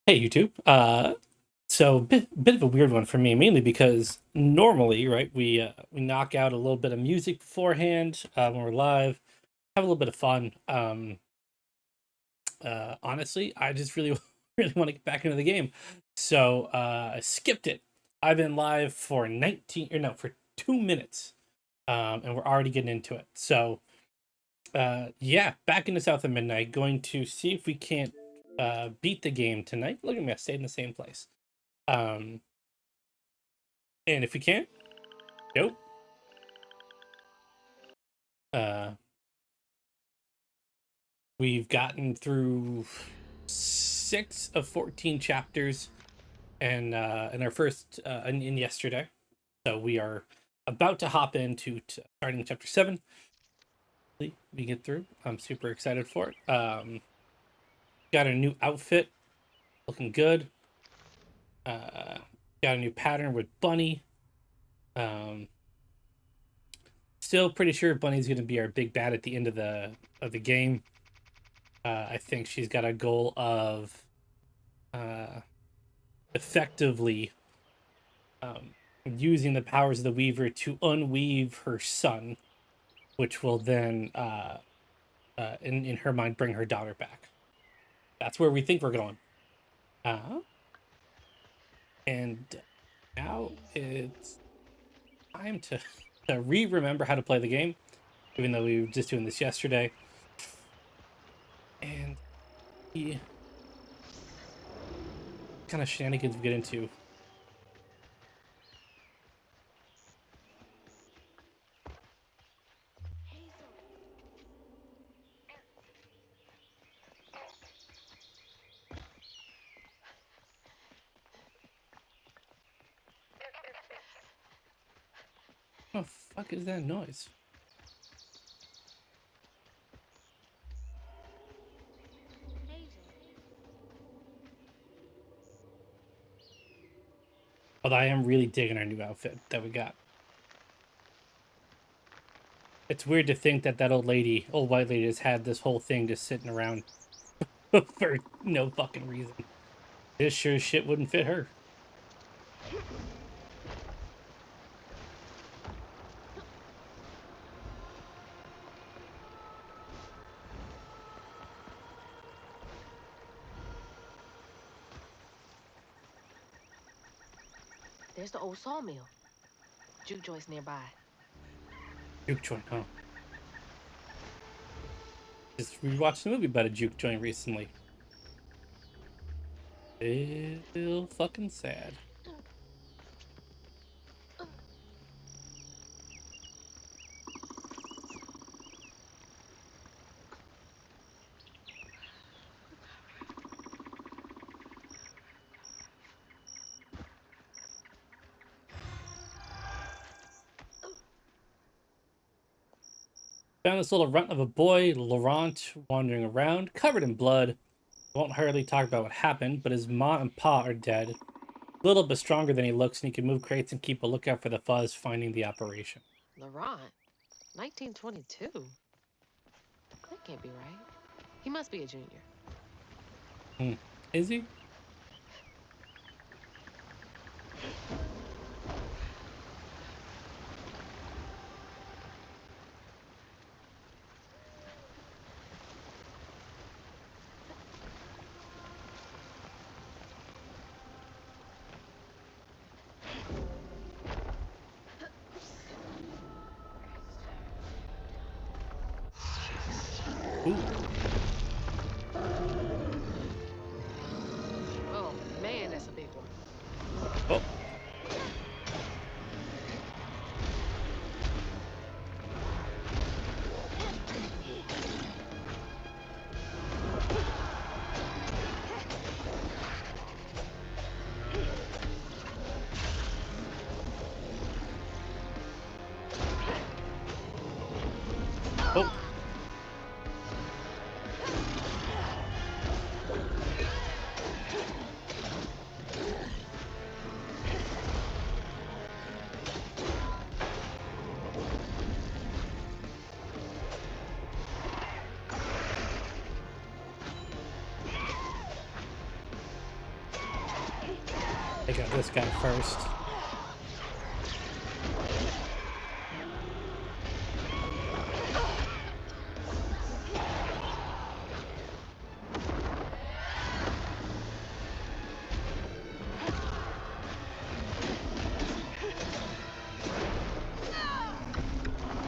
Hey YouTube. So bit of a weird one for me, mainly because normally, right, we knock out a little bit of music beforehand when we're live, have a little bit of fun. Honestly, I just really really want to get back into the game, so I skipped it. I've been live for 19 or no for 2 minutes, and we're already getting into it. So yeah, back into South of Midnight, going to see if we can't beat the game tonight. Look at me, I stayed in the same place. Um, and if we can't, nope. Uh, we've gotten through 6 of 14 chapters, and in our first in yesterday, so we are about to hop into starting chapter 7. We get through. I'm super excited for it. Got a new outfit, looking good. Uh, got a new pattern with Bunny. Um, Still pretty sure Bunny's going to be our big bad at the end of the game. I think she's got a goal of uh, effectively using the powers of the Weaver to unweave her son, which will then, in her mind, bring her daughter back. That's where we think we're going. And now it's time to remember how to play the game, even though we were just doing this yesterday. And the kind of shenanigans we get into. What the fuck is that noise? Although I am really digging our new outfit that we got. It's weird to think that that old white lady, has had this whole thing just sitting around for no fucking reason. This sure as shit wouldn't fit her. There's the old sawmill. Juke joint's nearby. Juke joint, huh? Just rewatched a movie about a juke joint recently. Real fucking sad. Found this little runt of a boy, Laurent, wandering around, covered in blood. Won't hardly talk about what happened, but his ma and pa are dead. Little but stronger than he looks, and he can move crates and keep a lookout for the fuzz finding the operation. Laurent, 1922. That can't be right. He must be a junior. Hmm. Is he? Ooh. Oh, man, that's a big one. Oh. Oh. Take out this guy first.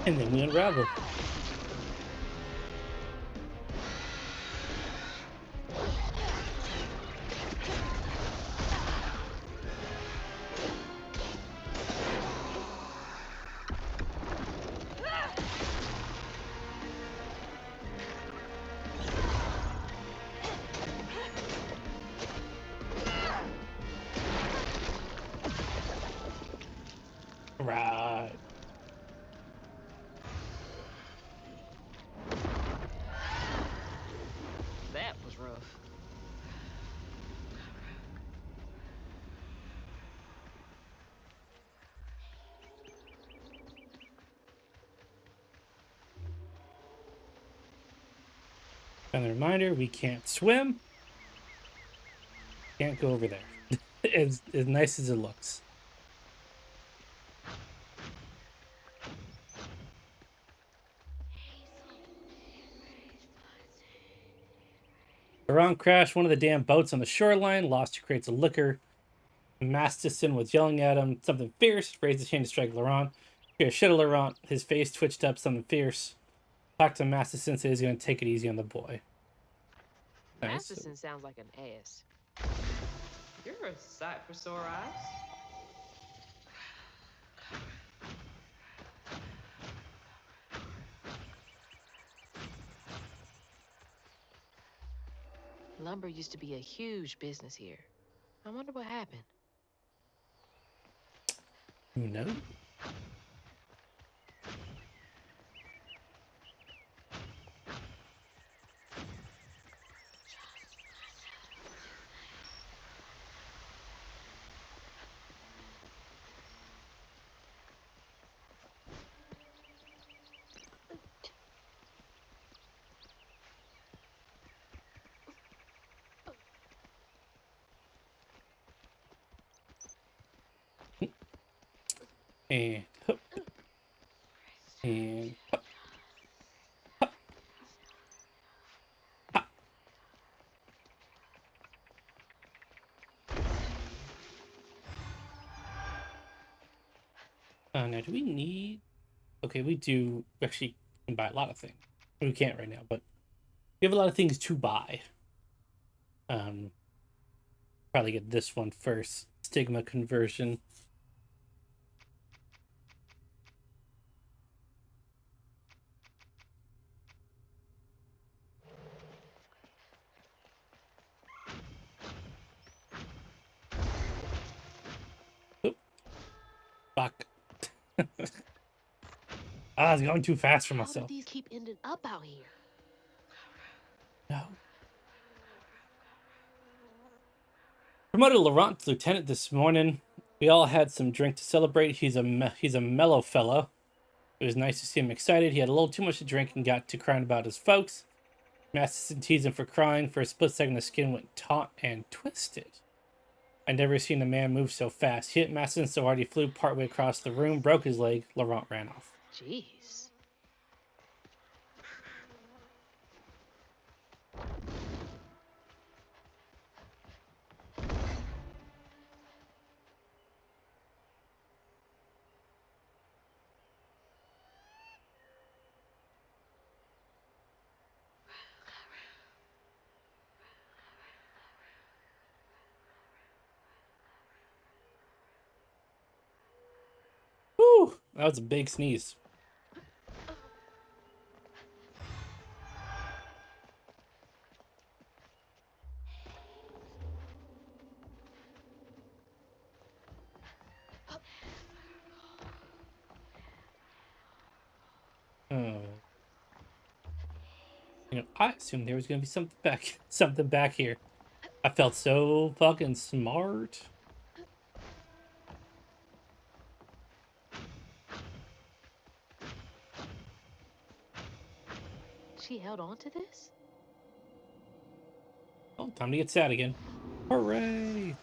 And then we unravel. Right. That was rough. And a reminder, we can't swim. Can't go over there. As nice as it looks. Laurent crashed one of the damn boats on the shoreline, lost two crates of liquor. Masterson was yelling at him something fierce, raised his hand to strike Laurent. He shit at Laurent. His face twitched up something fierce. Talked to Masterson, said he's going to take it easy on the boy. Nice. Masterson sounds like an ass. You're a sight for sore eyes. Lumber used to be a huge business here. I wonder what happened. Who knows? And hup, and hup, hup, hup. Now, do we need? Okay, we do. Actually, can buy a lot of things. We can't right now, but we have a lot of things to buy. Um, Probably get this one first. Stigma conversion. Oop, fuck. I was going too fast for How did myself. these keep ending up out here? No. Promoted Laurent to lieutenant this morning. We all had some drink to celebrate. He's a mellow fellow. It was nice to see him excited. He had a little too much to drink and got to crying about his folks. Masterson teased him for crying. For a split second, his skin went taut and twisted. I'd never seen a man move so fast. He hit Masterson so hard he flew partway across the room, broke his leg. Laurent ran off. Jeez. Whew, that was a big sneeze. Oh. I assumed there was gonna be something back here. I felt so fucking smart. She held on to this? Oh, time to get sad again. Hooray!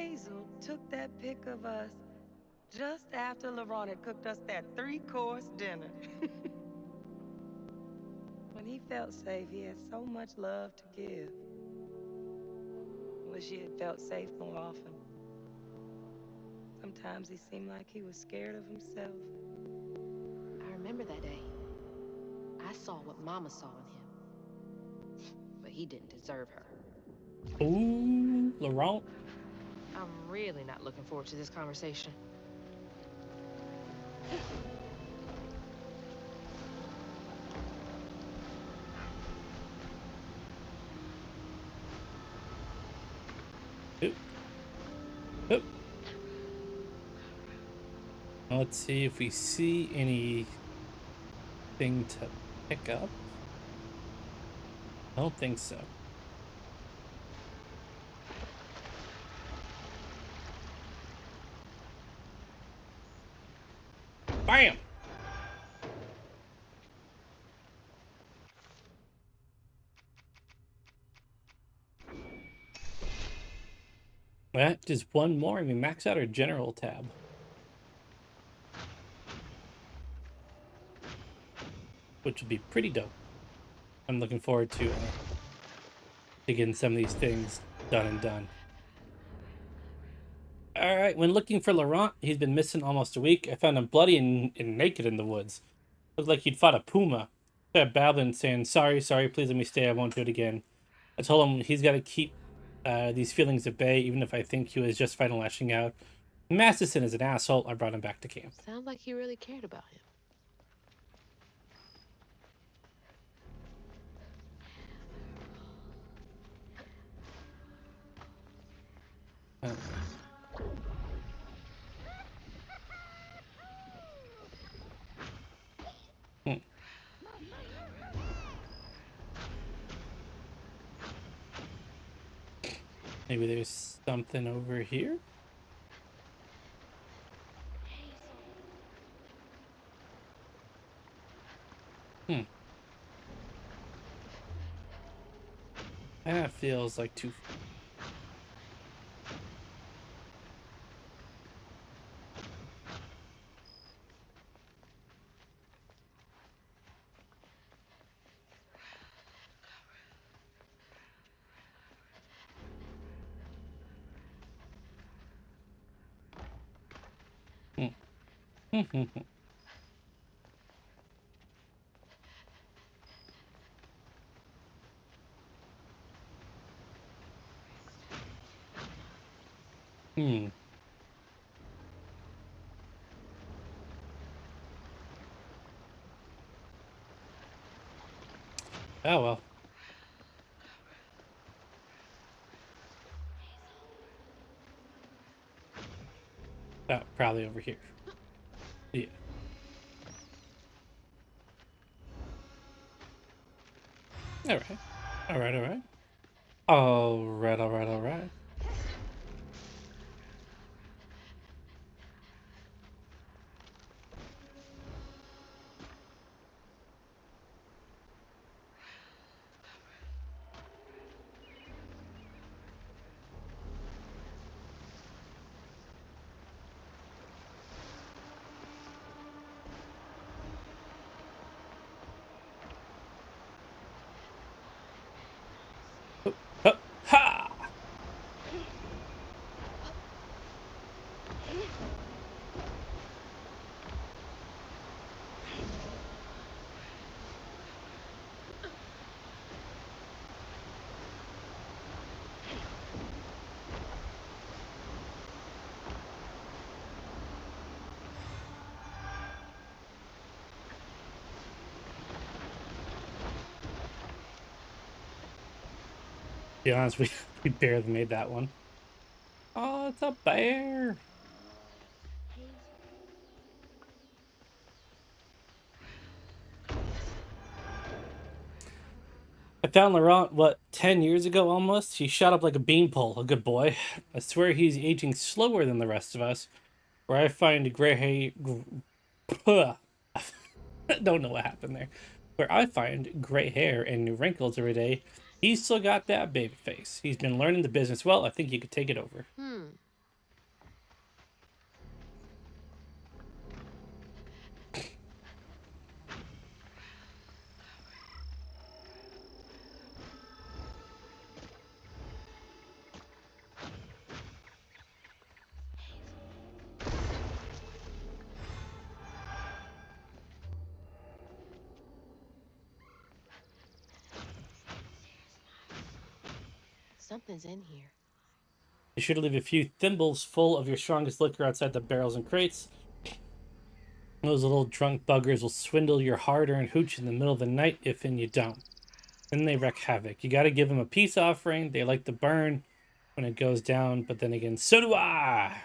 Hazel took that pic of us just after Laurent had cooked us that three-course dinner. When he felt safe, he had so much love to give. Wish he had felt safe more often. Sometimes he seemed like he was scared of himself. I remember that day. I saw what Mama saw in him, but he didn't deserve her. Ooh, Laurent. I'm really not looking forward to this conversation. Oop, oop. Let's see if we see anything to pick up. I don't think so. Bam! That just one more and we max out our general tab. Which would be pretty dope. I'm looking forward to getting some of these things done and done. Alright, when looking for Laurent, he's been missing almost a week. I found him bloody and naked in the woods. Looked like he'd fought a puma. I started babbling, saying, sorry, please let me stay, I won't do it again. I told him he's got to keep these feelings at bay, even if I think he was justified in lashing out. Masterson is an asshole. I brought him back to camp. Sounds like he really cared about him. Uh, hmm. Maybe there's something over here? Hmm. That feels like too... Hmm. Hmm. Oh, well. Oh, probably over here. Yeah. All right. All right, all right. All right, all right, all right. Oh, oh, ha! To be honest, we barely made that one. Oh, it's a bear. I found Laurent, what, 10 years ago almost? He shot up like a beanpole, a good boy. I swear he's aging slower than the rest of us. Where I find gray hair... I don't know what happened there. Where I find gray hair and new wrinkles every day, he's still got that baby face. He's been learning the business well. I think he could take it over. Something's in here. Be sure to leave a few thimbles full of your strongest liquor outside the barrels and crates. Those little drunk buggers will swindle your hard-earned hooch in the middle of the night if and you don't. Then they wreak havoc. You gotta give them a peace offering. They like to burn when it goes down, but then again, so do I.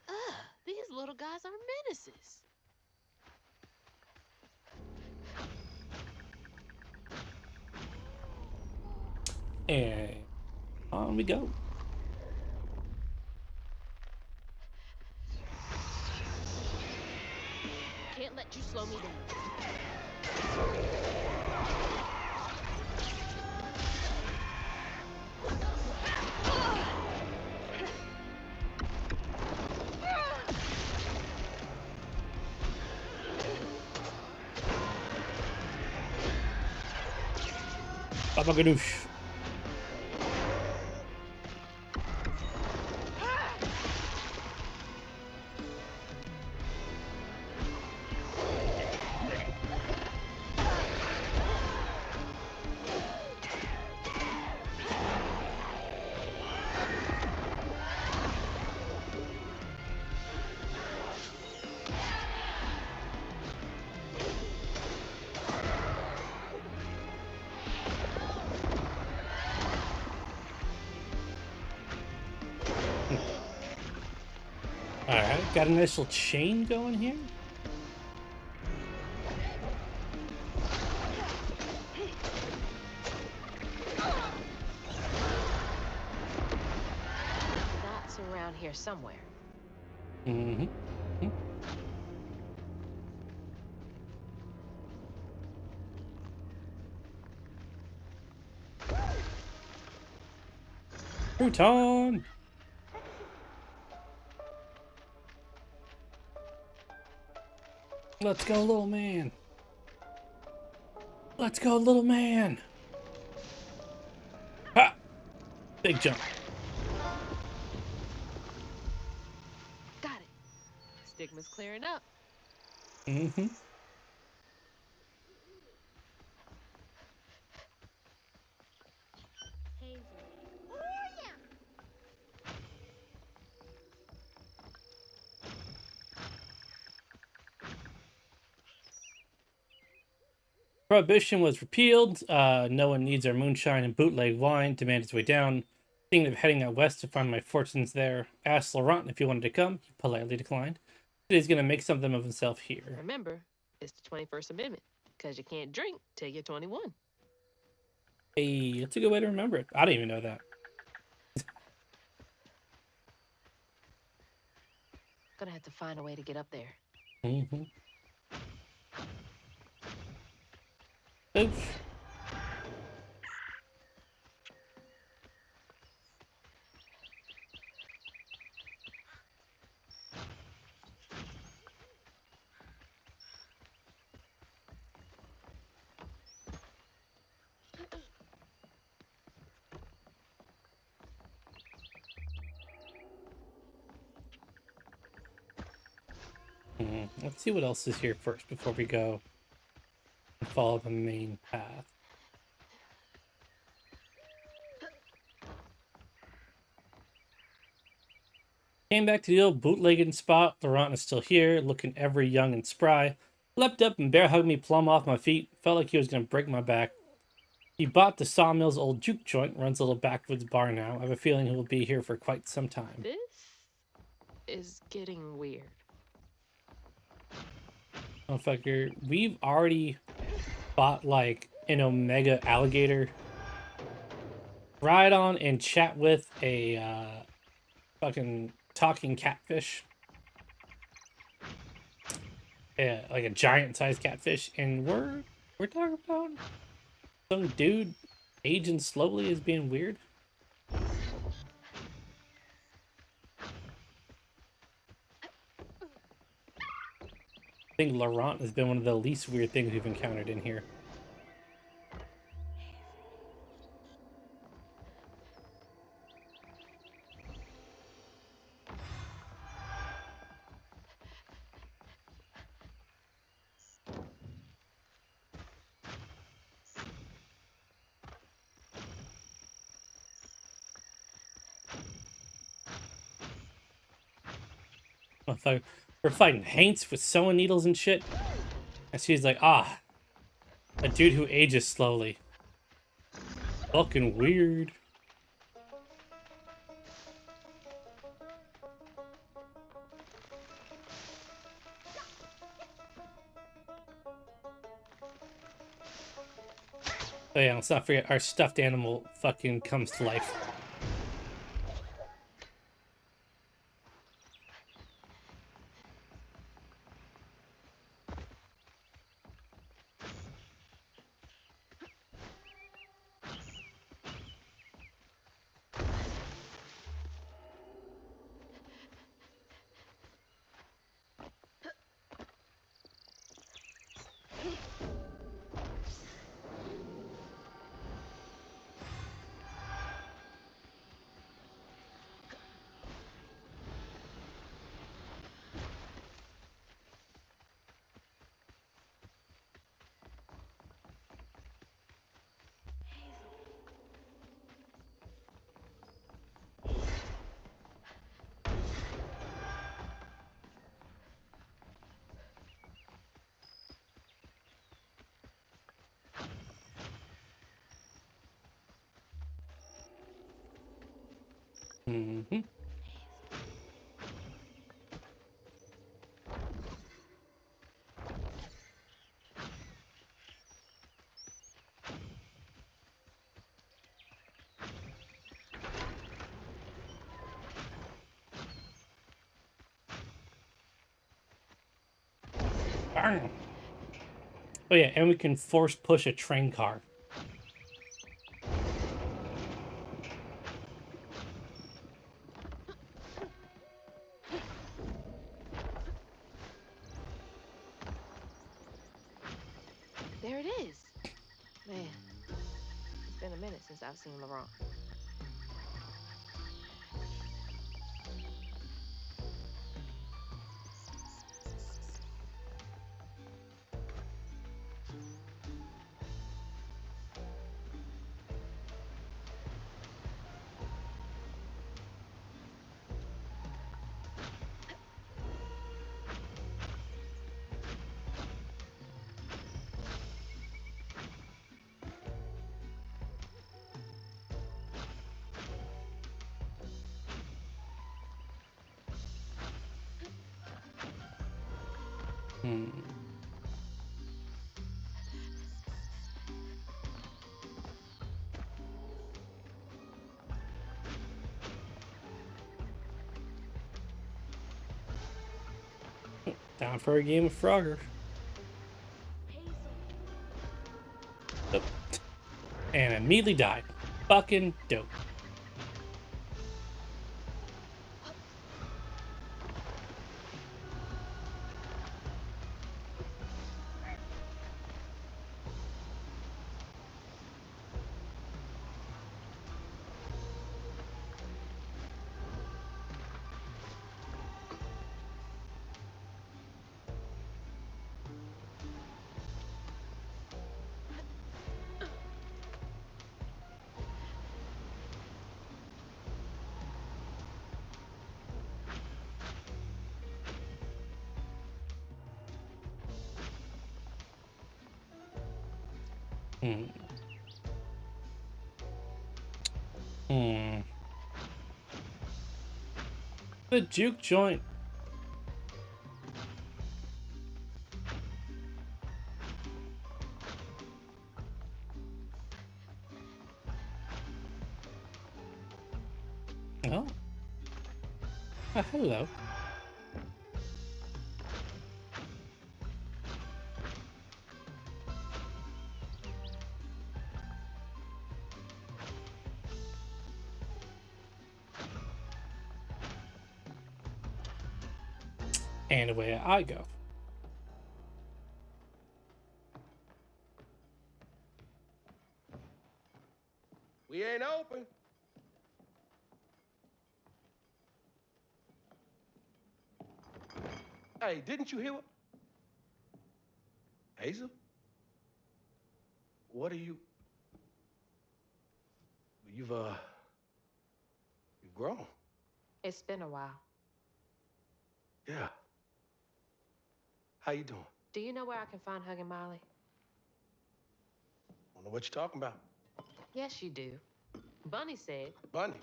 Ugh, these little guys are menaces. And on we go. Can't let you slow me down. Baba Ganoush. Alright, got a nice little chain going here. That's around here somewhere. Mm-hmm. Crouton! Let's go, little man. Let's go, little man. Ha! Big jump. Got it. Stigma's clearing up. Mm-hmm. Prohibition was repealed. No one needs our moonshine and bootleg wine. Demand its way down. Thinking of heading out west to find my fortunes there. Asked Laurent if he wanted to come. He politely declined. Said he's gonna make something of himself here. Remember, it's the 21st Amendment, because you can't drink till you're 21. Hey, that's a good way to remember it. I didn't even know that. Gonna have to find a way to get up there. Mm-hmm. Oof. Let's see what else is here first before we go and follow the main path. Came back to the old bootlegging spot. Laurent is still here, looking ever young and spry. Leapt up and bear hugged me plumb off my feet. Felt like he was going to break my back. He bought the Sawmill's old juke joint, runs a little backwoods bar now. I have a feeling he will be here for quite some time. This is getting weird. Motherfucker, we've already bought like an Omega alligator. Ride on and chat with a fucking talking catfish. Yeah, like a giant-sized catfish, and we're talking about some dude aging slowly as being weird. I think Laurent has been one of the least weird things we've encountered in here. Motherfucker, we're fighting Haints with sewing needles and shit. And she's like, ah, a dude who ages slowly. Fucking weird. Oh yeah, let's not forget our stuffed animal fucking comes to life. Mm-hmm. Bang. Oh yeah, and we can force push a train car. There it is. Man, it's been a minute since I've seen Laurent. Hmm. Down for a game of Frogger. Nope. And immediately died. Fucking dope. Hmm. Hmm. The juke joint. Oh. Hello. And away I go. We ain't open. Hey, didn't you hear what? Hazel? What are you? You've grown. It's been a while. Yeah. How you doing? Do you know where I can find Huggin' Molly? Don't know what you're talking about. Yes, you do. Bunny said. Bunny.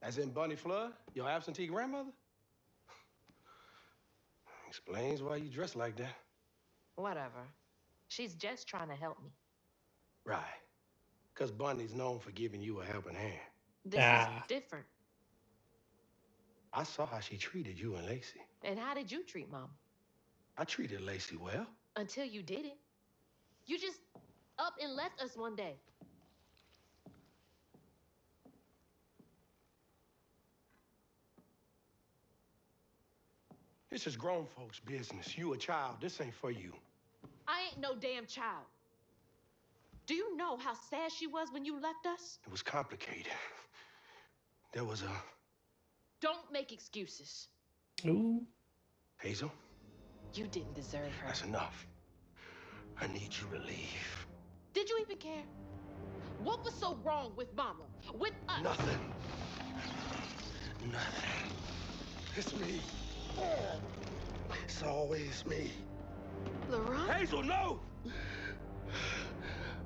As in Bunny Flood, your absentee grandmother? Explains why you dress like that. Whatever. She's just trying to help me. Right. Because Bunny's known for giving you a helping hand. This is Ah. different. I saw how she treated you and Lacey. And how did you treat Mama? I treated Lacey well. Until you didn't. You just up and left us one day. This is grown folks' business. You a child. This ain't for you. I ain't no damn child. Do you know how sad she was when you left us? It was complicated. There was a... Don't make excuses. Ooh. Hazel, You didn't deserve her. that's enough. I need you to leave. Did you even care? What was so wrong with Mama? With us? Nothing. Nothing. It's me. It's always me. Laurent? Hazel, no!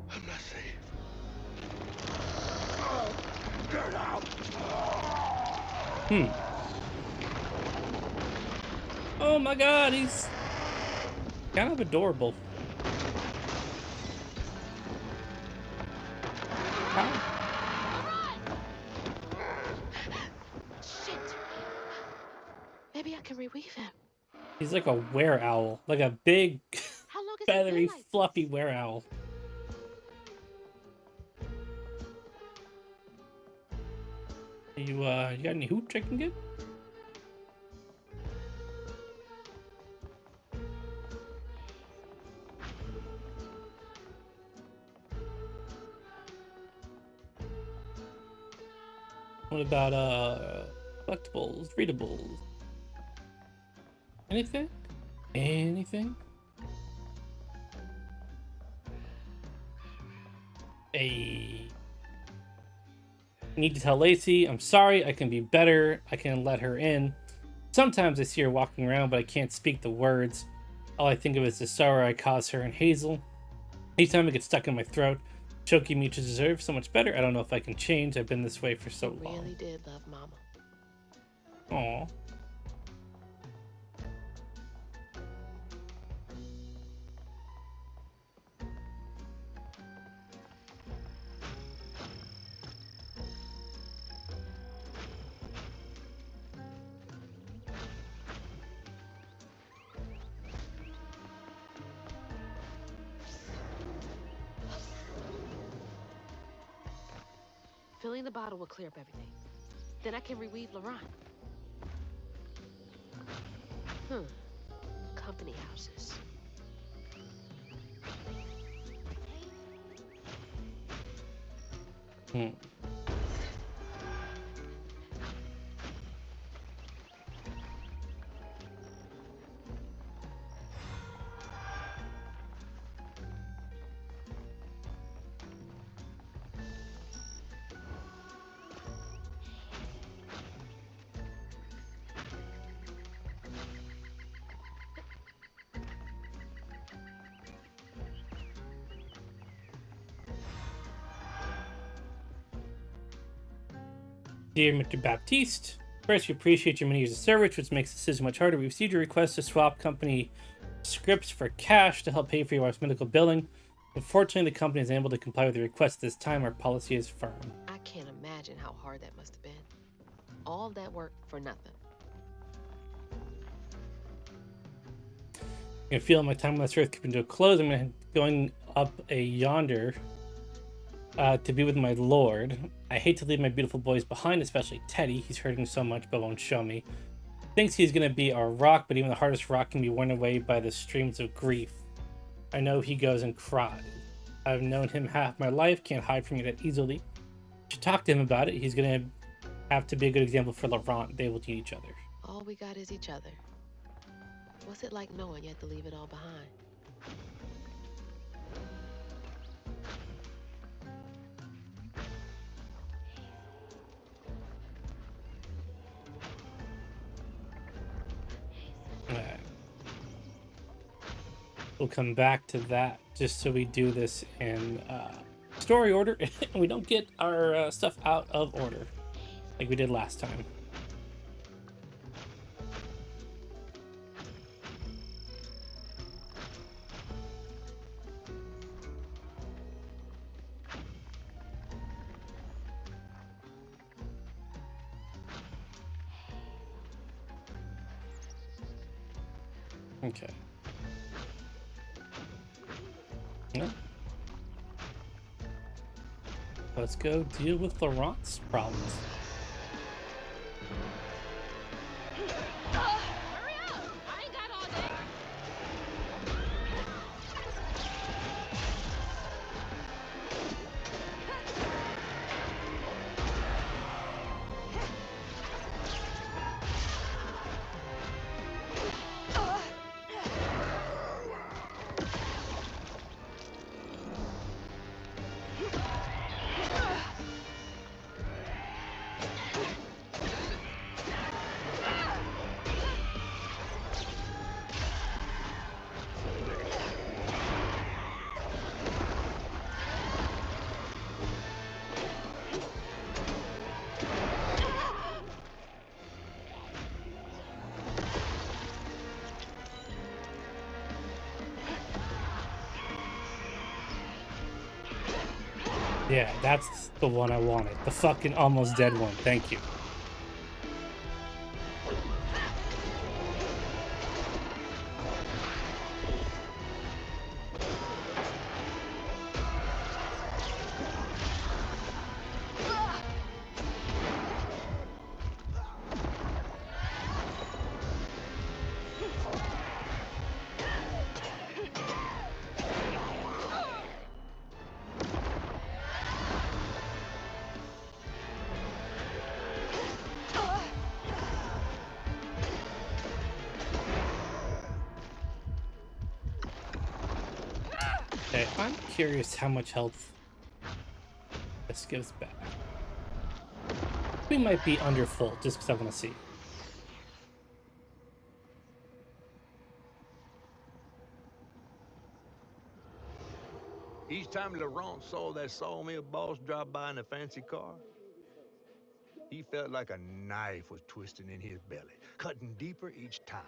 I'm not safe. Get out! Oh my god, he's kind of adorable. Shit. Maybe I can reweave him. He's like a were owl, like a big, How long has it feathery, been like fluffy this? were owl. You got any hooch I can get? What about collectibles, readables? Anything? Anything? Hey. Need to tell Lacey, I'm sorry, I can be better, I can let her in. Sometimes I see her walking around, but I can't speak the words. All I think of is the sorrow I cause her and Hazel. Anytime it gets stuck in my throat, choking me to deserve so much better. I don't know if I can change. I've been this way for so You long. really did love Mama. Aw. Filling the bottle will clear up everything. Then I can reweave Laurent. Company houses. Dear Mr. Baptiste, first, we appreciate your many years of service, which makes the decision much harder. We received your request to swap company scripts for cash to help pay for your wife's medical billing. Unfortunately, the company is unable to comply with the request this time. Our policy is firm. I can't imagine how hard that must have been. All that work for nothing. I can feel my time on this earth coming to a close. I'm going up a yonder to be with my lord. I hate to leave my beautiful boys behind, especially Teddy. He's hurting so much but won't show me. Thinks he's going to be our rock, but even the hardest rock can be worn away by the streams of grief. I know he goes and cries. I've known him half my life, can't hide from it that easily. Should talk to him about it. He's going to have to be a good example for Laurent. They will need each other. All we got is each other. What's it like knowing you have to leave it all behind? we'll come back to that just so we do this in story order and we don't get our stuff out of order like we did last time. Okay. No. Let's go deal with Laurent's problems. Hurry up! I ain't got all day. Yeah, that's the one I wanted. The fucking almost dead one. Thank you. Okay, I'm curious how much health this gives back. We might be under full just because I want to see. Each time Laurent saw that sawmill boss drop by in a fancy car, he felt like a knife was twisting in his belly, cutting deeper each time.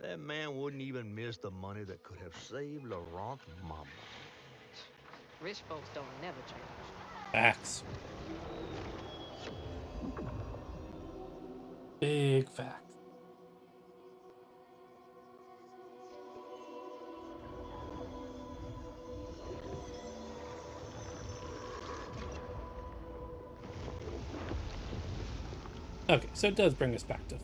That man wouldn't even miss the money that could have saved Laurent's mama. Rich folks don't never change. Facts. Big fact. Okay, so it does bring us back to.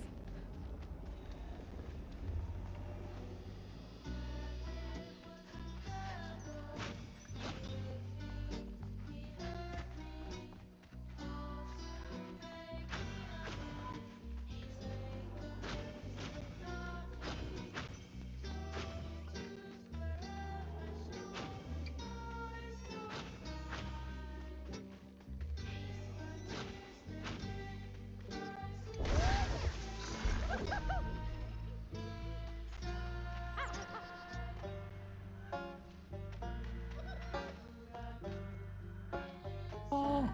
Oh.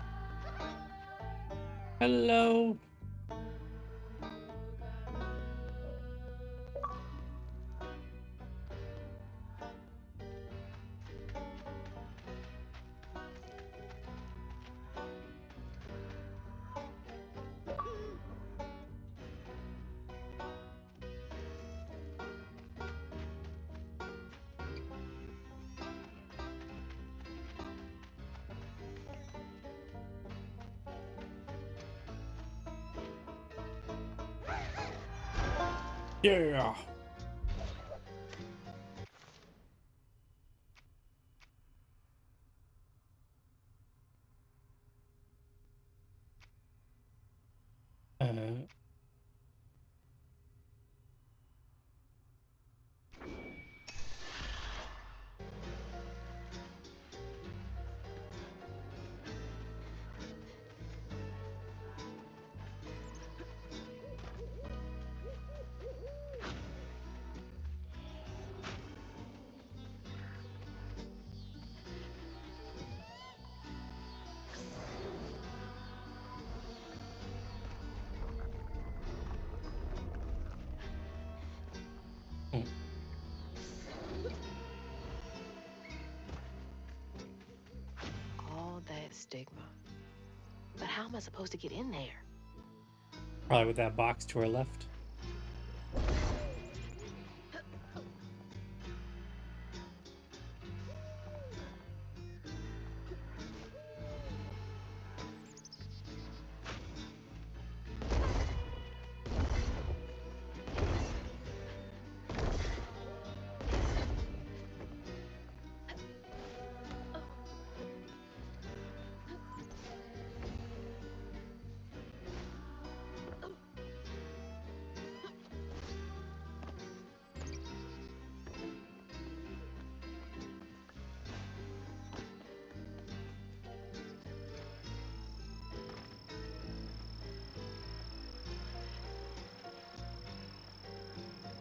Hello. Yeah. Uh, stigma. But how am I supposed to get in there? Probably with that box to her left.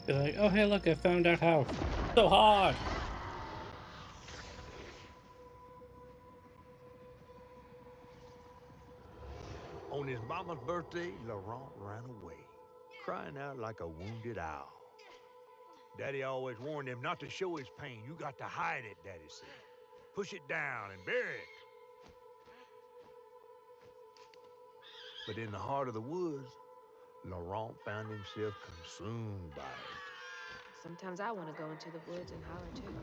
Be like, oh hey, look, I found out how. So hard. On his mama's birthday, Laurent ran away, crying out like a wounded owl. Daddy always warned him not to show his pain. You got to hide it, Daddy said. Push it down and bury it. But in the heart of the woods, Laurent found himself consumed by it. Sometimes I want to go into the woods and holler too.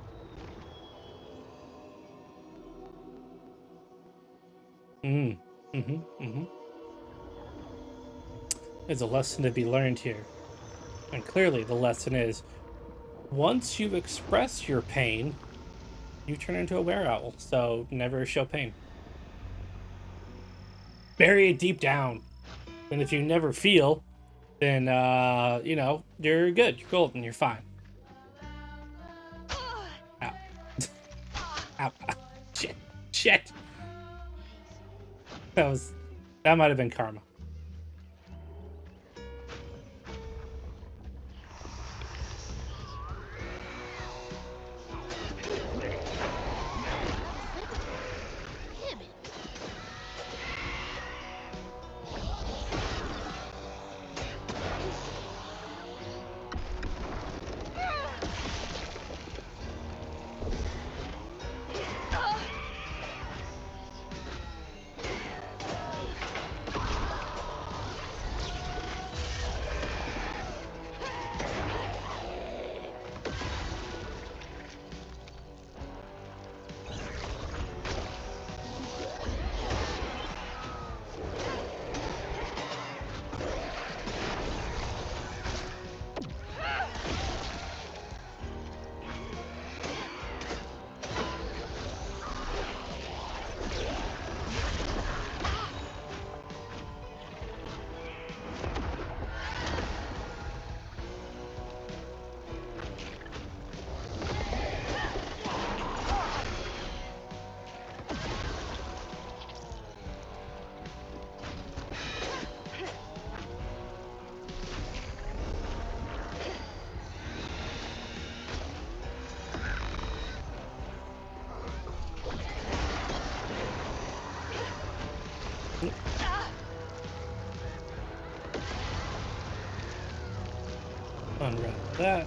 There's a lesson to be learned here. And clearly the lesson is, once you express your pain, you turn into a were-owl. So never show pain. Bury it deep down. And if you never feel, then, you know, you're good. You're golden. You're fine. Ow. Ow. Shit. Shit. That might have been karma. Unwrap that.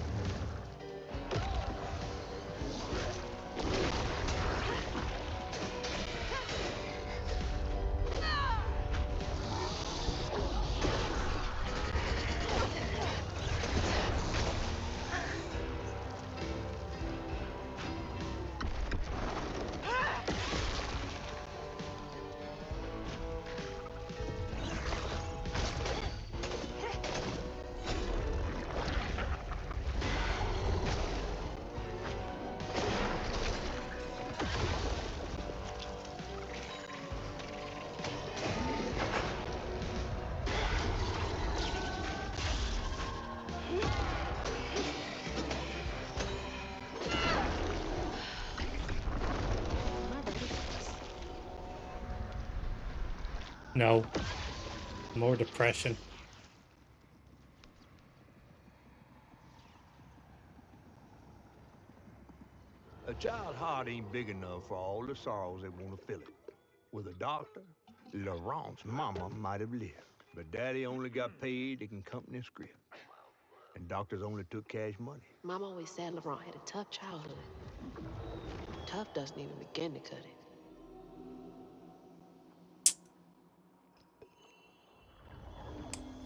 No. More depression. A child's heart ain't big enough for all the sorrows that want to fill it. With a doctor, Laurent's mama might have lived. But Daddy only got paid to accompany a script. And doctors only took cash money. Mom always said Laurent had a tough childhood. Tough doesn't even begin to cut it.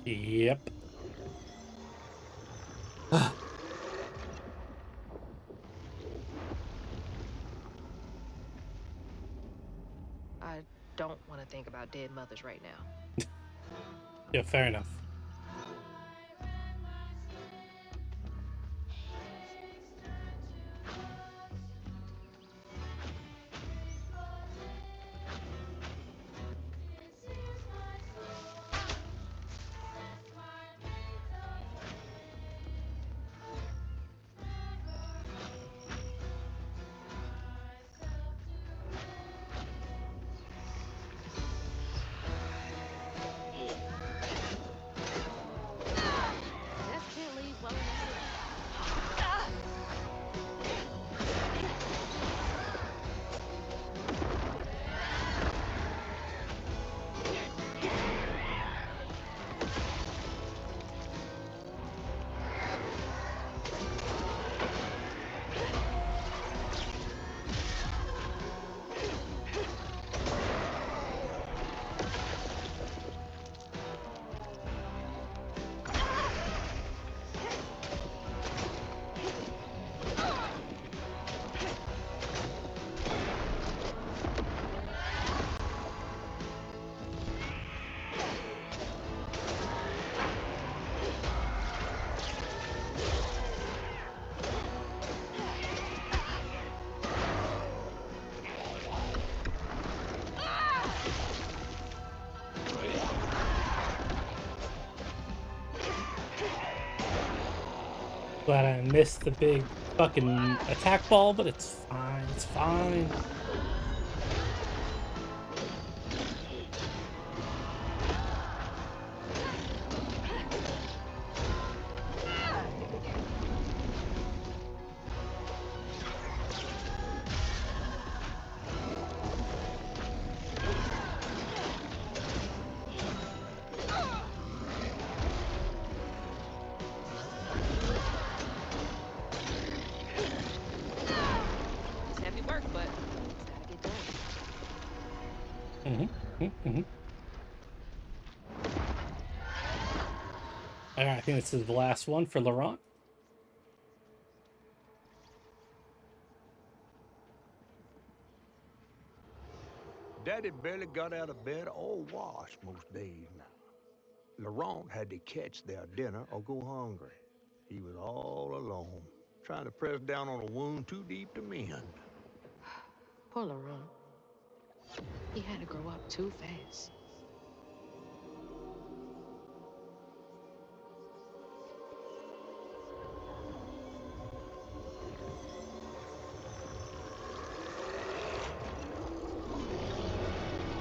Yep. I don't want to think about dead mothers right now. Yeah, fair enough. Just can't leave well enough. Glad I missed the big fucking attack ball, but it's fine. It's fine. It's heavy work, but it's gotta get done. All right, I think this is the last one for Laurent. Daddy barely got out of bed or washed most days now. Laurent had to catch their dinner or go hungry. He was all alone, trying to press down on a wound too deep to mend. Poor Laurent. He had to grow up too fast.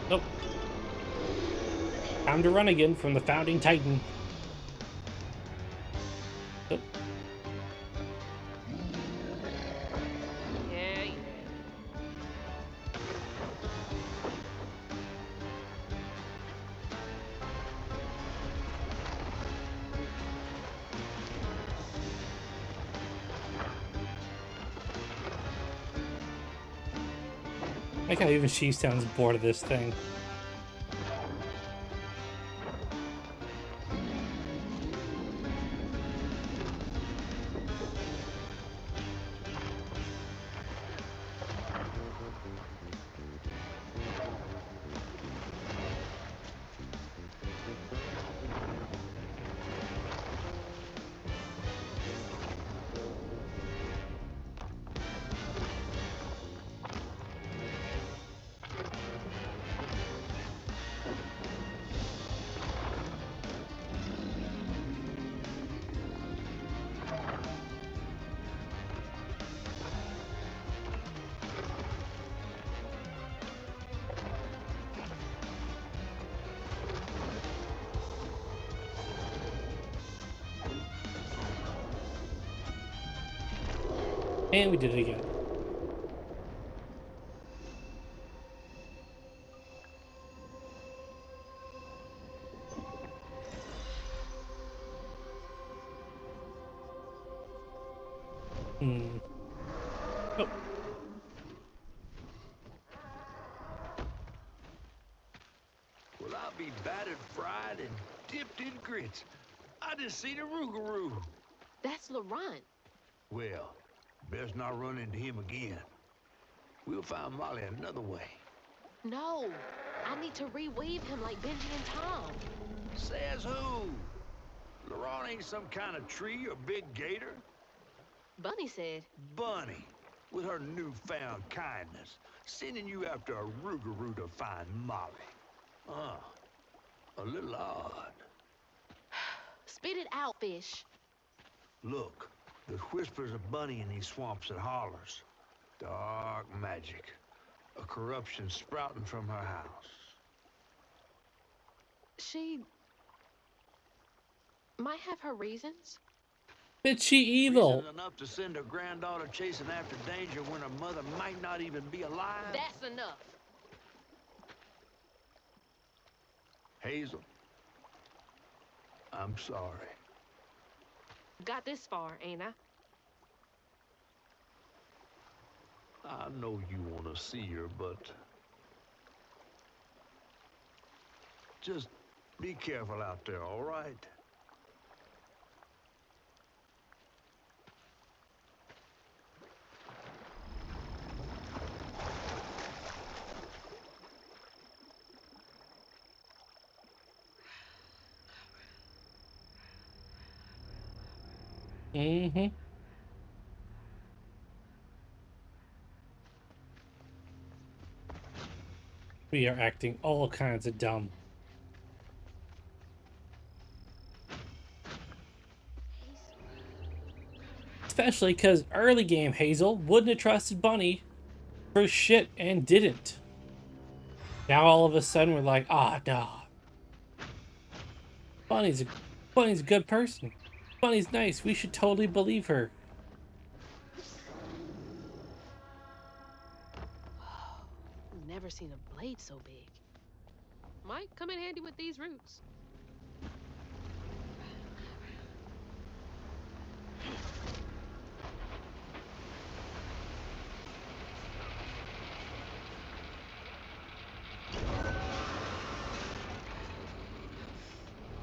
Nope. Time to run again from the founding titan. Nope. Yeah, yeah. Like how even she sounds bored of this thing. And we did it again. Oh, Will I be battered, fried, and dipped in grits. I just seen a rougarou. That's Laurent. Well, best not run into him again. We'll find Molly another way. No, I need to reweave him like Benji and Tom. Says who? Laurent ain't some kind of tree or big gator. Bunny said, Bunny, with her newfound kindness, sending you after a rougarou to find Molly. A little odd. spit it out, fish. Look, there's whispers of Bunny in these swamps and hollers. Dark magic. A corruption sprouting from her house. She might have her reasons. Bitch, she evil. Reason enough to send her granddaughter chasing after danger when her mother might not even be alive? That's enough. Hazel, I'm sorry. Got this far, ain't I? I know you want to see her, but just be careful out there, all right? Mm-hmm. We are acting all kinds of dumb. Especially because early game Hazel wouldn't have trusted Bunny for shit and didn't. Now all of a sudden we're like, ah, no. Bunny's a good person. Bunny's nice. We should totally believe her. Never seen a blade so big. Might come in handy with these roots.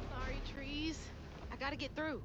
Sorry, trees. I gotta get through.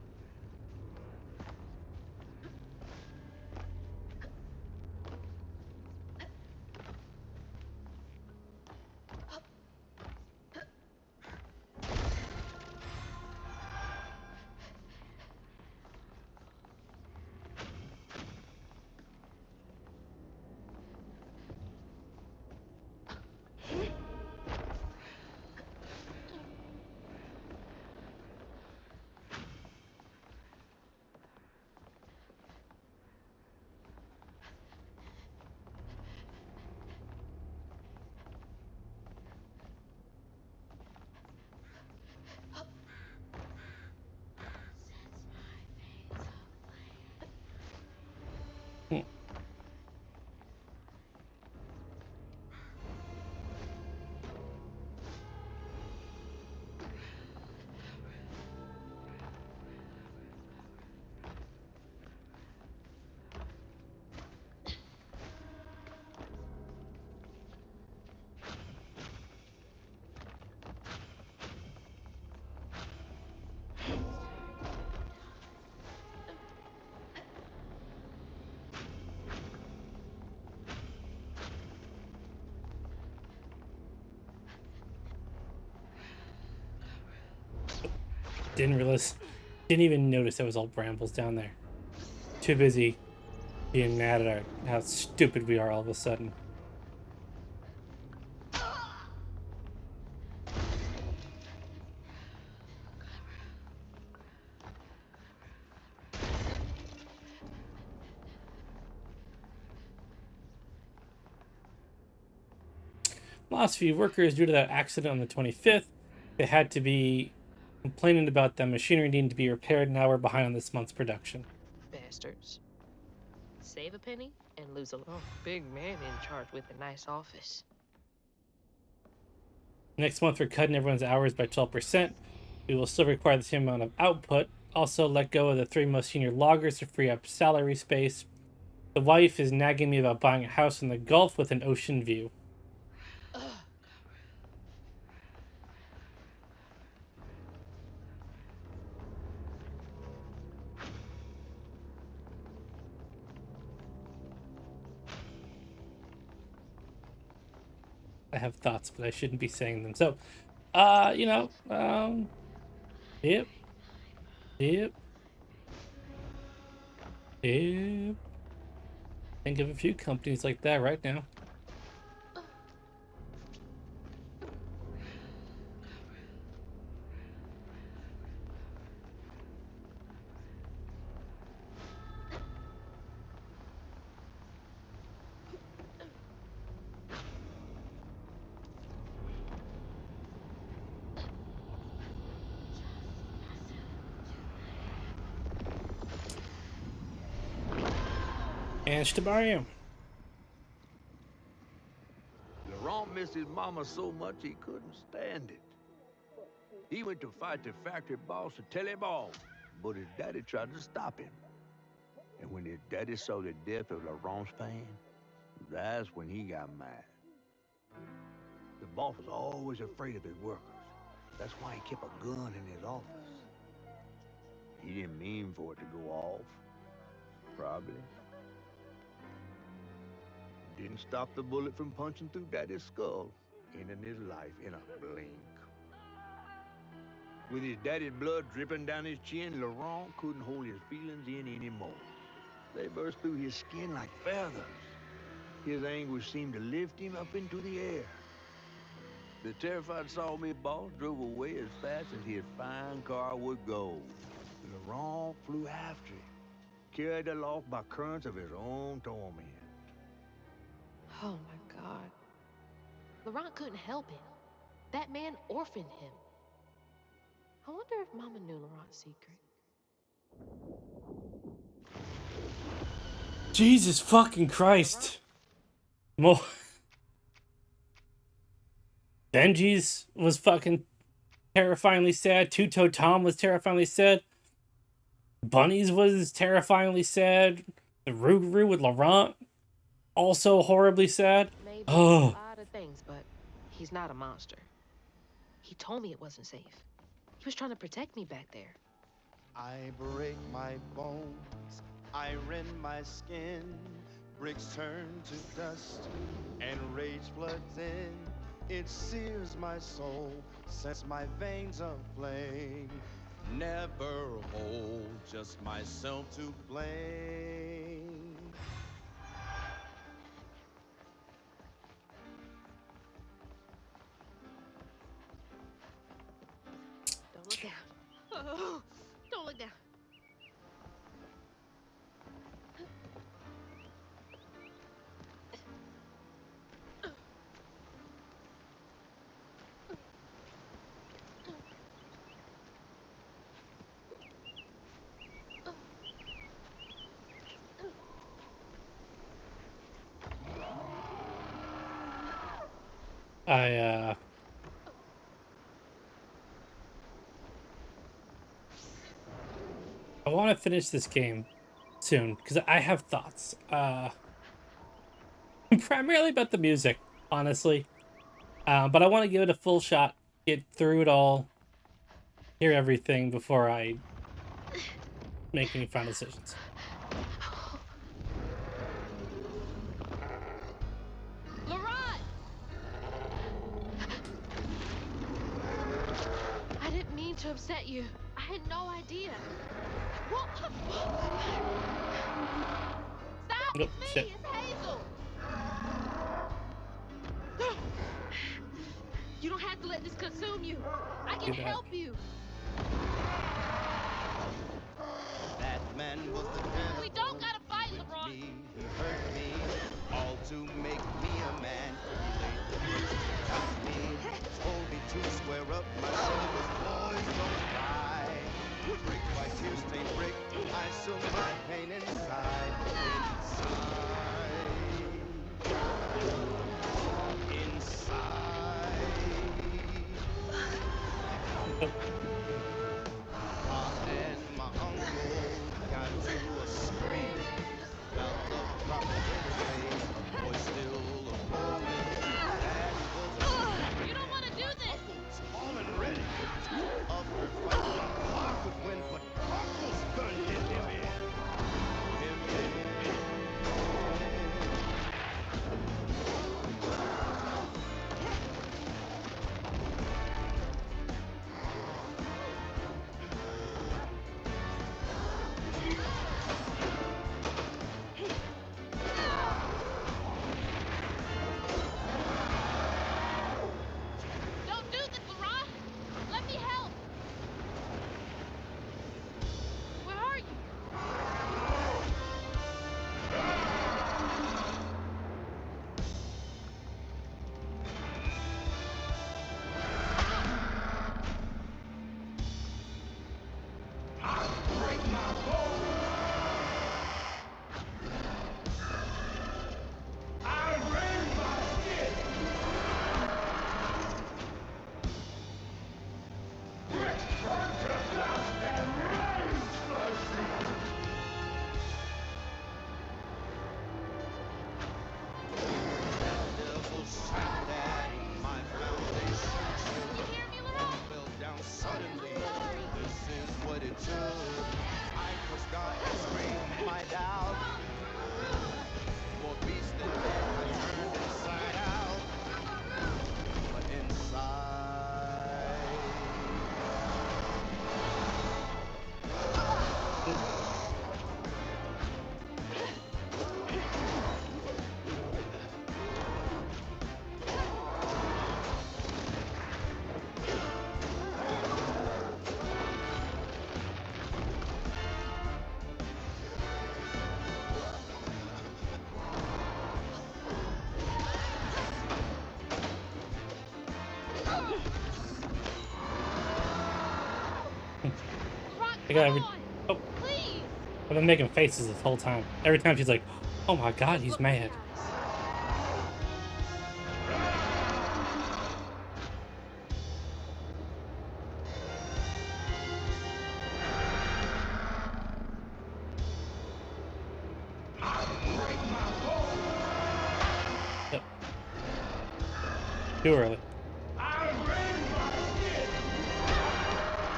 Didn't even notice there was all brambles down there. Too busy being mad at how stupid we are all of a sudden. Lost few workers due to that accident on the 25th. They had to be complaining about the machinery needing to be repaired. Now we're behind on this month's production. Bastards. Save a penny and lose a lot. Big man in charge with a nice office. Next month, we're cutting everyone's hours by 12%. We will still require the same amount of output. Also, let go of the 3 most senior loggers to free up salary space. The wife is nagging me about buying a house in the Gulf with an ocean view. I have thoughts, but I shouldn't be saying them. So, you know, yep, yep, yep. Think of a few companies like that right now. And Shtabarium. Laurent missed his mama so much he couldn't stand it. He went to fight the factory boss to tell him off, but his daddy tried to stop him. And when his daddy saw the death of Laurent's fan, that's when he got mad. The boss was always afraid of his workers. That's why he kept a gun in his office. He didn't mean for it to go off. Probably. Didn't stop the bullet from punching through Daddy's skull, ending his life in a blink. With his daddy's blood dripping down his chin, Laurent couldn't hold his feelings in anymore. They burst through his skin like feathers. His anguish seemed to lift him up into the air. The terrified sawmill boss drove away as fast as his fine car would go. Laurent flew after it, carried aloft by currents of his own torment. Oh my God. Laurent couldn't help it. That man orphaned him. I wonder if Mama knew Laurent's secret. Jesus fucking Christ. More. Benji's was fucking terrifyingly sad. Two-Toe Tom was terrifyingly sad. Bunny's was terrifyingly sad. The Rougarou with Laurent, also horribly sad. Maybe Oh. a lot of things, but he's not a monster. He told me it wasn't safe. He was trying to protect me back there. I break my bones, I rend my skin, bricks turn to dust, and rage floods in. It sears my soul, sets my veins aflame. Never hold just myself to blame. Don't look down. Oh, don't look down. I want to finish this game soon because I have thoughts. Primarily about the music, honestly. But I want to give it a full shot, get through it all, hear everything before I make any final decisions. Laurent! I didn't mean to upset you. I had no idea. Stop! Nope, It's shit. me! It's Hazel! You don't have to let this consume you. I can help you. That man was the devil. We don't gotta fight, With LeBron. me, he hurt me, all to make me a man. He laid the bricks to top me, told me to square up. My son was, boys, don't cry. Brick by tear stained brick, I sew my pain inside. Ma and my uncle got to a scream about the probability of boys still rolling. Daddy was You don't want to do this. Uncle's all and ready. A fair fight I could win, but Uncle's gun did him in. I Come got on! oh, Please! I've been making faces this whole time. Every time she's like, "Oh my god, he's Look me in mad." the eyes. Yep. Too early.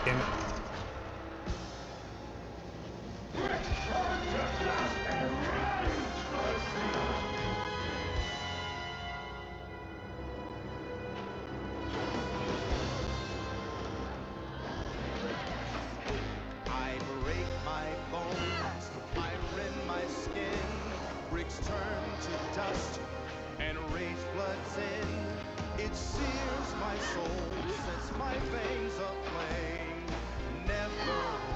Damn it. I break my bones, I rend my skin, bricks turn to dust, and rage floods in. It sears my soul, sets my veins aflame. Never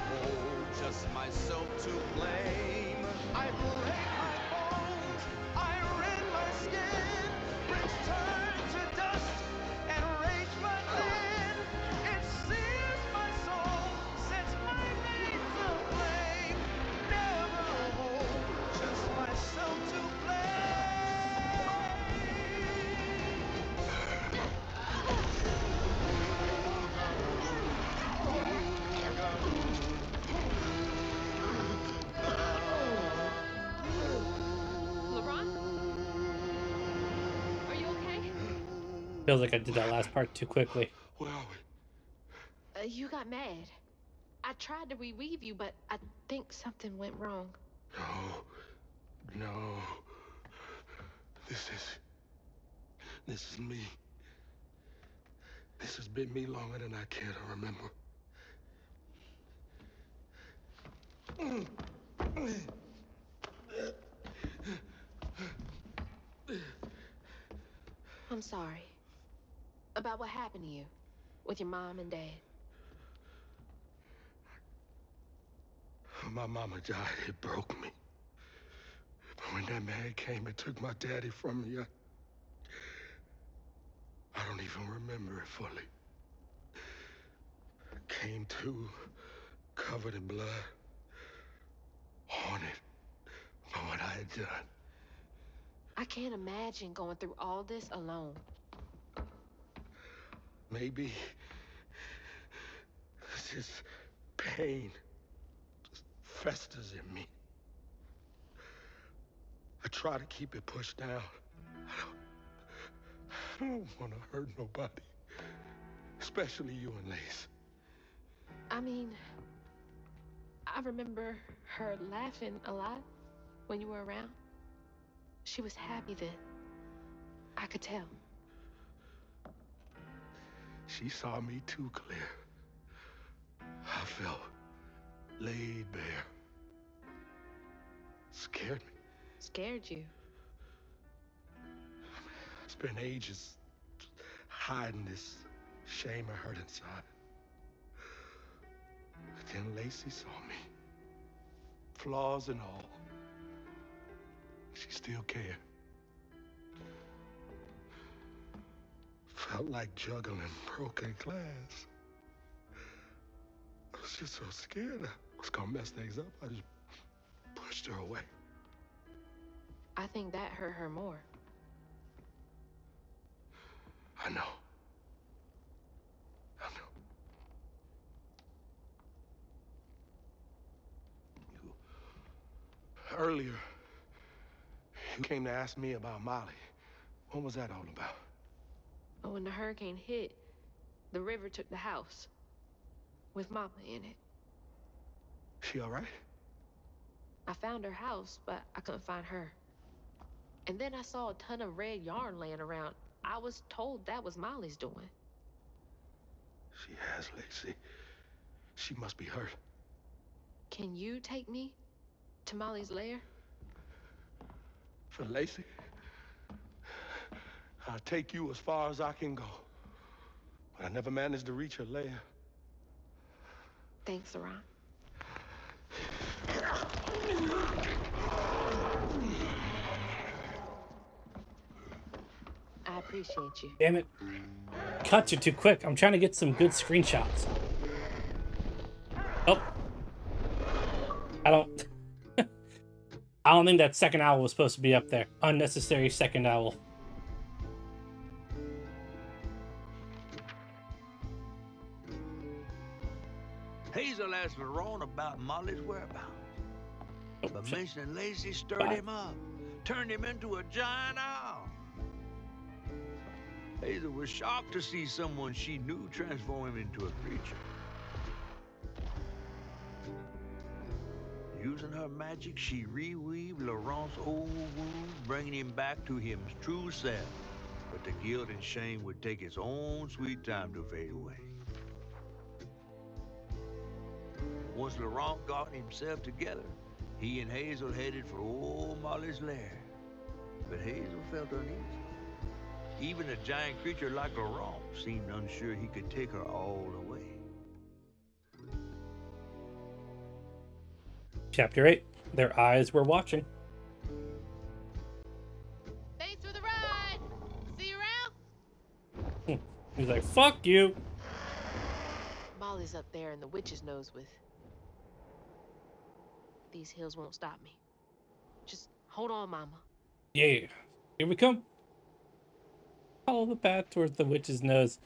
hold just myself to blame. I break my bones, I rend my skin, bricks turn to dust, and rage floods in. It sears my soul, sets my veins aflame. Never hold just myself to blame. LeBron? Are you okay? Feels like I did that last part too quickly. Where are we? You got mad. I tried to reweave you, but I think something went wrong. No. No. This is me. This has been me longer than I care to remember. I'm sorry. About what happened to you with your mom and dad. My mama died. It broke me. But when that man came and took my daddy from me, I don't even remember it fully. Came to, covered in blood, haunted by what I had done. I can't imagine going through all this alone. Maybe it's just pain just festers in me. I try to keep it pushed down. I don't want to hurt nobody, especially you and Lace. I mean, I remember her laughing a lot when you were around. She was happy then. I could tell. She saw me too clear. I felt laid bare. Scared me. Scared you. I spent ages hiding this shame I hurt inside. But then Lacey saw me. Flaws and all. She still cared. Felt like juggling broken glass. I was just so scared I was gonna mess things up. I just pushed her away. I think that hurt her more. I know. I know. Earlier, you came to ask me about Molly. What was that all about? But when the hurricane hit, the river took the house with Mama in it. She all right? I found her house, but I couldn't find her. And then I saw a ton of red yarn laying around. I was told that was Molly's doing. She has, Lacey. She must be hurt. Can you take me to Molly's lair? For Lacey, I'll take you as far as I can go. But I never managed to reach her lair. Thanks, Saran. I appreciate you. Damn it. Cuts are too quick. I'm trying to get some good screenshots. Oh, I don't. I don't think that second owl was supposed to be up there. Unnecessary second owl. Hazel asked Lerone about Molly's whereabouts. Oh, But shit. mentioning Lacey stirred him up, turned him into a giant owl. Hazel was shocked to see someone she knew transform him into a creature. Using her magic, she reweaved Laurent's old wounds, bringing him back to his true self. But the guilt and shame would take its own sweet time to fade away. Once Laurent got himself together, he and Hazel headed for old Molly's lair. But Hazel felt uneasy. Even a giant creature like Laurent seemed unsure he could take her all the way. Chapter 8. Their eyes were watching. Thanks for the ride. See you around. He's like, fuck you. Molly's up there in the witch's nose with. These hills won't stop me. Just hold on, Mama. Yeah. Here we come. Follow the path towards the witch's nose.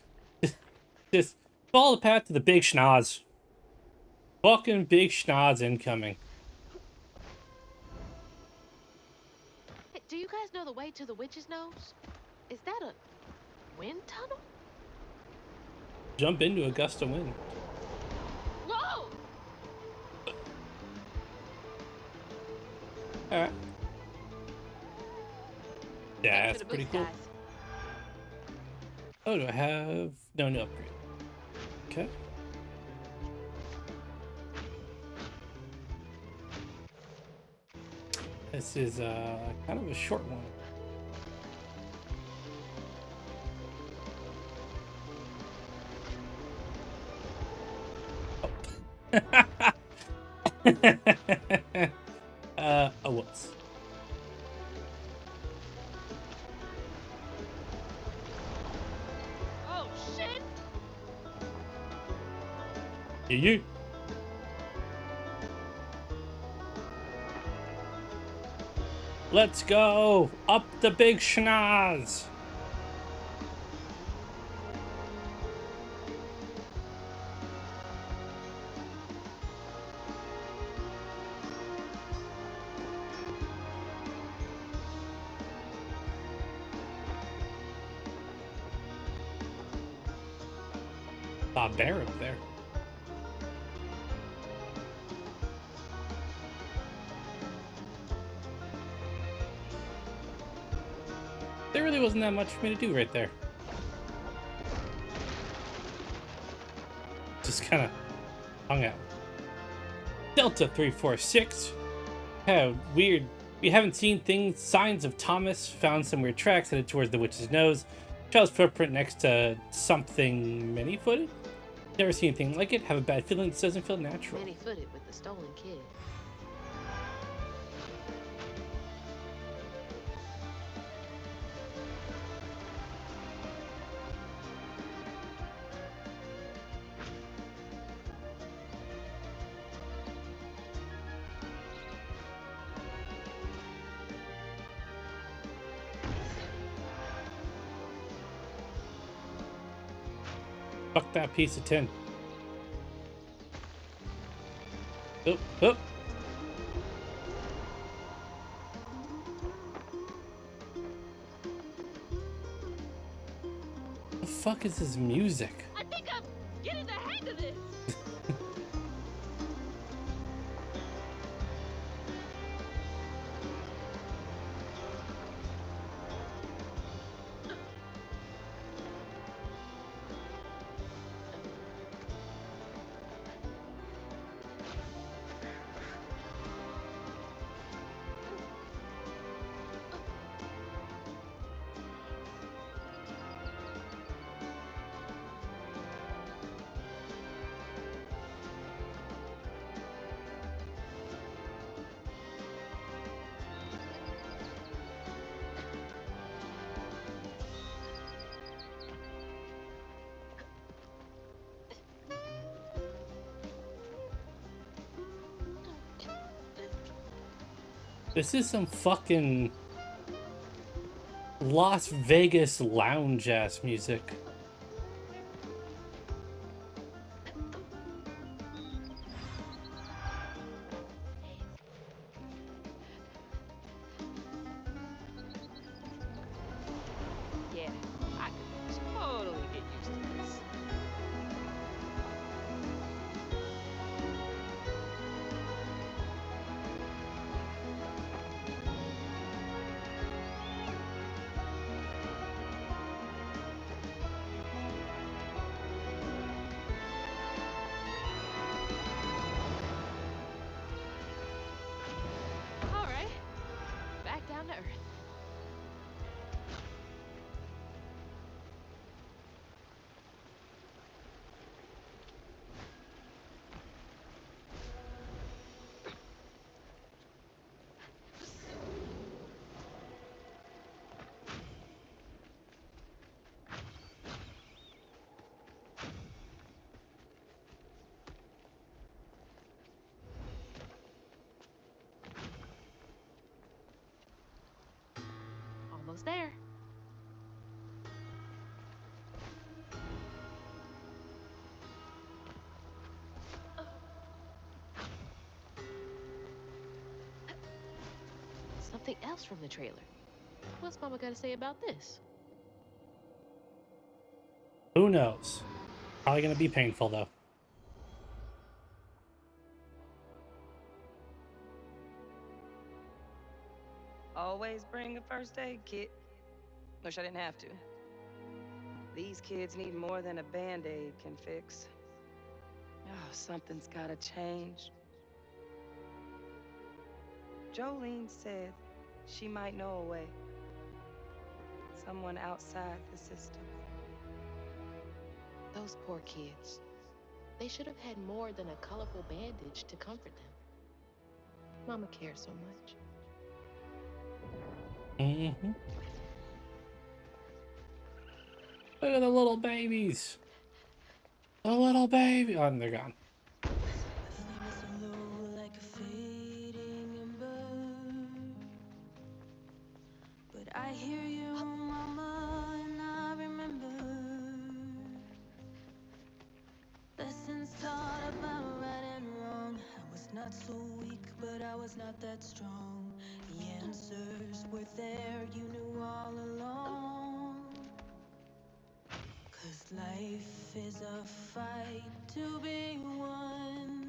Just follow the path to the big schnoz. Fucking big schnoz incoming. Hey, do you guys know the way to the witch's nose? Is that a wind tunnel? Jump into a gust of wind. Whoa! Alright. Yeah, Thanks that's for the pretty boost, cool. guys. Oh, do I have... No upgrade. Okay. This is kind of a short one. Oh, whoops. Oh, shit! You. Let's go up the big schnoz. Saw a bear up there. There really wasn't that much for me to do right there. Just kind of hung out. Delta 346. How weird. We haven't seen signs of Thomas. Found some weird tracks headed towards the witch's nose. Child's footprint next to something many-footed. Never seen anything like it. Have a bad feeling this doesn't feel natural. Many-footed with the stolen kid. Fuck that piece of tin. Oh, oh. The fuck is this music? I think I'm getting the hang of this. This is some fucking Las Vegas lounge ass music. Yeah, I could totally get used to this. All right, back down to earth. Almost there. Something else from the trailer. What's Mama got to say about this? Who knows? Probably gonna be painful though. Always bring a first aid kit. Wish I didn't have to. These kids need more than a Band-Aid can fix. Oh, something's gotta change. Jolene said she might know a way. Someone outside the system. Those poor kids. They should have had more than a colorful bandage to comfort them. Mama cares so much. Mm-hmm. Look at the little babies. The little baby. Oh, and they're gone. But I hear you, mama, and I remember lessons taught about right and wrong. I was not so weak, but I was not that strong. The answers were there, you knew all along. 'Cause life is a fight to be won.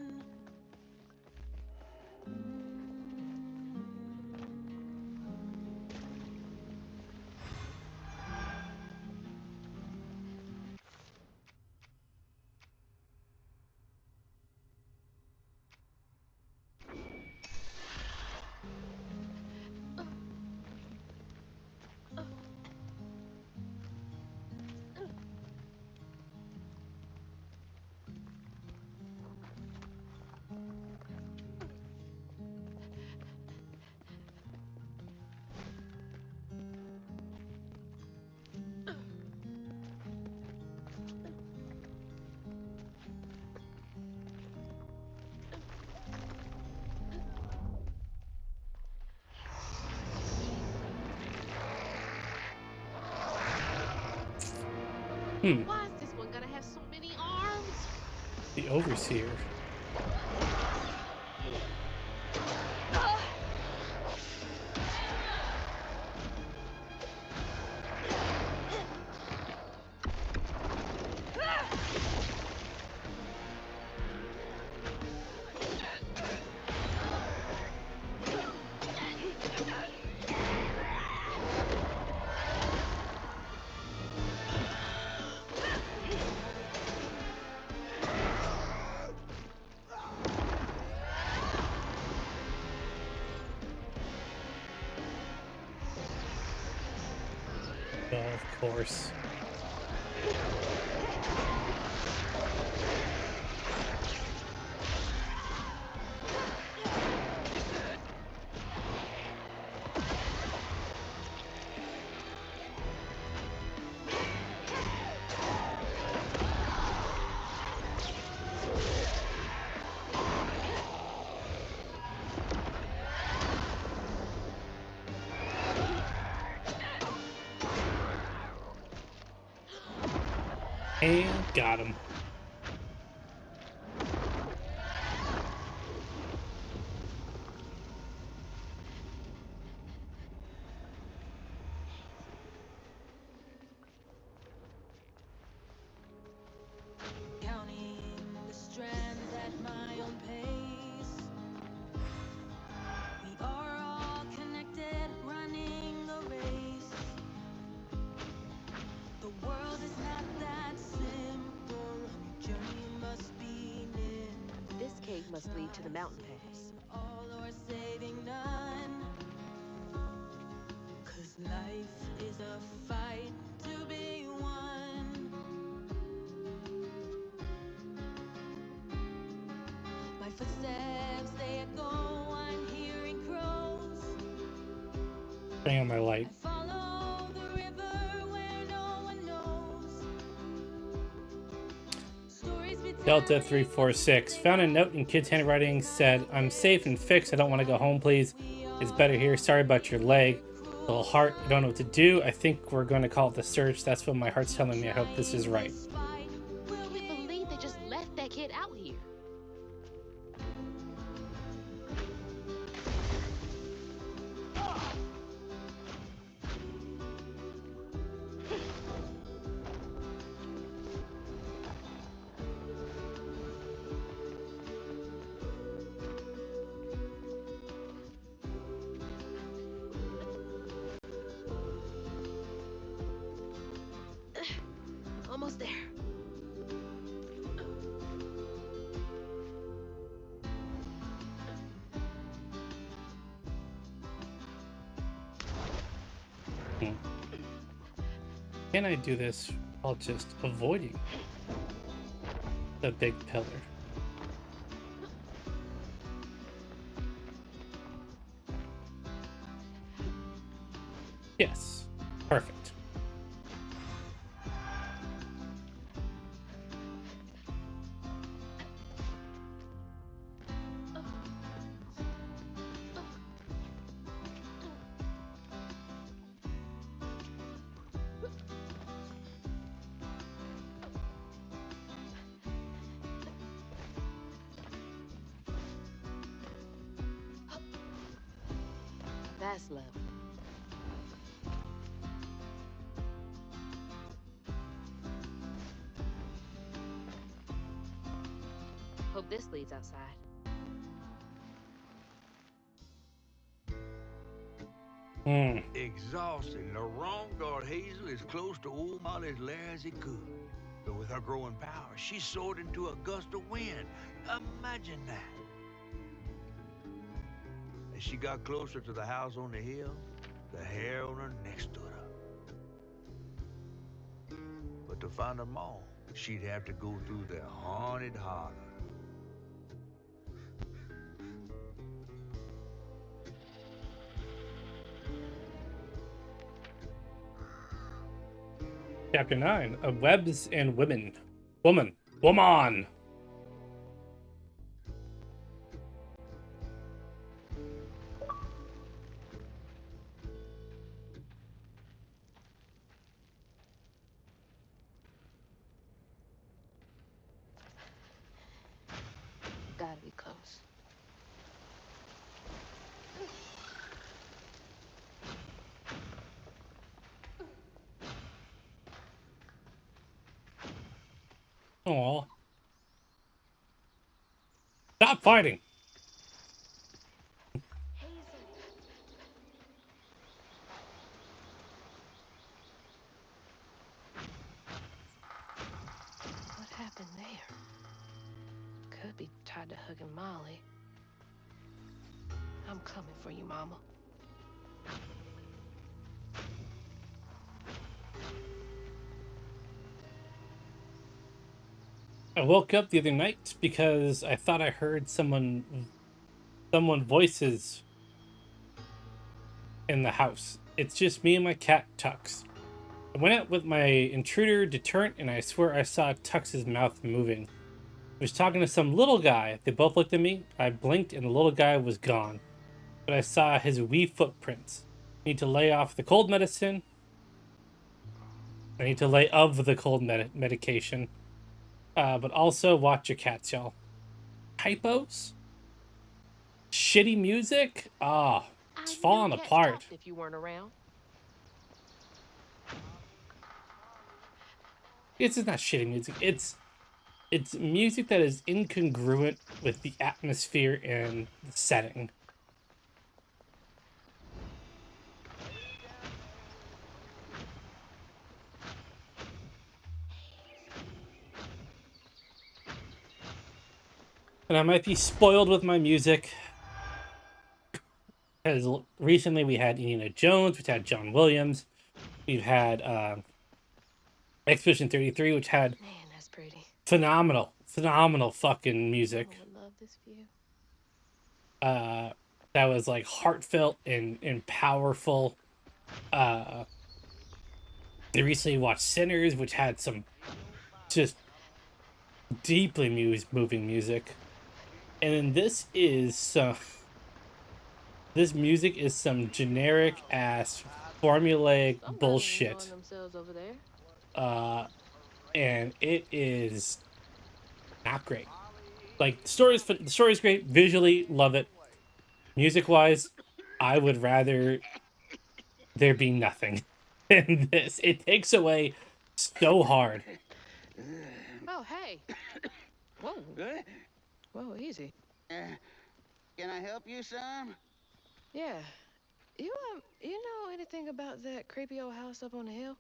Why is this one gonna have so many arms? The overseer. Oh, of course. And got him. Counting the strands at my own pace. We are all connected, running a race. The world is not that simple. Your journey must be nimble. This cave must lead to the mountain pass. All or saving none. 'Cause life is a fight to be won. My footsteps, they echo, I'm hearing crows. Bring on my light. I follow the river where no one knows. Stories be Delta telling 346 found a note in kid's handwriting, said, "I'm safe and fixed. I don't want to go home, please. It's better here. Sorry about your leg. Little heart. I don't know what to do. I think we're going to call it the search. That's what my heart's telling me. I hope this is right." I can't believe they just left that kid out here. Almost there. Can I do this while just avoiding the big pillar? Yes. Perfect. That's love. Hope this leads outside. Exhausted, and the wrong guard Hazel is close to old Molly's lair as he could. But with her growing power, she soared into a gust of wind. Imagine that. As she got closer to the house on the hill, the hair on her neck stood up. But to find them all, she'd have to go through the haunted holler. Chapter 9 of Webs and Women. Woman. Gotta be close. Aw. Stop fighting. What happened there? Could be tied to hugging Molly. I'm coming for you, Mama. I woke up the other night because I thought I heard someone voices in the house. It's just me and my cat, Tux. I went out with my intruder deterrent, and I swear I saw Tux's mouth moving. He was talking to some little guy. They both looked at me. I blinked, and the little guy was gone. But I saw his wee footprints. Need to lay off the cold medicine. I need to lay of the cold medication. But also watch your cats, y'all. Typos, shitty music. Ah, it's I knew falling cats apart. talked if you weren't around. It's not shitty music. It's music that is incongruent with the atmosphere and the setting. And I might be spoiled with my music, because recently we had Indiana Jones, we've had John Williams, we've had Expedition 33, which had Man, that's pretty. phenomenal fucking Mama music. would love this view. Uh, that was like heartfelt and powerful. Uh, I recently watched Sinners, which had some just deeply moving music. And then this music is some generic ass formulaic Somebody's enjoying bullshit. themselves over there. Uh, and it is not great. Like the story's great, visually love it. Music wise, I would rather there be nothing in this. It takes away so hard. Oh, hey. Whoa. Whoa, easy. Can I help you some? Yeah. You know anything about that creepy old house up on the hill?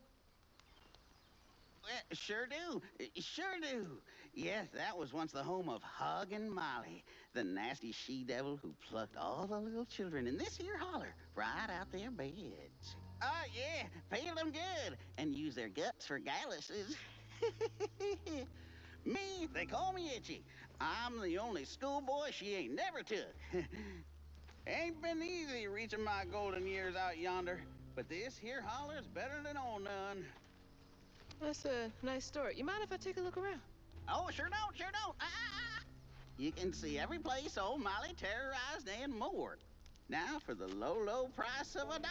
Sure do. Sure do. Yes, that was once the home of Hug and Molly, the nasty she-devil who plucked all the little children in this here holler right out their beds. Oh, yeah, peel them good and use their guts for galluses. Me, they call me Itchy. I'm the only schoolboy she ain't never took. Ain't been easy reaching my golden years out yonder, but this here holler's better than on none. That's a nice story. You mind if I take a look around? Oh, sure don't, sure don't. You can see every place old Molly terrorized and more. Now for the low price of $1.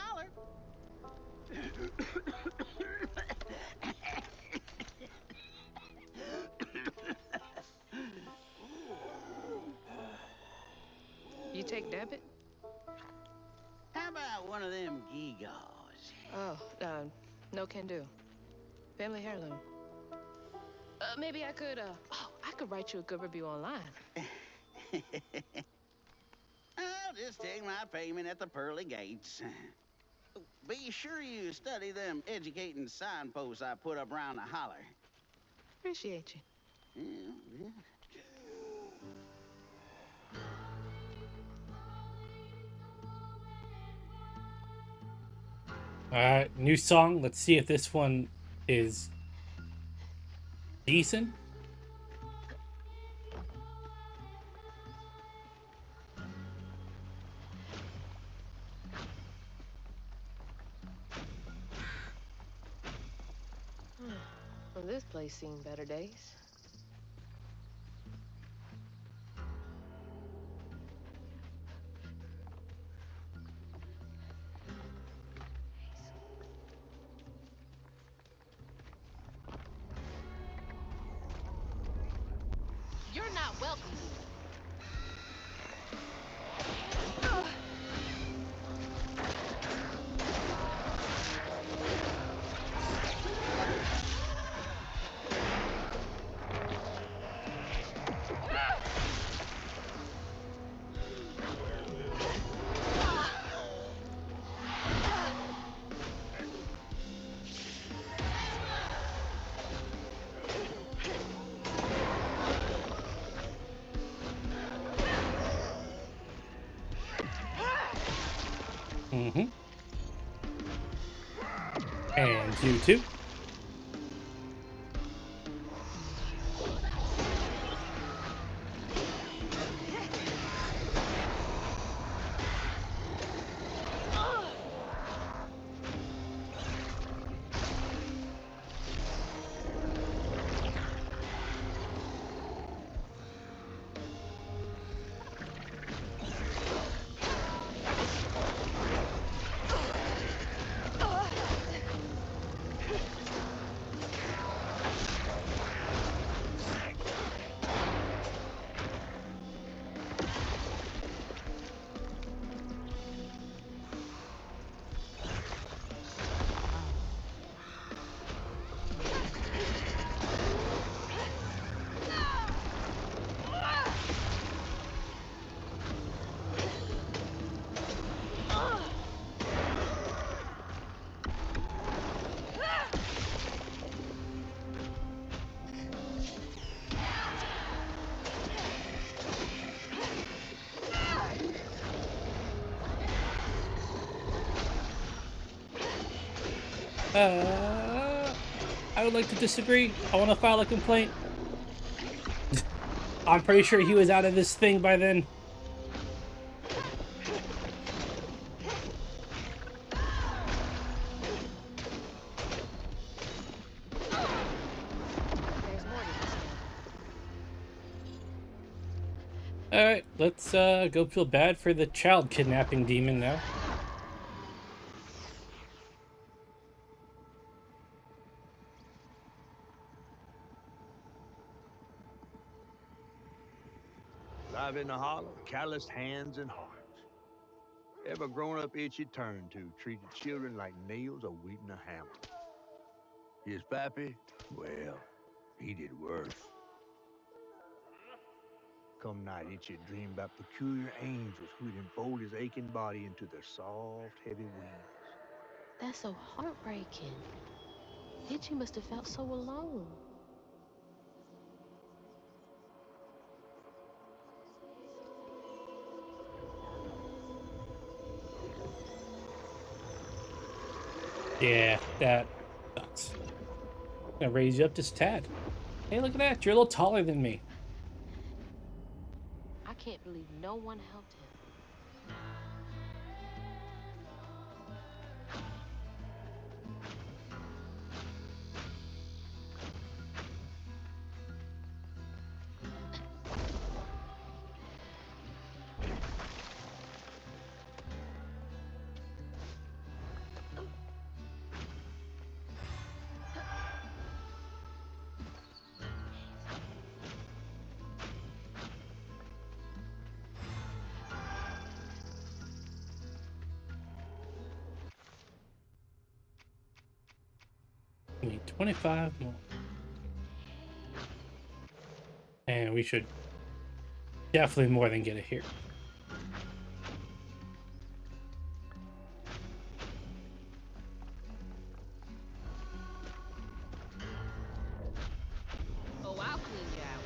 You take debit? How about one of them gewgaws? Oh, no can do. Family heirloom. Maybe I could write you a good review online. I'll just take my payment at the pearly gates. Be sure you study them educating signposts I put up around the holler. Appreciate you. Yeah. All right, new song. Let's see if this one is decent. Well, this place seen better days. You're not welcome here. Mm-hmm. And you too. I would like to disagree. I want to file a complaint. I'm pretty sure he was out of this thing by then. There's more to this story. All right, let's go feel bad for the child kidnapping demon now. Live in the holler, calloused hands and hearts. Ever grown-up itchy turned to treated children like nails awaiting a hammer. His pappy, well, he did worse. Come night, Itchy dreamed about peculiar angels who'd enfold his aching body into their soft, heavy wings. That's so heartbreaking. Itchy must have felt so alone. Yeah, that sucks. I'm gonna raise you up just a tad. Hey, look at that. You're a little taller than me. I can't believe no one helped him. We need 25 more. And we should definitely more than get it here. Oh, I'll clean you out.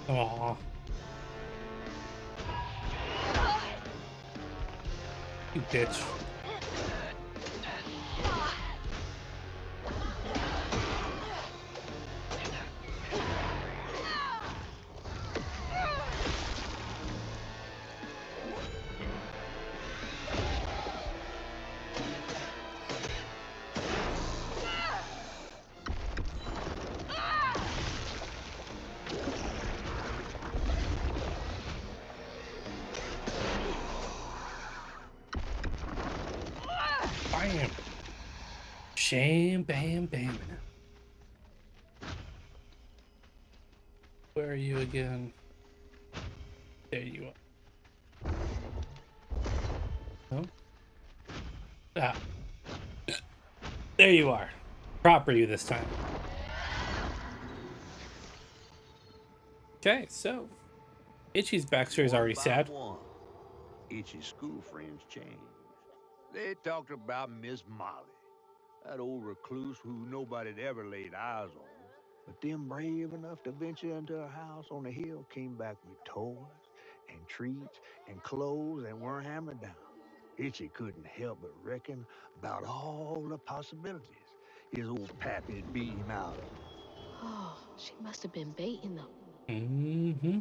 Aw. You bitch. Bam. Sham, bam, bam. Where are you again? There you are. Oh. Ah. There you are. Proper you this time. Okay, so Itchy's backstory is already One by sad. one, Itchy's school friends changed. They talked about Miss Molly, that old recluse who nobody'd ever laid eyes on. But them brave enough to venture into her house on the hill came back with toys and treats and clothes and weren't hammered down. Itchy couldn't help but reckon about all the possibilities his old pappy beat him out of. Oh, she must have been baiting them. Mm-hmm.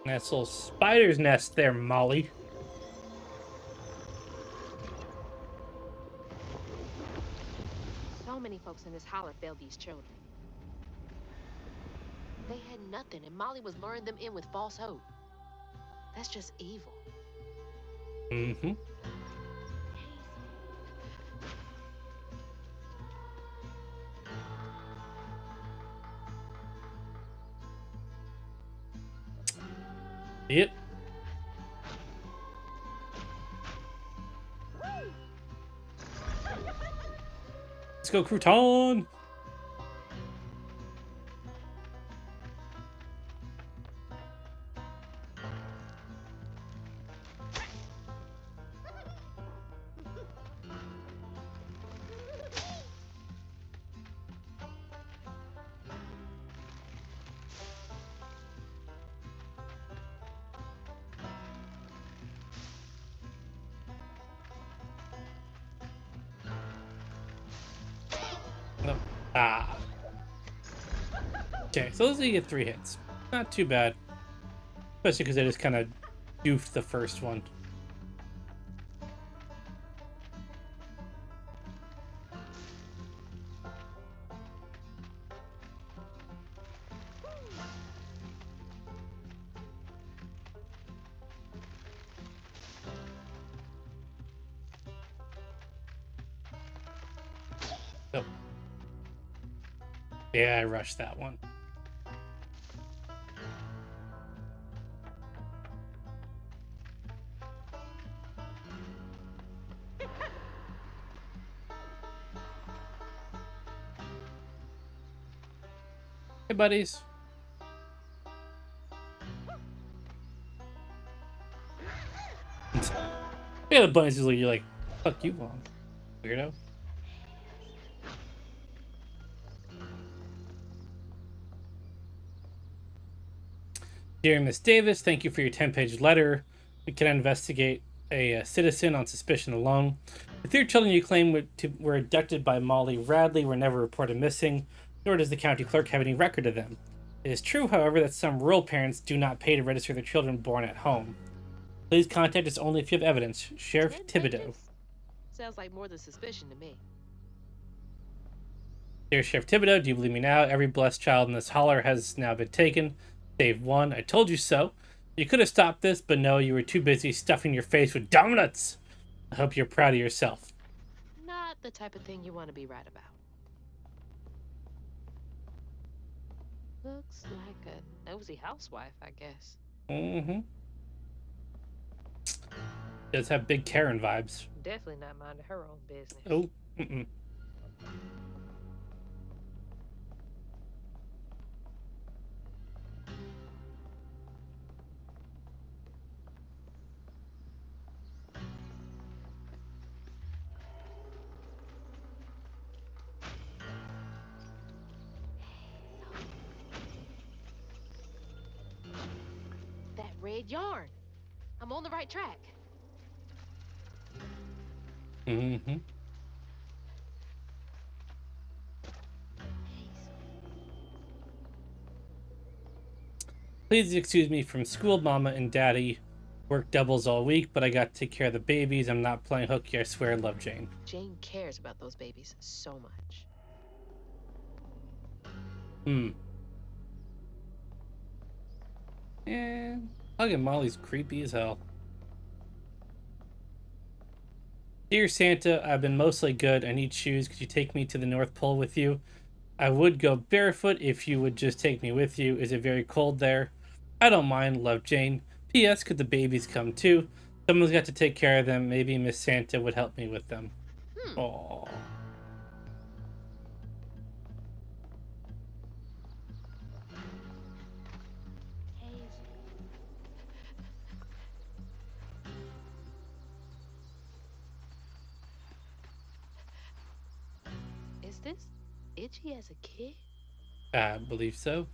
Nice little spider's nest there, Molly. So many folks in this holler failed these children. They had nothing, and Molly was luring them in with false hope. That's just evil. Mm-hmm. See it? Let's go, Crouton! Oh. Ah. Okay, so let's say you get 3 hits. Not too bad. Especially because I just kind of doofed the first one. Oh. Yeah, I rushed that one. Hey, buddies. Yeah, the bunnies is like, you're like, fuck you, long weirdo. Dear Miss Davis, thank you for your 10-page letter. We can investigate a citizen on suspicion alone. The 3 children you claim were abducted by Molly Radley were never reported missing, nor does the county clerk have any record of them. It is true, however, that some rural parents do not pay to register their children born at home. Please contact us only if you have evidence. Sheriff 10 Thibodeau. pages? Sounds like more than suspicion to me. Dear Sheriff Thibodeau, do you believe me now? Every blessed child in this holler has now been taken, save one. I told you so. You could have stopped this, but no, you were too busy stuffing your face with donuts. I hope you're proud of yourself. Not the type of thing you want to be right about. Looks like a nosy housewife, I guess. Mm-hmm. Does have big Karen vibes. Definitely not minding her own business. Oh, mm-mm. That red yarn. I'm on the right track. Mm-hmm. Please excuse me from school, Mama and Daddy. Work doubles all week, but I got to take care of the babies. I'm not playing hooky, I swear. Love, Jane. Jane cares about those babies so much. And hugging Molly's creepy as hell. Dear Santa, I've been mostly good. I need shoes. Could you take me to the North Pole with you? I would go barefoot if you would just take me with you. Is it very cold there? I don't mind. Love, Jane. P.S. Could the babies come too? Someone's got to take care of them. Maybe Miss Santa would help me with them. Aww. Is this Itchy as a kid? I believe so.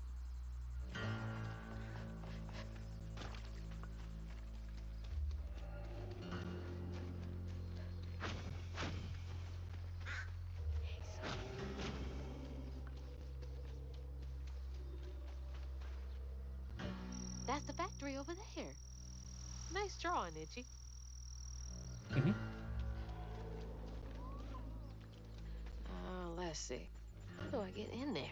That's the factory over there. Nice drawing, Itchy. Mm-hmm. Let's sick. How do I get in there?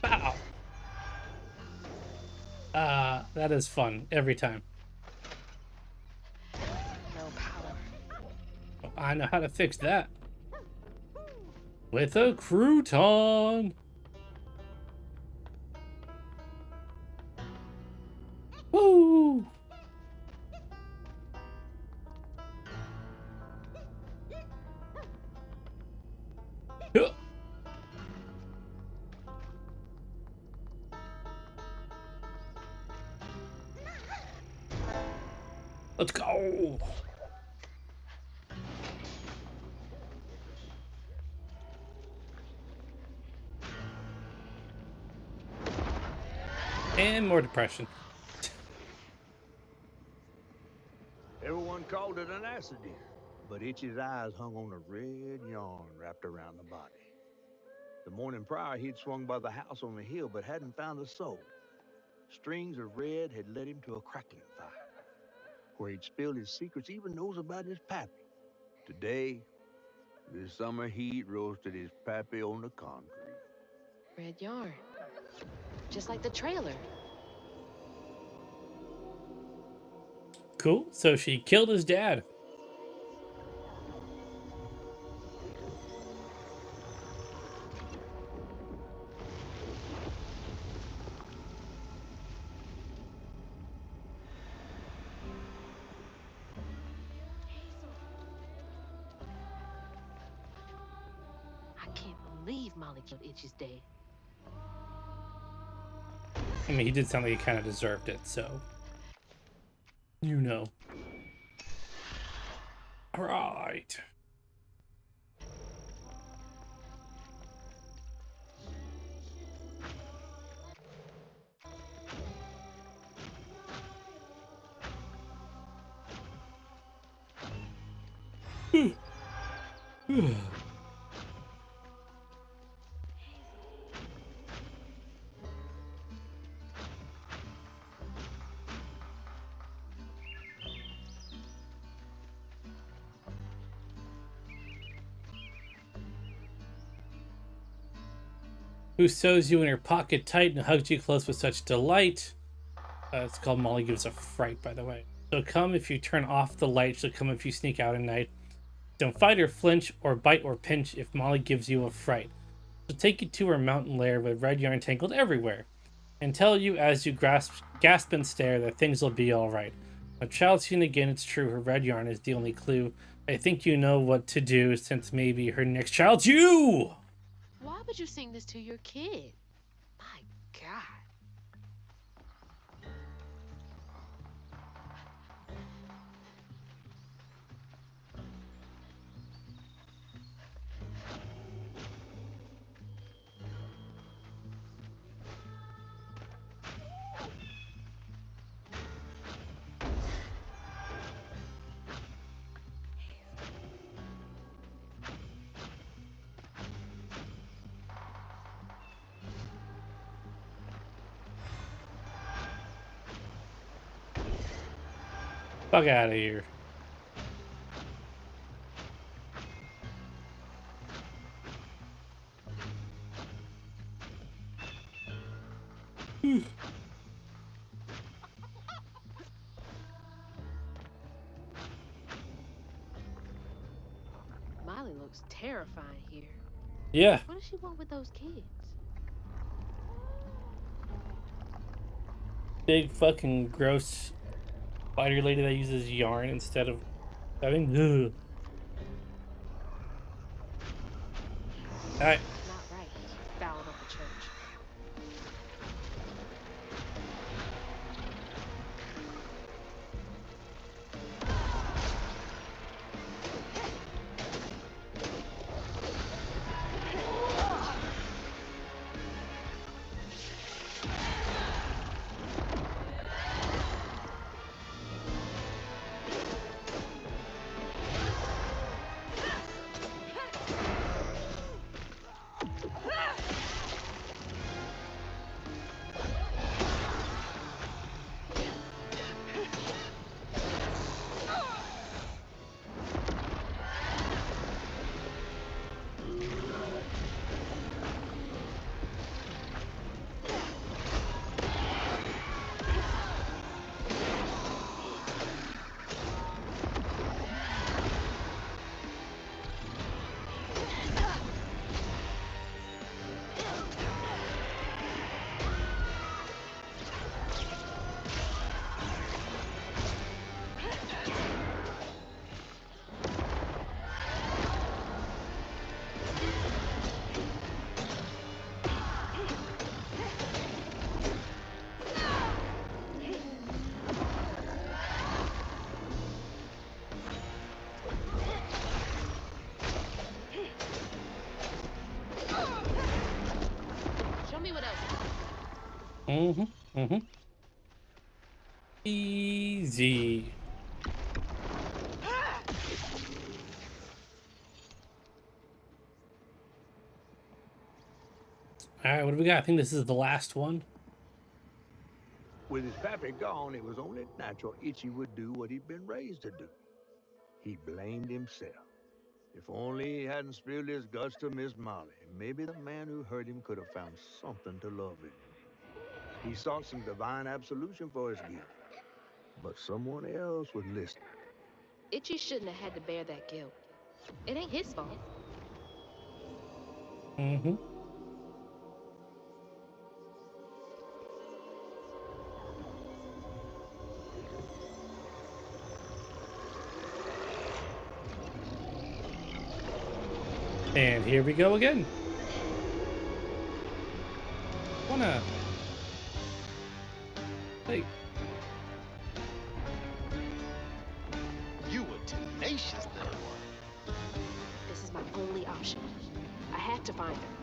Wow. That is fun every time. No power. I know how to fix that. With a crouton. Woo! Huh. Let's go. And more depression. Everyone called it an accident, but Itchy's eyes hung on a red yarn wrapped around the body. The morning prior, he'd swung by the house on the hill, but hadn't found a soul. Strings of red had led him to a crackling fire, where he'd spilled his secrets, even those about his pappy. Today, the summer heat roasted his pappy on the concrete. Red yarn. Just like the trailer. Cool. So she killed his dad. I can't believe Molly killed Itchy's dad. I mean, he did sound like he kind of deserved it, so. You know. All right. Who sews you in her pocket tight and hugs you close with such delight? It's called Molly Gives a Fright, by the way. So come if you turn off the light. She'll come if you sneak out at night. Don't fight or flinch or bite or pinch if Molly gives you a fright. She'll take you to her mountain lair with red yarn tangled everywhere, and tell you as you gasp and stare that things will be alright. A child seen again, it's true, her red yarn is the only clue. I think you know what to do, since maybe her next child's you! Why would you sing this to your kid? My God. Fuck out of here. Molly looks terrifying here. Yeah. What does she want with those kids? Big fucking gross spider lady that uses yarn instead of having. Ugh. Alright. Not right. Fouling up the church. Mm-hmm. Mm-hmm. Easy. All right, what do we got? I think this is the last one. With his pappy gone, it was only natural Itchy would do what he'd been raised to do. He blamed himself. If only he hadn't spilled his guts to Miss Molly, maybe the man who hurt him could have found something to love in him. He sought some divine absolution for his guilt, but someone else was listening. Itchy shouldn't have had to bear that guilt. It ain't his fault. Mm-hmm. And here we go again. Wanna hey, You were tenacious there. This is my only option. I have to find her.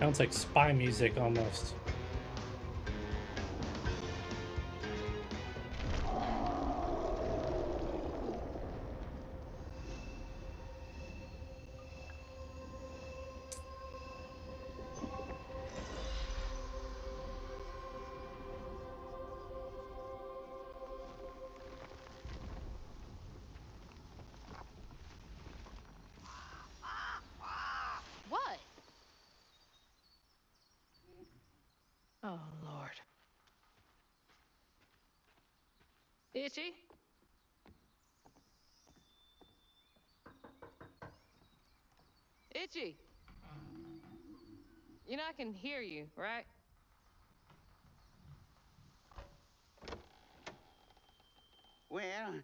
sounds like spy music almost. What? Oh, Lord. Itchy? Itchy? You know I can hear you, right? Well,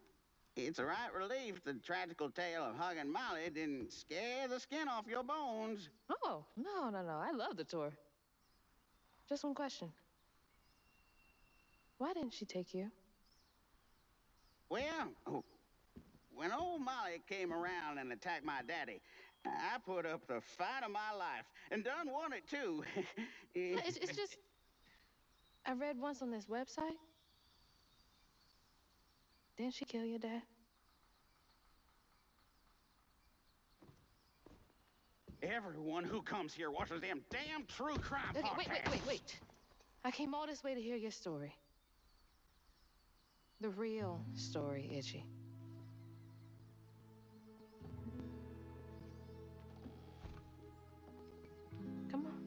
it's a right relief the tragical tale of Hug and Molly didn't scare the skin off your bones. Oh, no, no, no. I love the tour. Just one question. Why didn't she take you? Well, when old Molly came around and attacked my daddy, I put up the fight of my life and done won it too. Yeah, it's just. I read once on this website. Didn't she kill your dad? Everyone who comes here watches them damn true crime Okay, podcasts. wait. I came all this way to hear your story. The real story, Itchy. Come on.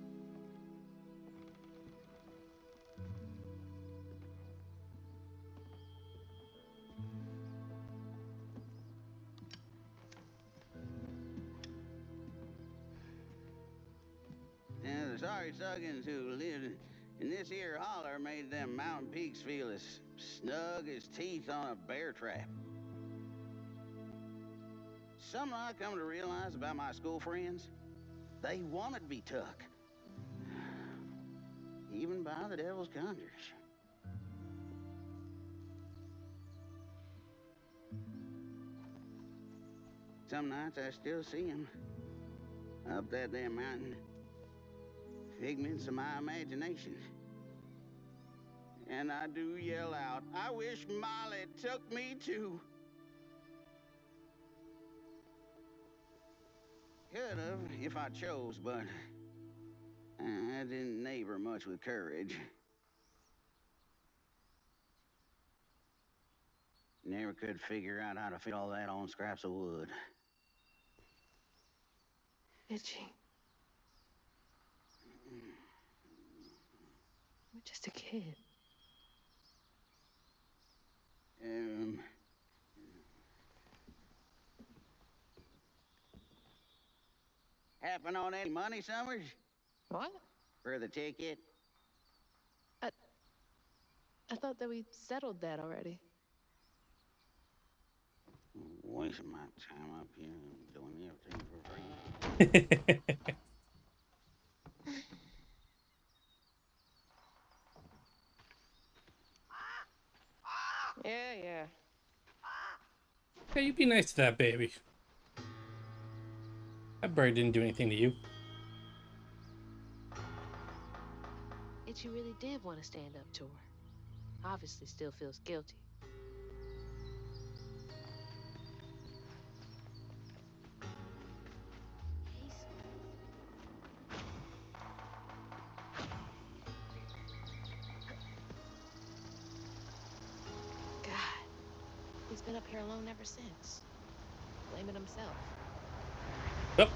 sorry Suggins who lived in this here holler made them mountain peaks feel as snug as teeth on a bear trap. Something I come to realize about my school friends, they wanted to be took. Even by the devil's conjures. Some nights I still see him up that damn mountain. Figments of my imagination. And I do yell out, I wish Molly took me too. Could have if I chose, but I didn't neighbor much with courage. Never could figure out how to fit all that on scraps of wood. Itchy. You're just a kid. Happen on any money, Summers? What? For the ticket? I thought that we settled that already. Wasting my time up here doing everything for free. Yeah. Hey, you be nice to that baby. That bird didn't do anything to you. Itchy really did want to stand up to her. Obviously still feels guilty. God, he's been up here alone ever since. Blaming himself. Oh.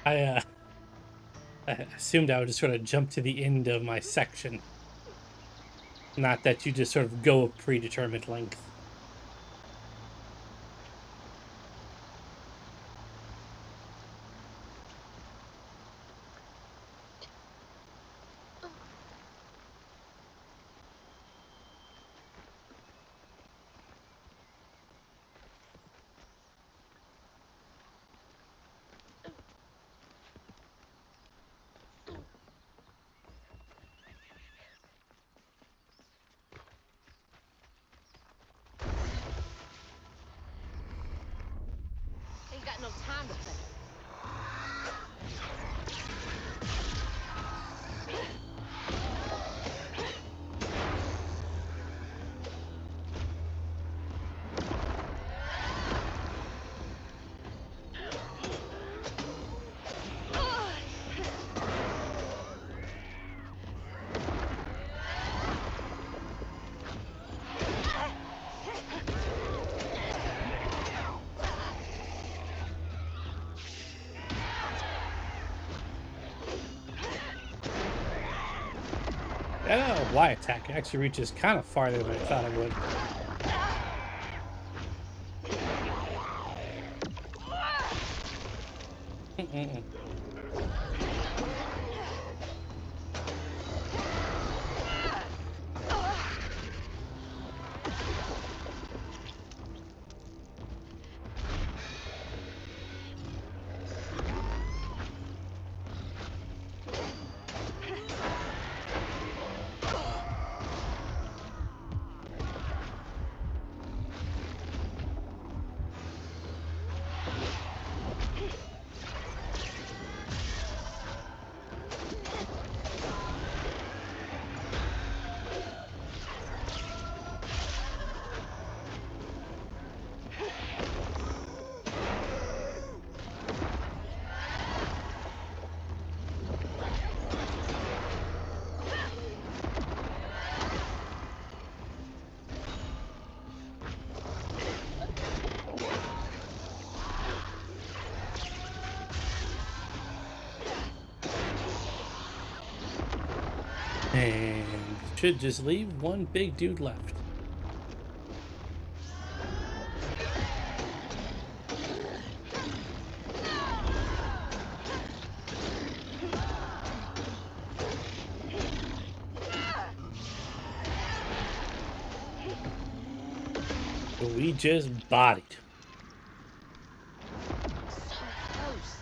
I assumed I would just sort of jump to the end of my section. Not that you just sort of go a predetermined length. Ain't got no time to play. That Y attack actually reaches kind of farther than I thought it would. And should just leave one big dude left. we just bodied. So close.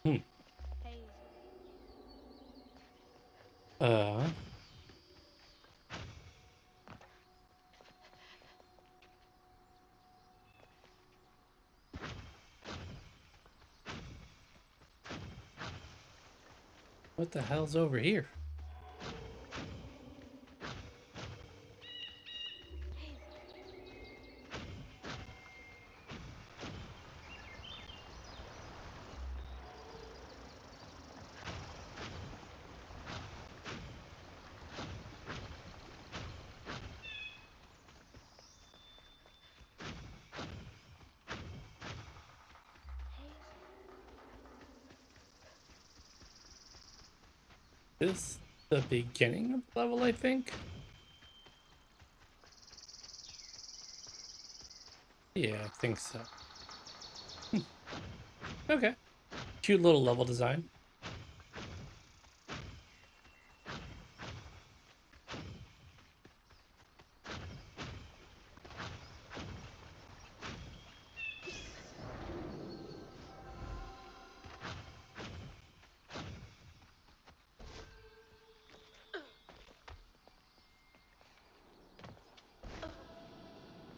Hmm. Hey. Uh, what the hell's over here? This the beginning of the level, I think. Yeah, I think so. Okay. Cute little level design.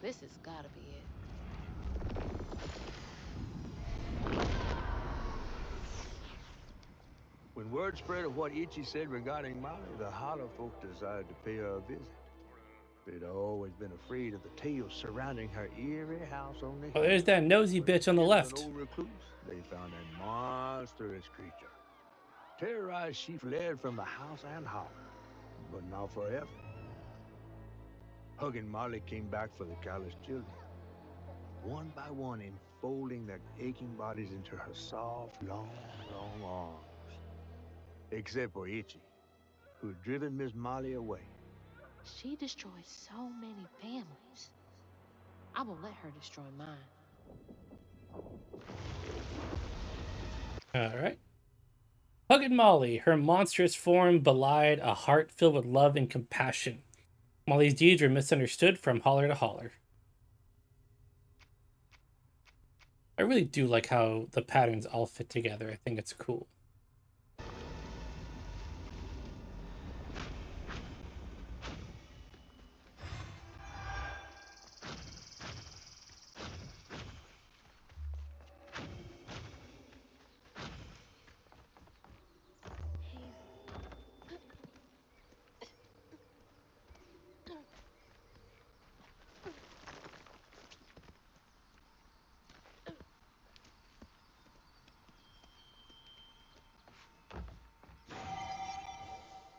This has gotta be it. When word spread of what Ichi said regarding Molly, the Hollow folk decided to pay her a visit. They'd always been afraid of the tales surrounding her eerie house on the Oh, hill. there's that nosy When bitch on the they killed an left. old recluse, they found a monstrous creature. Terrorized, she fled from the house and hollow, but not forever. Hug and Molly came back for the callous children, one by one enfolding their aching bodies into her soft, long, long arms. Except for Itchy, who had driven Miss Molly away. She destroyed so many families. I won't let her destroy mine. All right. Hugging Molly, her monstrous form belied a heart filled with love and compassion. Molly's deeds were misunderstood from holler to holler. I really do like how the patterns all fit together. I think it's cool.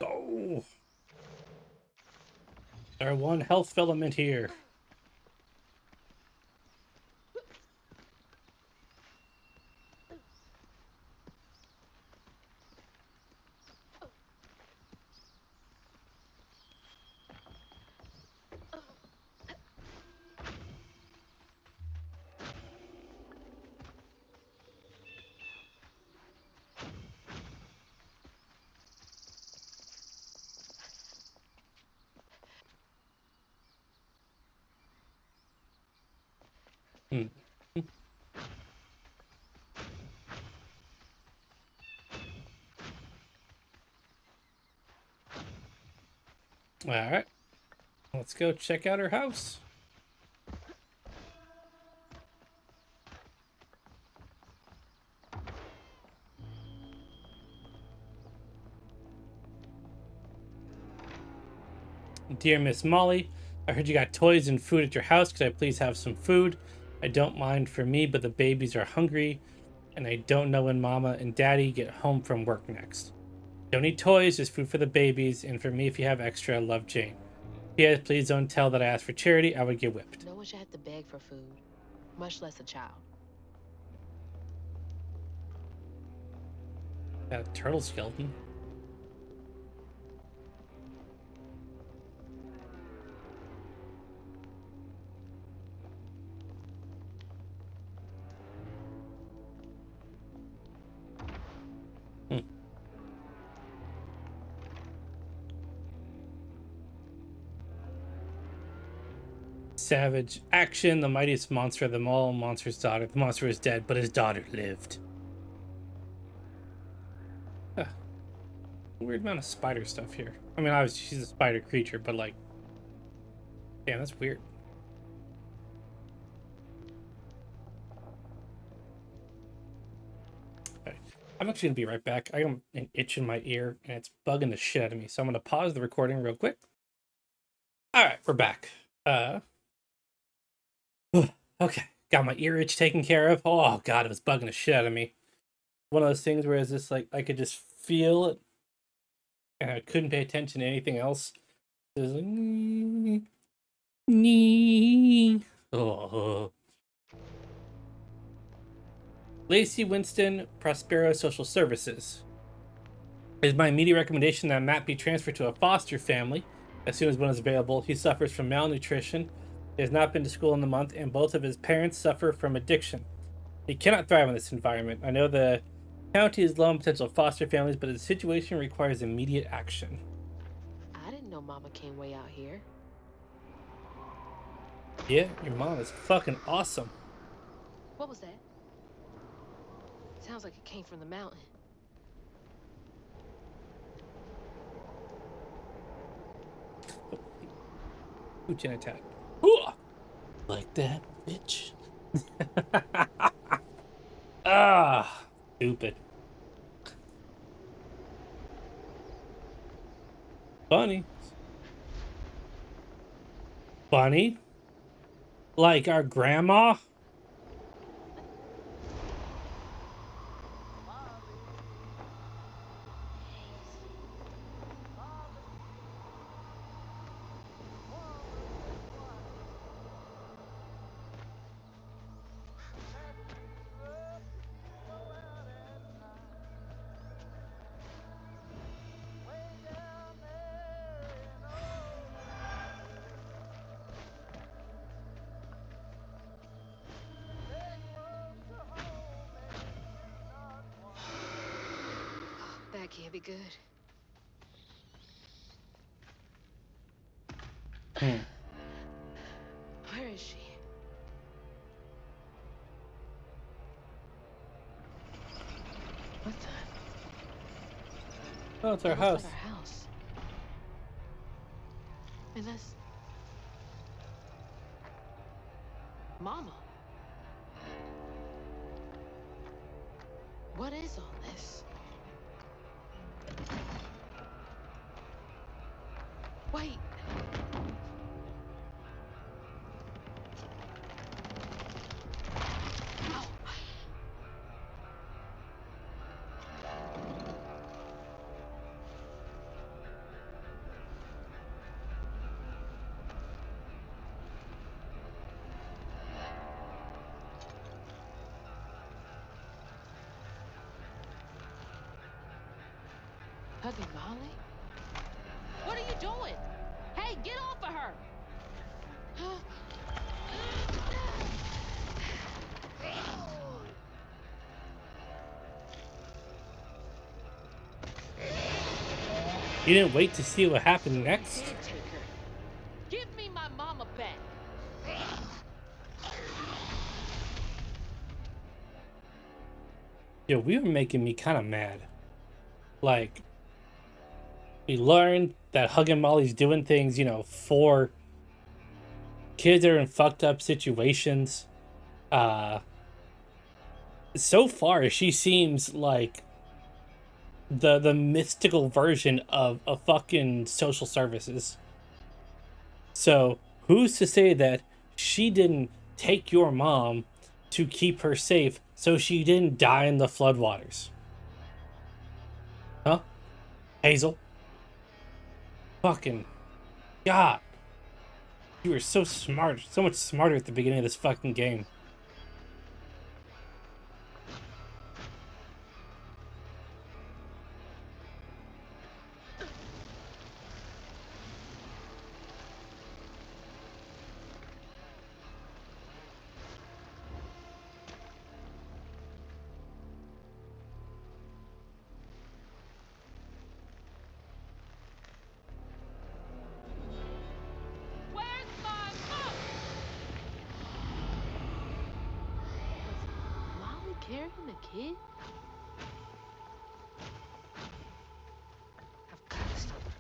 Oh, our one health filament here. Hmm. All right, let's go check out her house. Dear Miss Molly, I heard you got toys and food at your house. Could I please have some food? I don't mind for me, but the babies are hungry, and I don't know when Mama and Daddy get home from work next. Don't need toys, just food for the babies, and for me if you have extra. Love, Jane. P.S. Please don't tell that I asked for charity. I would get whipped. No one should have to beg for food, much less a child. Got a turtle skeleton. savage action. The mightiest monster of them all. Monster's daughter. The monster is dead, but his daughter lived. Weird amount of spider stuff here. I mean, obviously she's a spider creature, but like, damn, that's weird. Okay. I'm actually gonna be right back. I got an itch in my ear and it's bugging the shit out of me, so I'm gonna pause the recording real quick. All right, we're back. Okay, got my ear itch taken care of. Oh god, it was bugging the shit out of me. One of those things where it's just like I could just feel it, and I couldn't pay attention to anything else. It was like, oh. Lacey Winston, Prospero Social Services. It is my immediate recommendation that Matt be transferred to a foster family as soon as one is available. He suffers from malnutrition. He has not been to school in a month, and both of his parents suffer from addiction. He cannot thrive in this environment. I know the county is low on potential foster families, but the situation requires immediate action. I didn't know Mama came way out here. Yeah, your mom is fucking awesome. What was that? Sounds like it came from the mountain. Ooh, chin attack. Ooh, like that, bitch. Ah, stupid. Funny. Funny? Like our grandma? That can't be good. Hmm. Where is she? What the? Oh, it's It our looks house. like our house. And that's Mama. What is all this? Wait. Ow. Hugging Molly? What are you doing? Hey, get off of her! You didn't wait to see what happened next? Did take her. Give me my mama back. Yo, we were making me kind of mad. Like, we learned that Huggin' Molly's doing things, you know, for kids that are in fucked up situations. So far, she seems like the mystical version of a fucking social services. So who's to say that she didn't take your mom to keep her safe so she didn't die in the floodwaters? Huh? Hazel? Fucking God. You were so smart. So much smarter at the beginning of this fucking game. Where's my mom? burying the kid? I've got to stop her.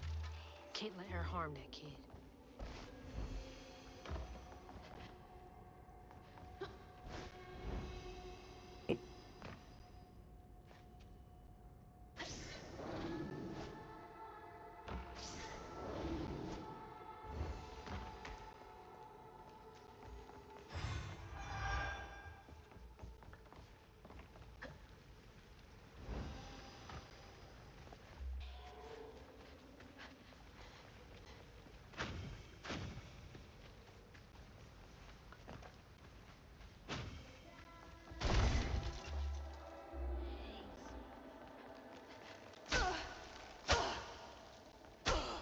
Can't let her harm that kid.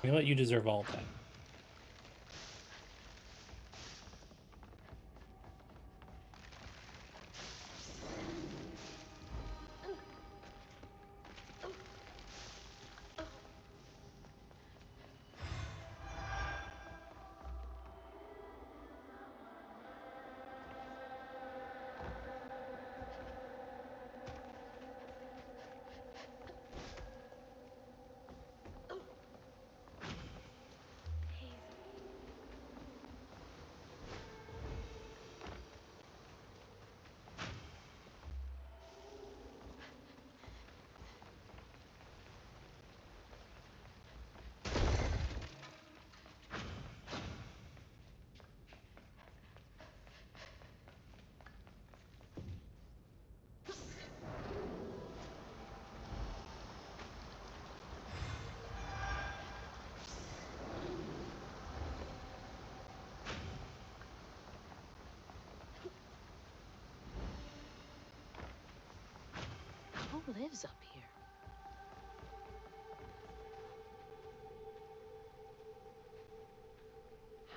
You know what? You deserve all of that. Who lives up here?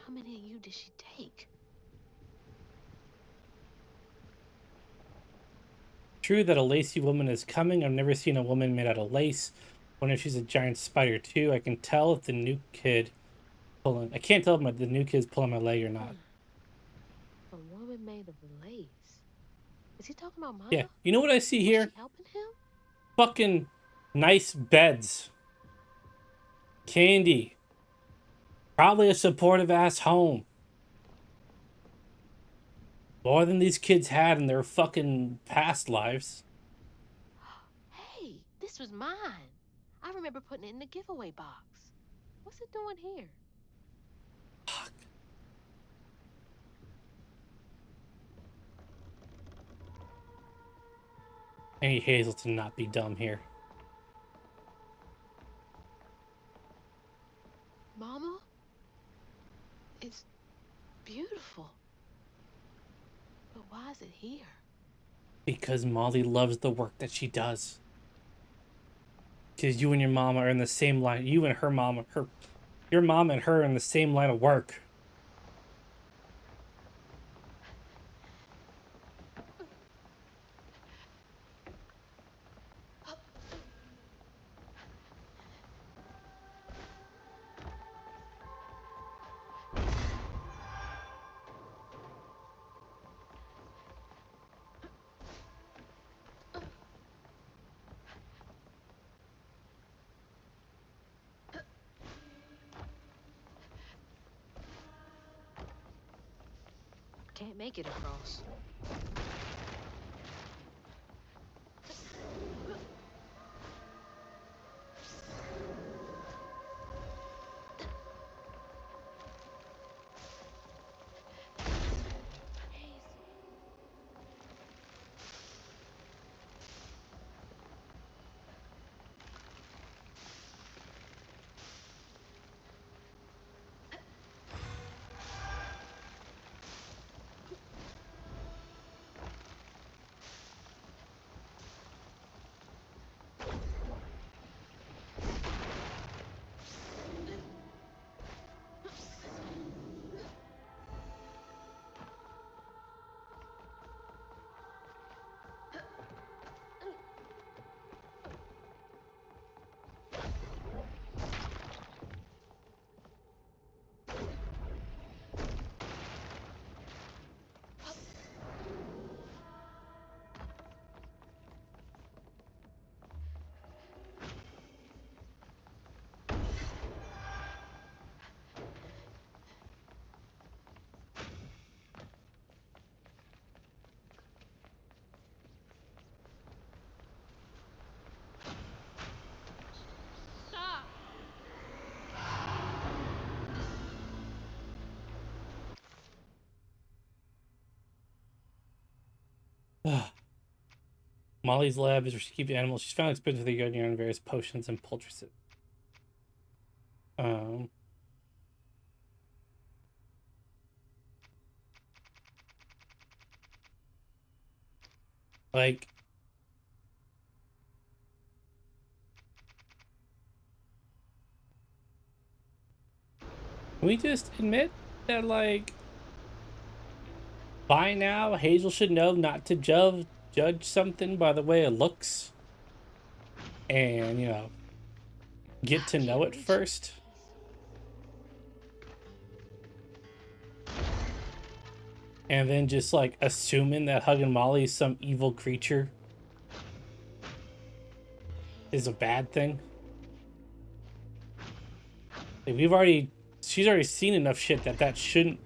How many of you did she take? True that a lacy woman is coming. I've never seen a woman made out of lace. Wonder if she's a giant spider too. I can tell if the new kid pulling. I can't tell if the new kid's pulling my leg or not. A woman made of lace. Is he talking about Mama? Yeah. You know what I see Was here? she helping him? Fucking nice beds. Candy. Probably a supportive ass home. More than these kids had in their fucking past lives. Hey, this was mine. I remember putting it in the giveaway box. What's it doing here? Fuck. I need Hazel to not be dumb here. Mama? It's beautiful. But why is it here? Because Molly loves the work that she does. Because you and your mama are in the same line. You and her mama, your mom and her are in the same line of work. Can't make it across. Molly's lab is where she keeps animals. She's found expensive with the gardener on various potions and poultices. Like, can we just admit that, like, by now Hazel should know not to judge something by the way it looks, and get to know it first. And then just like assuming that Huggin' Molly is some evil creature is a bad thing. Like, she's already seen enough shit that shouldn't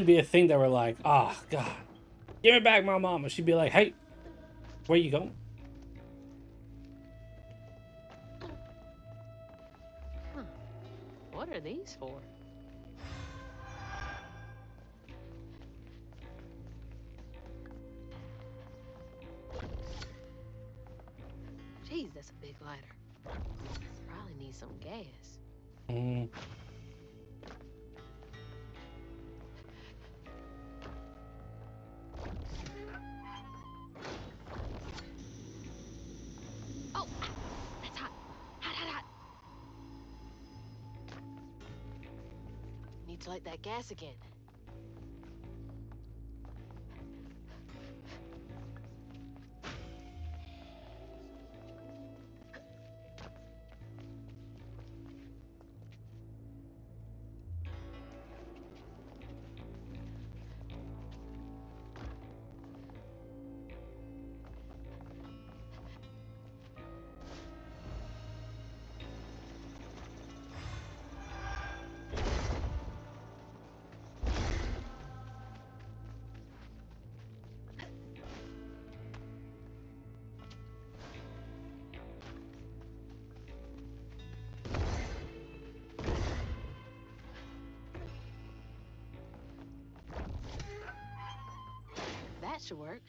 be a thing that we're like, oh god, give me back my mama. She'd be like, hey, where you going? Huh. What are these for? Jeez, that's a big lighter. Probably need some gas. Oh, that's hot. Hot, hot, hot. Need to light that gas again. That should work.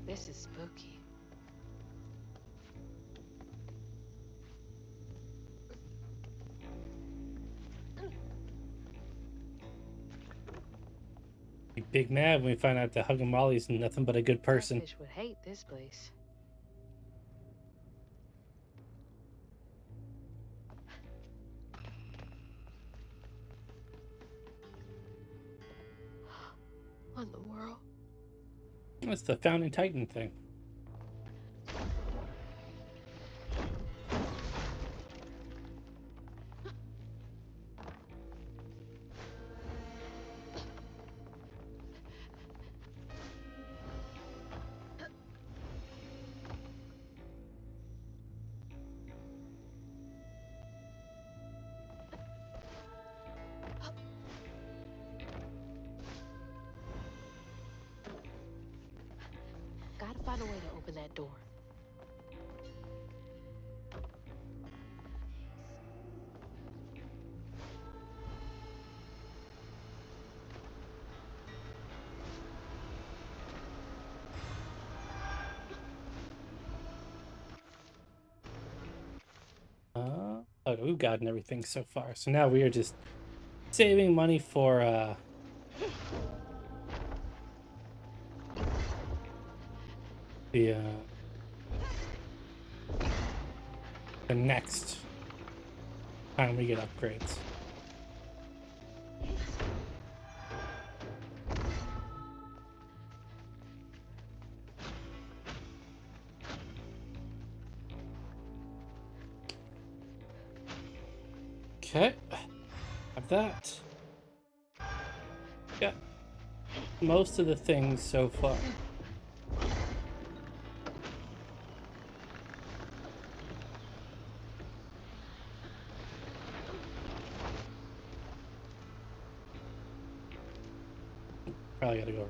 This is spooky. Be big mad when we find out that Huggin' Molly's nothing but a good person. That fish would hate this place. What in the world? That's the Founding Titan thing. Gotta find a way to open that door. Okay, we've gotten everything so far. So now we are just saving money for the next time we get upgrades. Okay, have that. Got most of the things so far. Probably gotta go.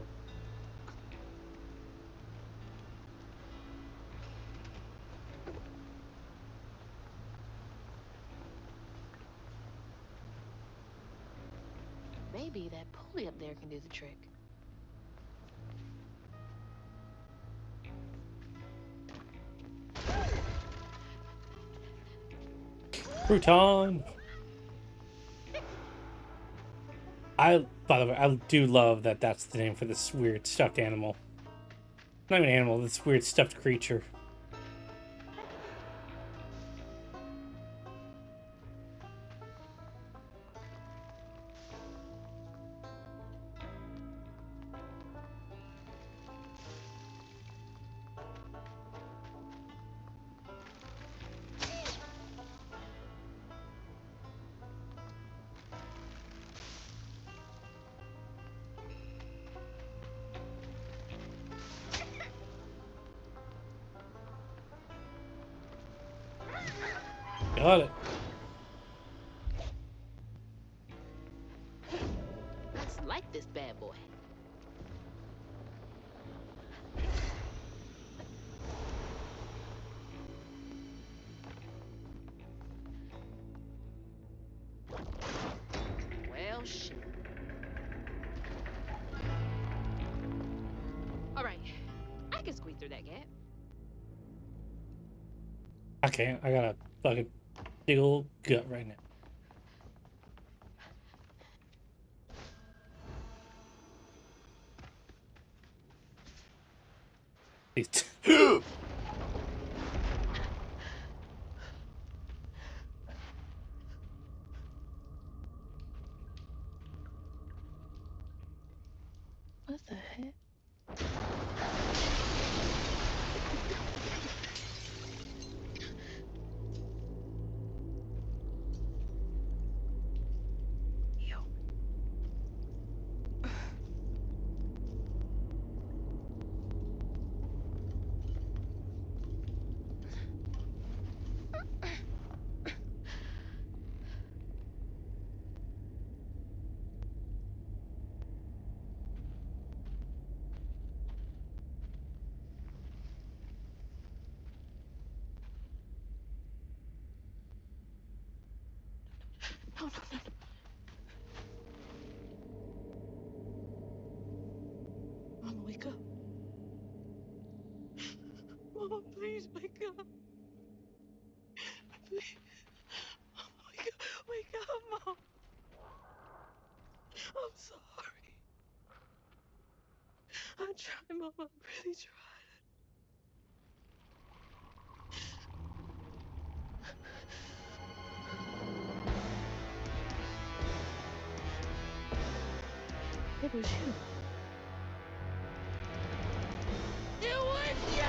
Maybe that pulley up there can do the trick. Crouton. By the way, I do love that that's the name for this weird stuffed animal. Not even an animal, this weird stuffed creature. Got it. Let's light this bad boy. Well, shoot. All right, I can squeeze through that gap. I can't. I got a fucking big old gut right now. These What the heck? Yo. No, no, no, no. Mama, wake up. Mama, please wake up. Please. Mama, wake up. Wake up, Mom. I'm sorry. I tried, Mama. I really tried. It was you. It was you!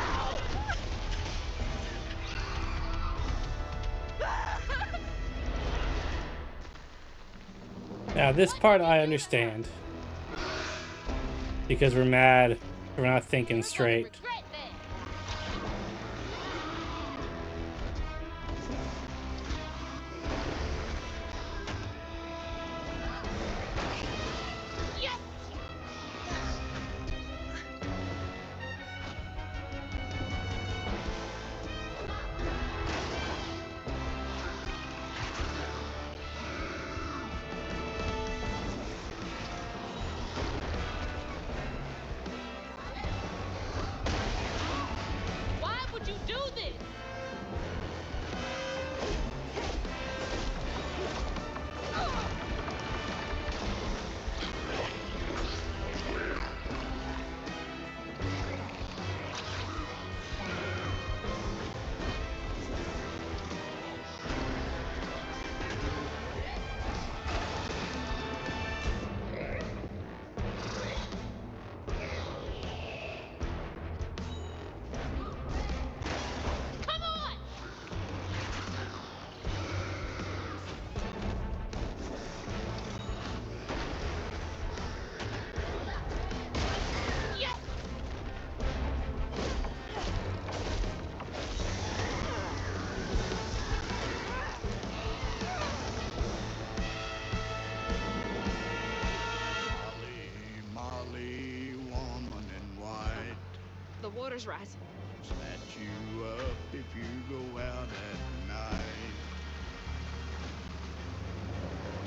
Now this part I understand. Because we're mad. We're not thinking straight. Regret that. Yes! water's rising. Snatch you up if you go out at night.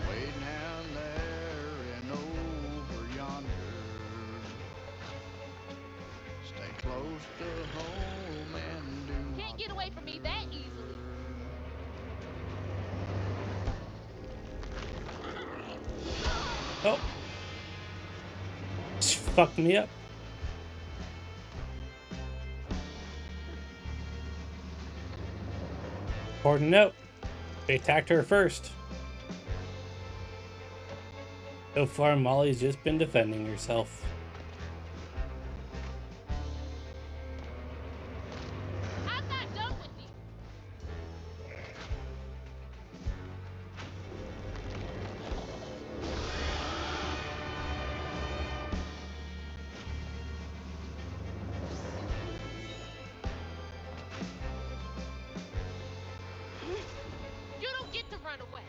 Way down there and over yonder. Stay close to home and do Can't get away from me that easily. Oh, fucked me up. Important note: they attacked her first. So far, Molly's just been defending herself. I'm not done with you. You don't get to run away.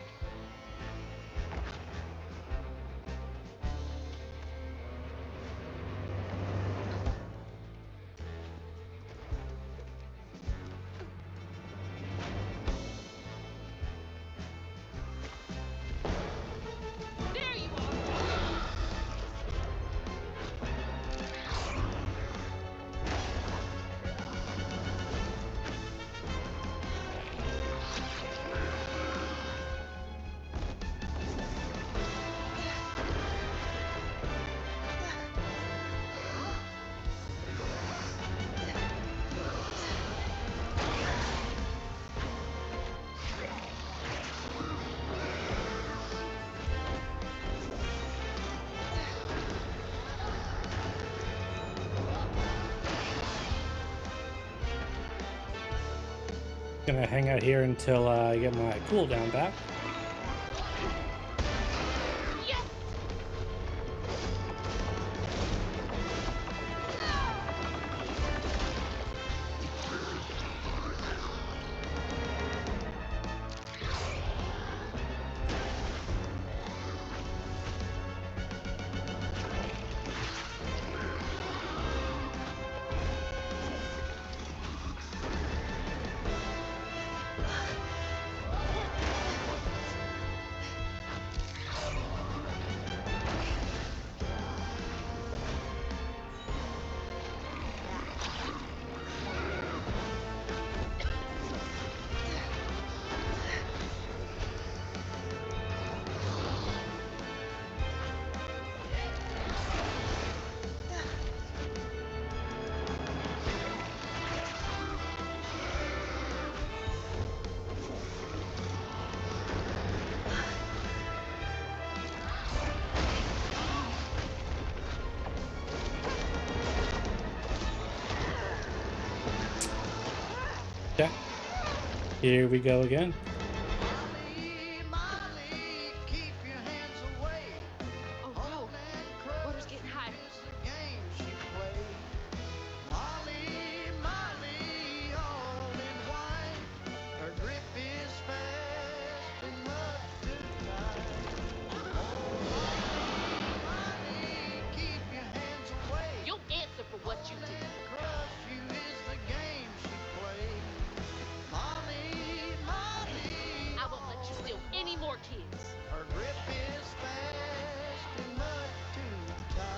There you are. Gonna hang out here until I get my cooldown back. Yes. Okay. Here we go again. Molly, Molly, keep your hands away. Oh no. Holding Water's crush getting higher. is the game she played. Molly, Molly, all in white. Her grip is fast and much too tight. Oh, Molly, Molly, keep your hands away. You'll answer for what you did. Crush you is the game she played. Molly, Molly, I won't let you steal any more kids. her grip is fast and much too tight.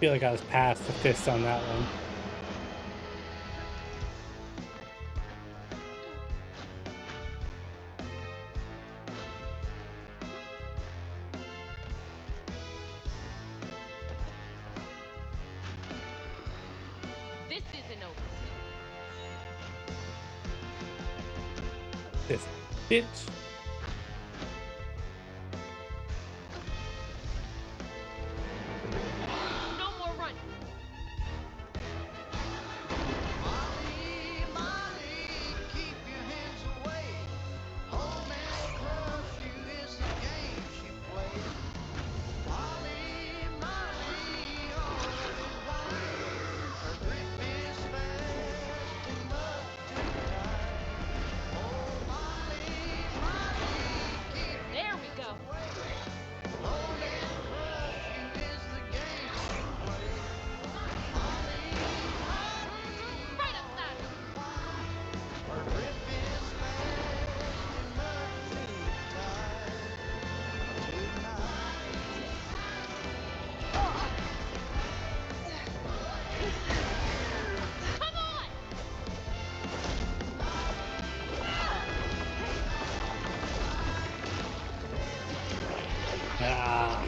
Feel like I was past the fist on that one. This isn't over. This bitch. Ah.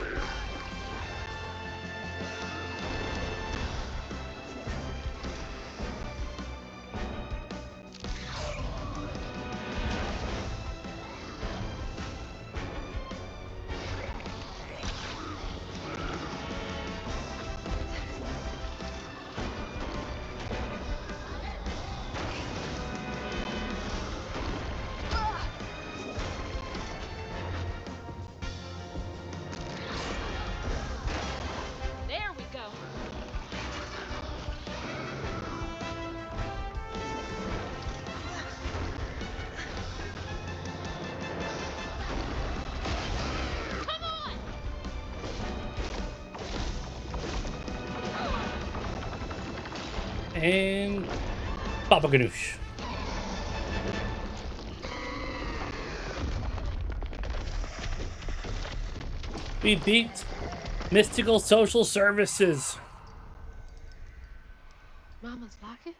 There we go. Come on! And Baba Ganoush. We beat Mystical Social Services. Mama's locket?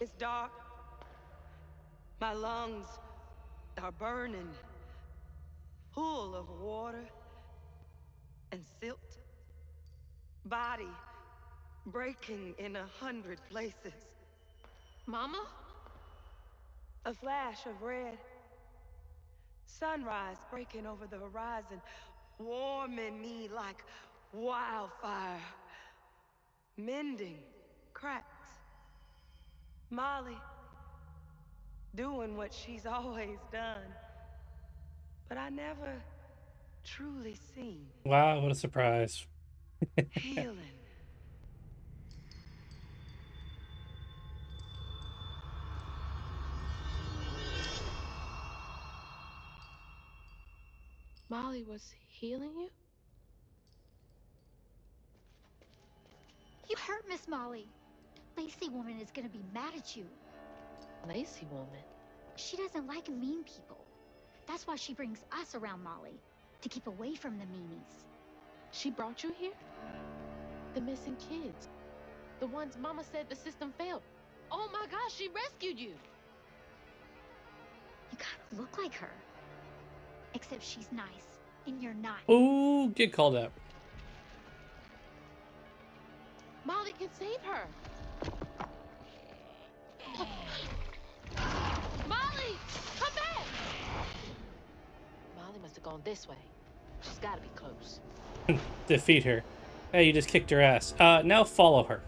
It's dark. My lungs are burning, full of water and silt. Body breaking in 100 places. Mama? A flash of red. Sunrise breaking over the horizon, warming me like wildfire. Mending cracks. Molly doing what she's always done, but I never truly seen. Wow, what a surprise. Healing. Molly was healing you? You hurt Miss Molly. Lacey woman is gonna be mad at you. Lacey woman. She doesn't like mean people. That's why she brings us around Molly, to keep away from the meanies. She brought you here? The missing kids. The ones Mama said the system failed. Oh my gosh, she rescued you. You gotta look like her. Except she's nice, and you're not. Ooh, get called out. Molly can save her. Molly, come back! Molly must have gone this way. She's gotta be close. Defeat her. Hey, you just kicked her ass. Now follow her.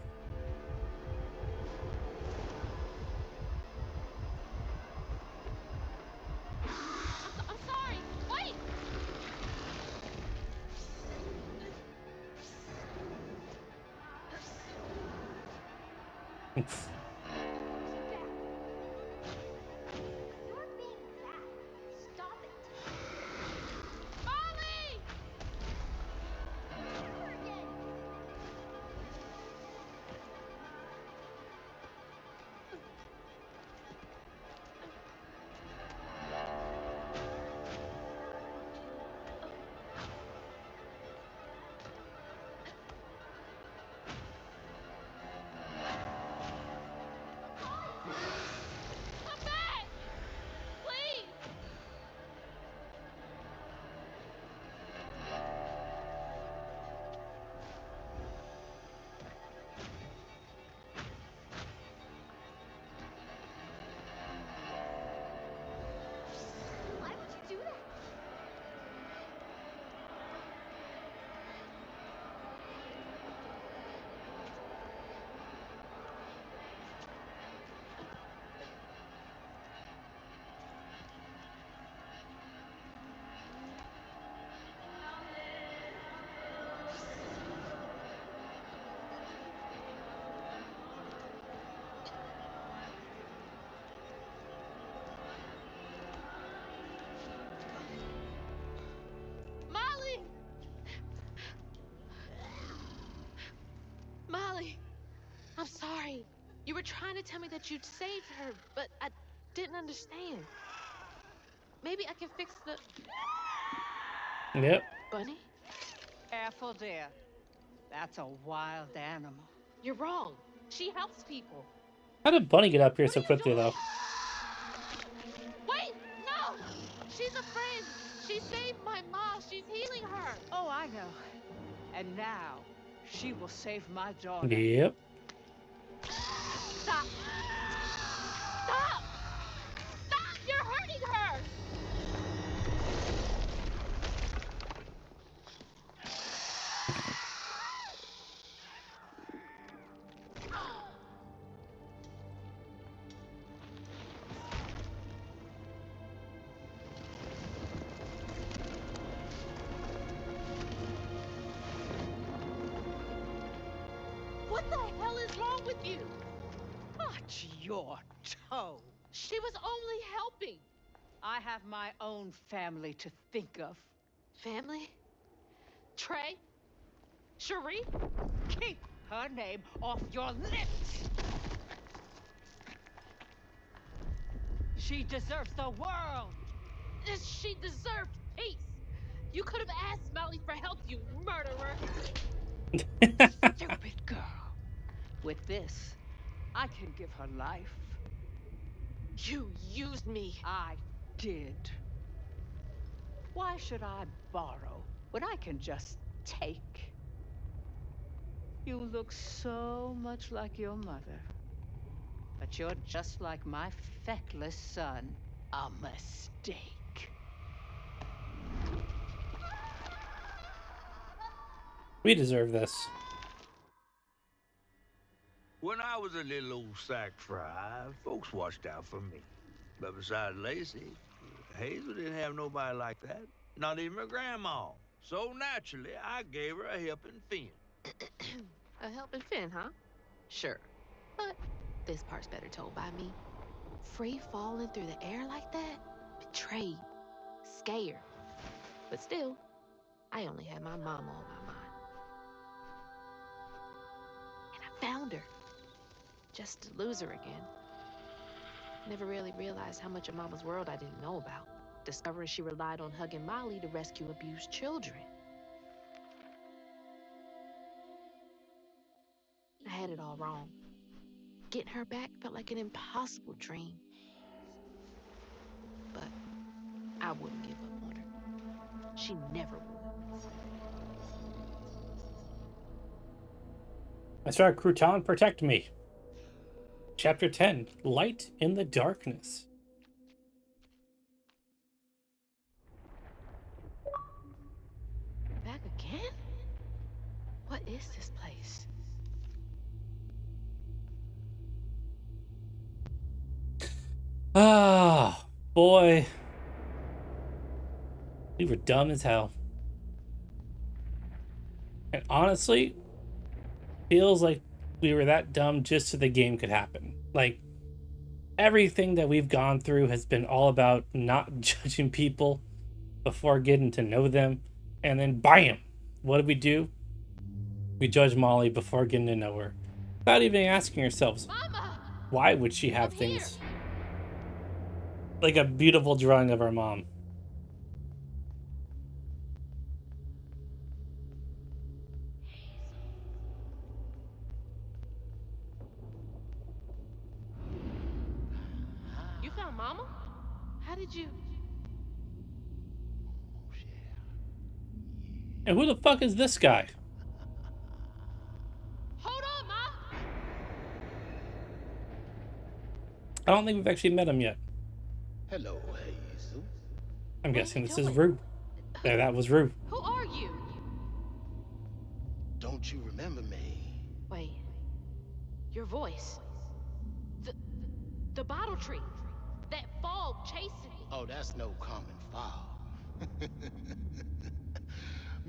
I'm sorry. Wait! You're being bad. Stop it. Molly! Never again. Come back! Please! Why would you do that? Molly! Molly, I'm sorry. You were trying to tell me that you'd saved her, but I didn't understand. Maybe I can fix the Yep. bunny? Careful, dear. That's a wild animal. You're wrong. She helps people. How did Bunny get up here What so are you quickly, doing? though? Wait, no! She's a friend. She saved my mom. She's healing her. Oh, I know. And now, she will save my daughter. Yep. Stop! Stop! Stop! You're hurting her! What the hell is wrong with you? Watch your toe. She was only helping. I have my own family to think of. Family? Trey? Cherie? Keep her name off your lips! She deserves the world! She deserved peace. You could have asked Molly for help, you murderer. Stupid girl. With this, I can give her life. You used me. I did. Why should I borrow when I can just take? You look so much like your mother. But you're just like my feckless son. A mistake. We deserve this. When I was a little old sack fry, folks watched out for me. But besides Lacey, Hazel didn't have nobody like that. Not even her grandma. So naturally, I gave her a helping fin. A helping fin, huh? Sure. But this part's better told by me. Free falling through the air like that? Betrayed. Scared. But still, I only had my mama on my mind. And I found her. Just to lose her again. Never really realized how much of Mama's world I didn't know about. Discovering she relied on hugging Molly to rescue abused children. I had it all wrong. Getting her back felt like an impossible dream. But I wouldn't give up on her. She never would. I saw Crouton protect me. Chapter 10, Light in the Darkness. Back again? What is this place? Ah, boy. We were dumb as hell. And honestly, feels like we were that dumb just so the game could happen. Like, everything that we've gone through has been all about not judging people before getting to know them. And then, bam! What do? We judge Molly before getting to know her. Without even asking ourselves, Mama! why would she have I'm here. things like a beautiful drawing of our mom? You found Mama? How did you? And who the fuck is this guy? Hold on, Ma! I don't think we've actually met him yet. Hello, Hazel. I'm What are guessing you this is doing? Rue. There, that was Rue. Who are you? Don't you remember me? Wait. Your voice. The bottle tree. That fog chasing me. Oh, that's no common fog.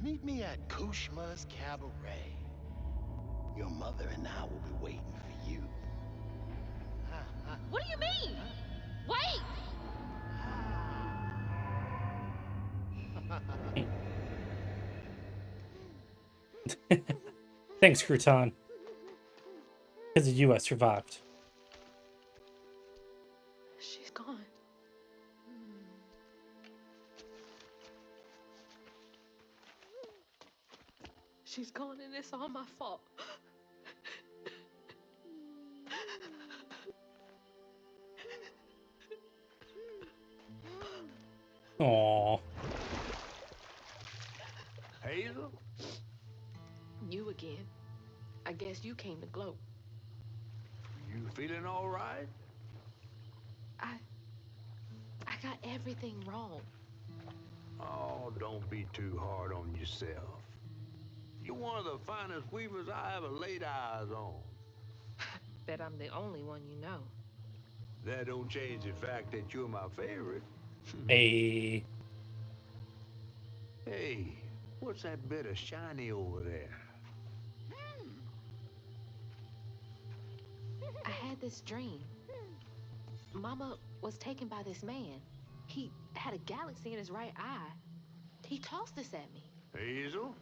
Meet me at Kushma's Cabaret. Your mother and I will be waiting for you. What do you mean? Wait! Thanks, Crouton. Because of you, I survived. She's gone. She's gone and it's all my fault. Aw. Hazel? You again. I guess you came to gloat. You feeling all right? I I got everything wrong. Oh, don't be too hard on yourself. You're one of the finest weavers I ever laid eyes on. Bet I'm the only one you know. That don't change the fact that you're my favorite. Hey. Hey, what's that bit of shiny over there? I had this dream. Mama was taken by this man. He had a galaxy in his right eye. He tossed this at me. Hazel,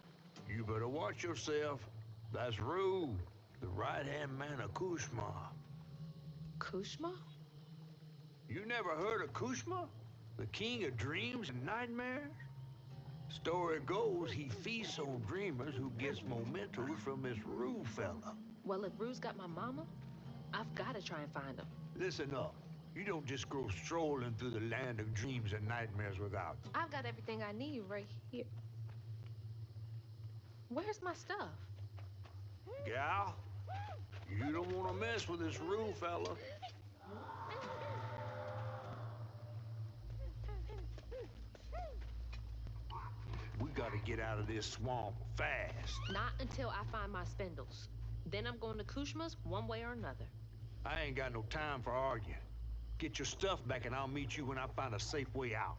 you better watch yourself. That's Rue, the right-hand man of Kushma. Kushma? You never heard of Kushma? The king of dreams and nightmares? Story goes he feasts on dreamers who gets mementos from this Rue fella. Well, if Rue's got my mama, I've got to try and find him. Listen up. You don't just go strolling through the land of dreams and nightmares without. I've got everything I need right here. Where's my stuff? Gal, you don't want to mess with this Rue fella. We gotta get out of this swamp fast. Not until I find my spindles. Then I'm going to Kushma's one way or another. I ain't got no time for arguing. Get your stuff back and I'll meet you when I find a safe way out.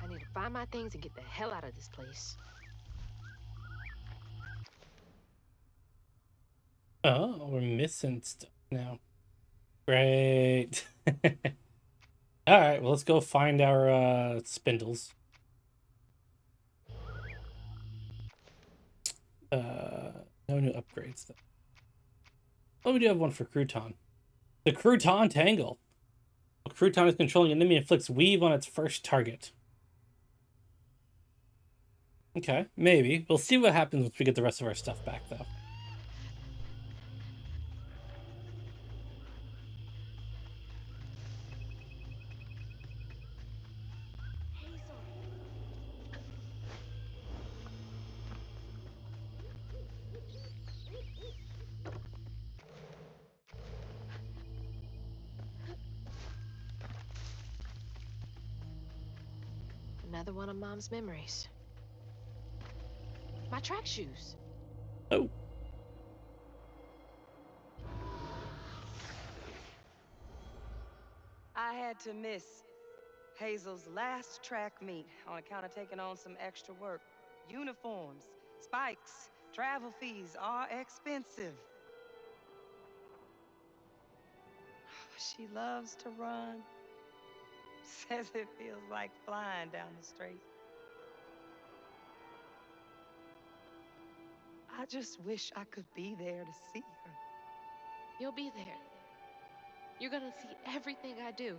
I need to find my things and get the hell out of this place. Oh, we're missing stuff now. Great. All right, well, let's go find our spindles. No new upgrades though. Oh, we do have one for Crouton. The Crouton Tangle. A Crouton is controlling an enemy and inflicts weave on its first target. Okay, maybe. We'll see what happens once we get the rest of our stuff back, though. Another one of Mom's memories. My track shoes. Oh. I had to miss Hazel's last track meet on account of taking on some extra work. Uniforms, spikes, travel fees are expensive. She loves to run. Says it feels like flying down the street. I just wish I could be there to see her. You'll be there. You're gonna see everything I do.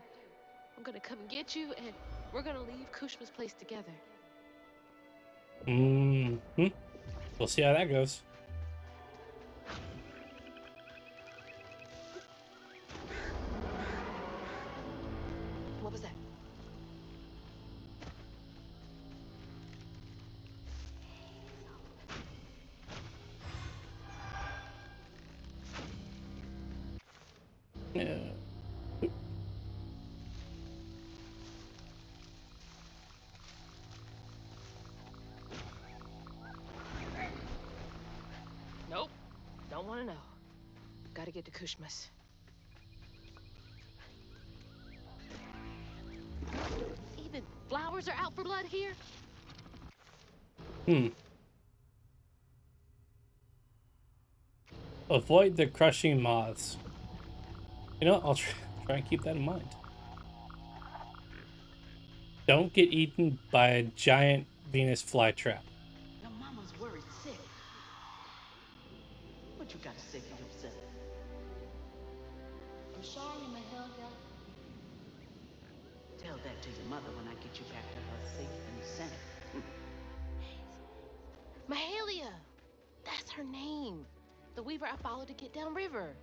I'm gonna come get you, and we're gonna leave Kushma's place together. Mm-hmm. We'll see how that goes. What was that? Yeah. Nope. Don't want to know. Gotta get to Kushma's. Even flowers are out for blood here? Avoid the crushing moths. You know what? I'll try and keep that in mind. Don't get eaten by a giant Venus flytrap. Your mama's worried sick. What you got to say for yourself? I'm sorry, Mahalia. Tell that to your mother when I get you back to her safe and sound. Mahalia! That's her name. The weaver I followed to get downriver.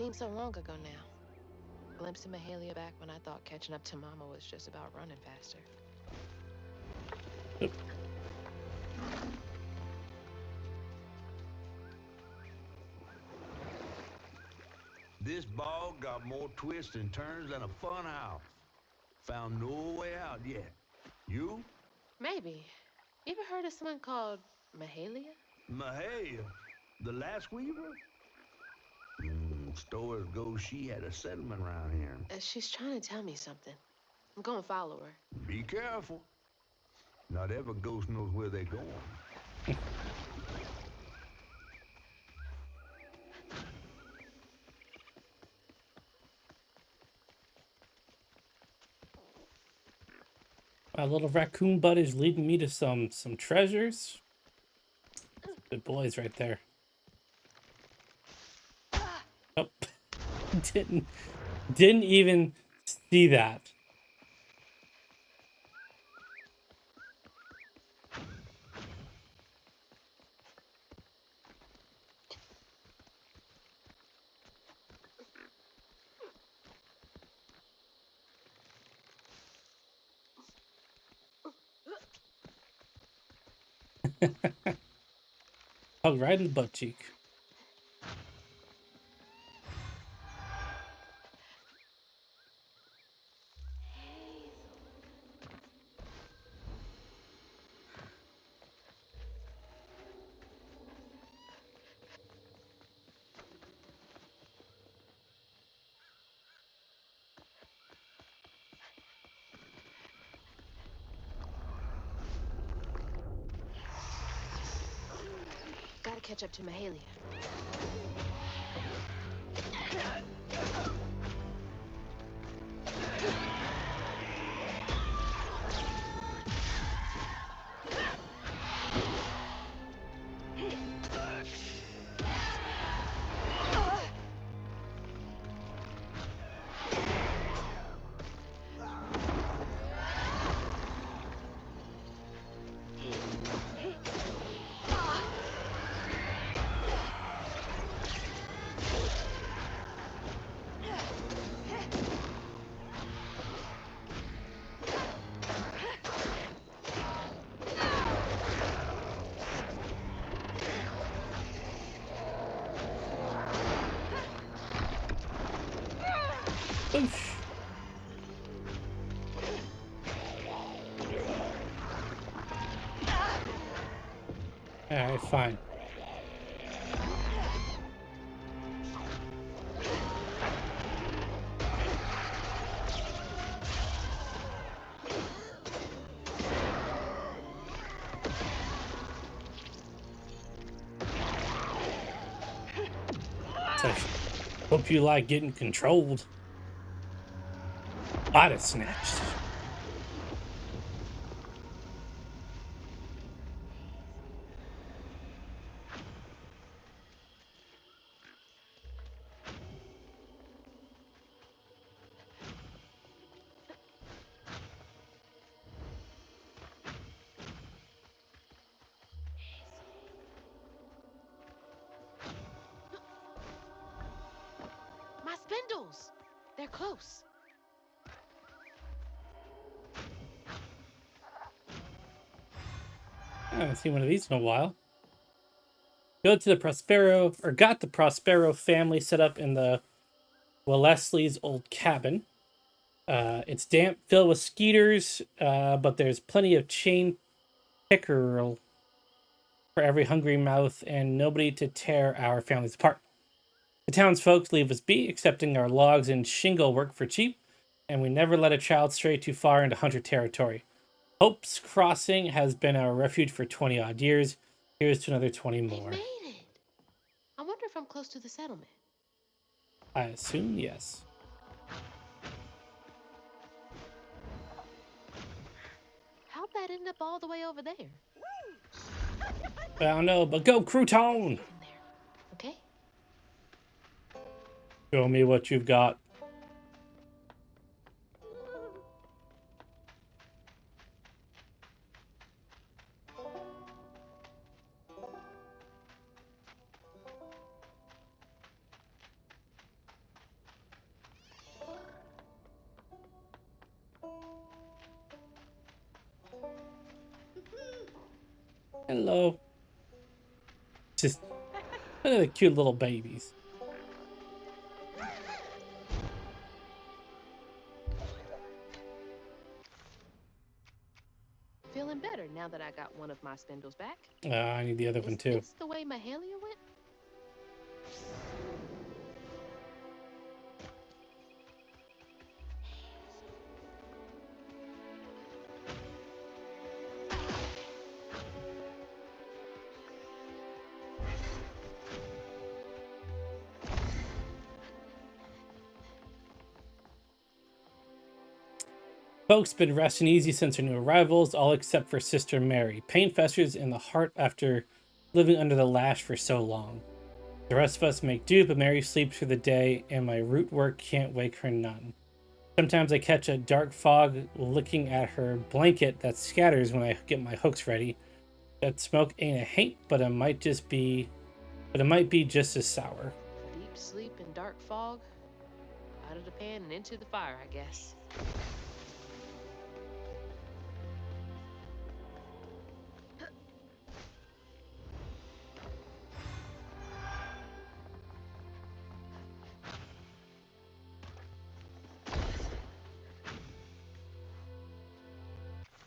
Seems so long ago now. Glimpsing Mahalia back when I thought catching up to Mama was just about running faster. Oop. This bog got more twists and turns than a fun house. Found no way out yet. You? Maybe. You ever heard of someone called Mahalia? Mahalia, the last weaver? Stories go she had a settlement around here. She's trying to tell me something. I'm gonna follow her. Be careful. Not every ghost knows where they're going. My little raccoon buddy's leading me to some treasures. Good boys right there. Oh, didn't even see that. Hug right in the butt cheek. Gotta catch up to Mahalia. Oof. Alright, fine. So, hope you like getting controlled. Body snatched. My spindles! They're close. I haven't seen one of these in a while. Go to the Prospero, or got the Prospero family set up in the Wellesley's old cabin. It's damp, filled with skeeters, but there's plenty of chain pickerel for every hungry mouth and nobody to tear our families apart. The townsfolk leave us be, accepting our logs and shingle work for cheap, and we never let a child stray too far into hunter territory. Hope's Crossing has been our refuge for 20 odd years. Here's to another 20 They more. made it. I wonder if I'm close to the settlement. I assume yes. How'd that end up all the way over there? I don't know, but go Crouton! Okay? Show me what you've got. Hello. Just look at the cute little babies. Feeling better now that I got one of my spindles back. I need the other one Is too. this the way Mahalia went? Folks been resting easy since her new arrivals, all except for Sister Mary. Pain festers in the heart after living under the lash for so long. The rest of us make do, but Mary sleeps through the day, and my root work can't wake her none. Sometimes I catch a dark fog looking at her blanket that scatters when I get my hooks ready. That smoke ain't a haint, but it might be just as sour. Deep sleep and dark fog. Out of the pan and into the fire, I guess.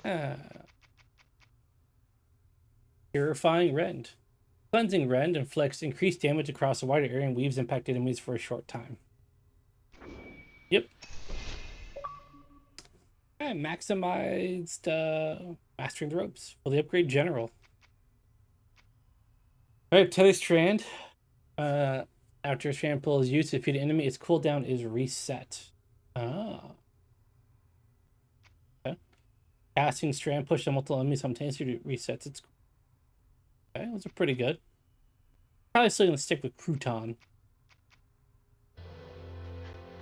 Ah. Purifying Rend. Cleansing Rend inflicts increased damage across a wider area and leaves impacted enemies for a short time. Yep. I maximized Mastering the Ropes for the upgrade general. Alright, Tether Strand. After a strand pull is used to defeat an enemy, its cooldown is reset. Ah. Okay. Casting Strand push on multiple enemies simultaneously resets its. Okay, those are pretty good. Probably still gonna stick with Crouton.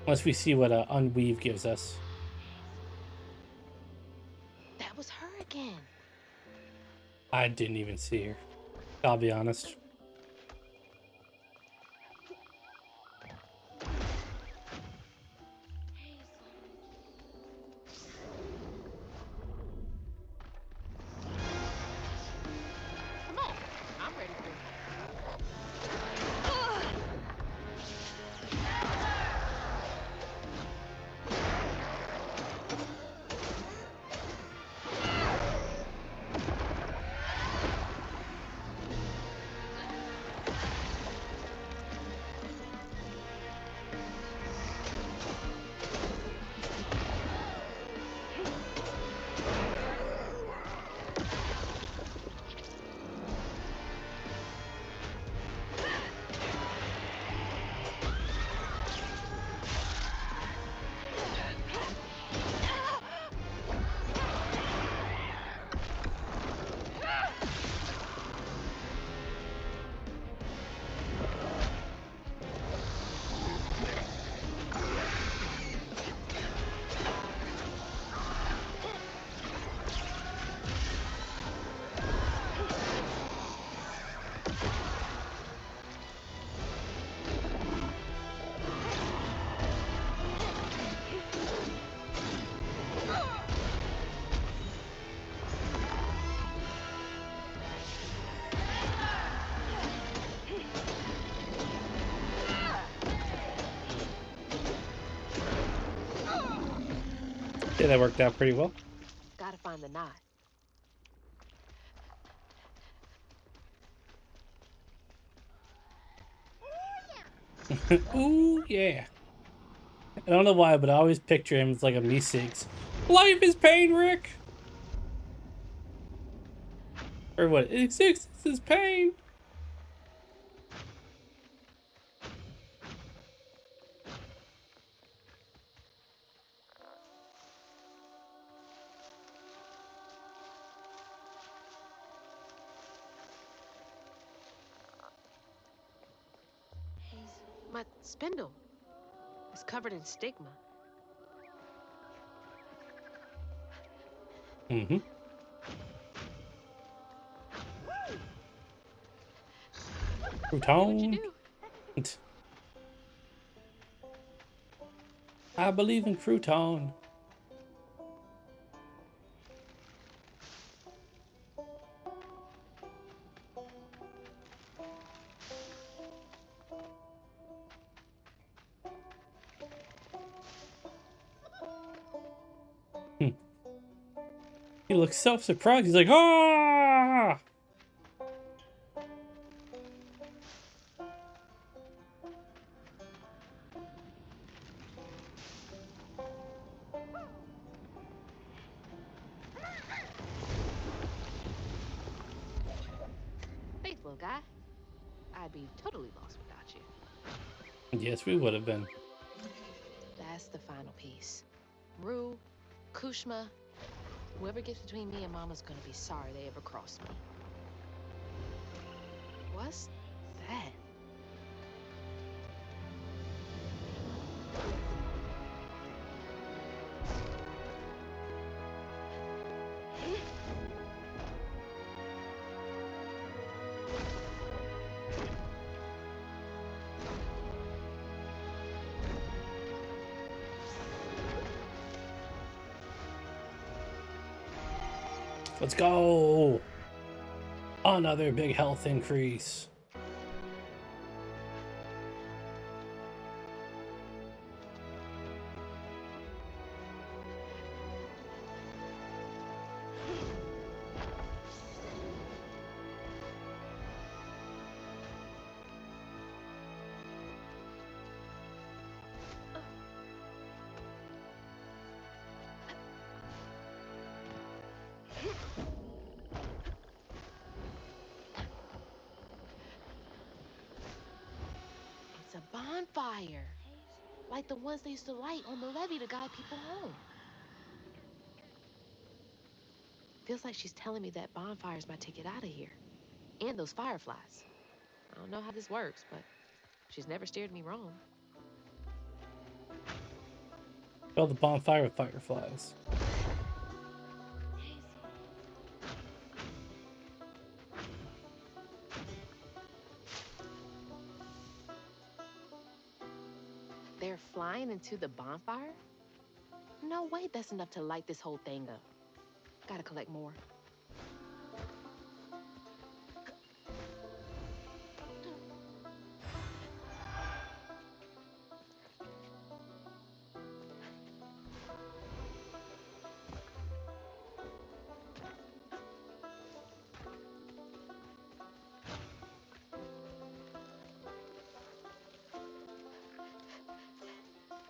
Unless we see what Unweave gives us. That was her again. I didn't even see her. I'll be honest. Come on, I'm ready for it. Yeah, that worked out pretty well. Gotta find the knot. Ooh, yeah. I don't know why, but I always picture him as like a Me6. Life is pain, Rick! Or what? Existence is pain! My spindle is covered in stigma. Mm-hmm. Do what you Crouton. do. I believe in Crouton. He looks so surprised. He's like, ah! Thanks, little guy. I'd be totally lost without you. Yes, we would have been. That's the final piece. Rue, Kushma, whoever gets between me and Mama's gonna be sorry they ever crossed me. What's that? Let's go! Another big health increase. It's a bonfire. Like the ones they used to light on the levee to guide people home. Feels like she's telling me that bonfire's my ticket out of here. And those fireflies. I don't know how this works, but she's never steered me wrong. Fill the bonfire with fireflies. They're flying into the bonfire? No way that's enough to light this whole thing up. Gotta collect more.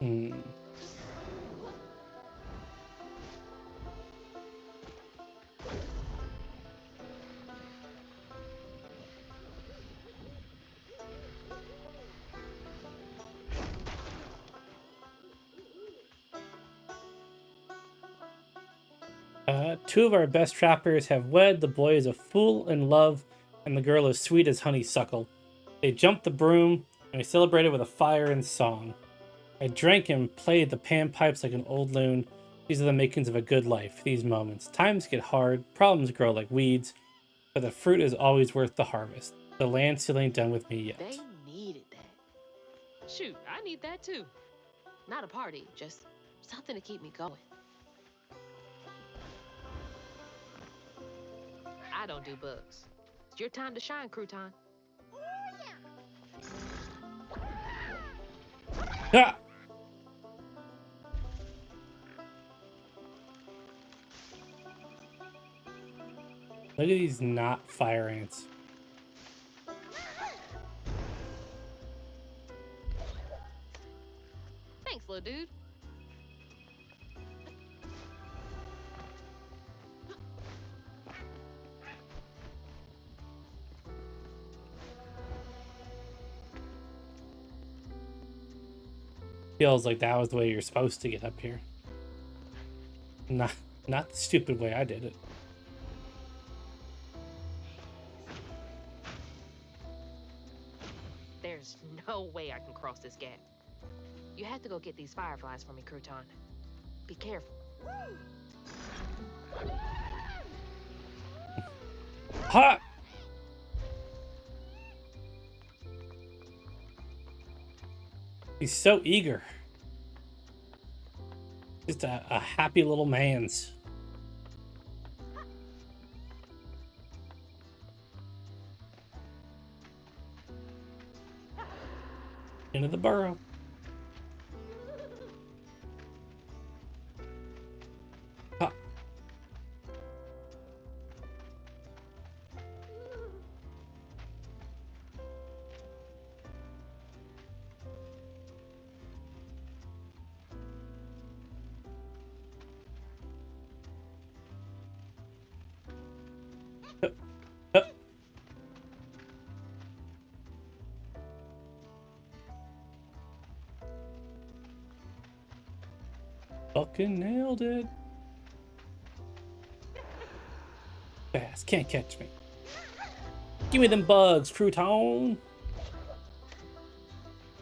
Hmm. Two of our best trappers have wed. The boy is a fool in love, and the girl is sweet as honeysuckle. They jumped the broom, and we celebrated with a fire and song. I drank and played the panpipes like an old loon. These are the makings of a good life, these moments. Times get hard, problems grow like weeds, but the fruit is always worth the harvest. The land still ain't done with me yet. They needed that. Shoot, I need that too. Not a party, just something to keep me going. I don't do bugs. It's your time to shine, crouton. Ah! Look at these not fire ants. Thanks, little dude. Feels like that was the way you're supposed to get up here. Not the stupid way I did it. There's no way I can cross this gap. You have to go get these fireflies for me, crouton. Be careful. Ha! He's so eager. Just a happy little man's. Into the burrow. Ha. Fucking nailed it. Fast, can't catch me. Give me them bugs, crouton.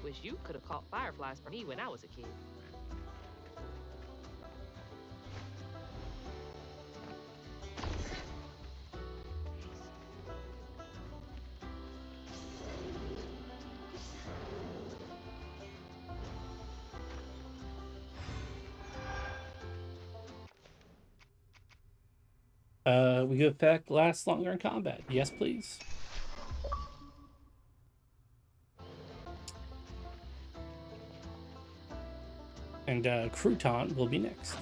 Wish you could have caught fireflies for me when I was a kid. We give effect lasts longer in combat. Yes, please. And crouton will be next.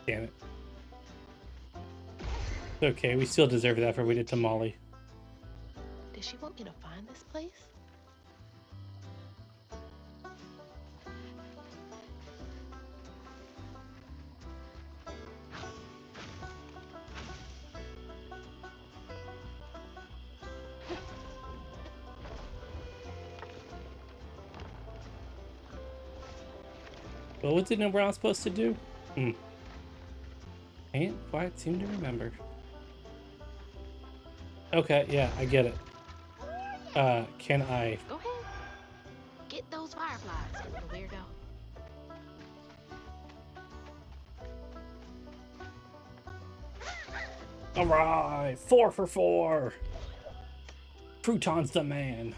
Damn it. Okay, we still deserve that for what we did to Molly. Did she want me to find this place? What was it we're not supposed to do? Can't quite seem to remember. Okay, yeah, I get it. Can I? Go ahead. Get those fireflies, little weirdo. Alright, 4 for 4. Crouton's the man.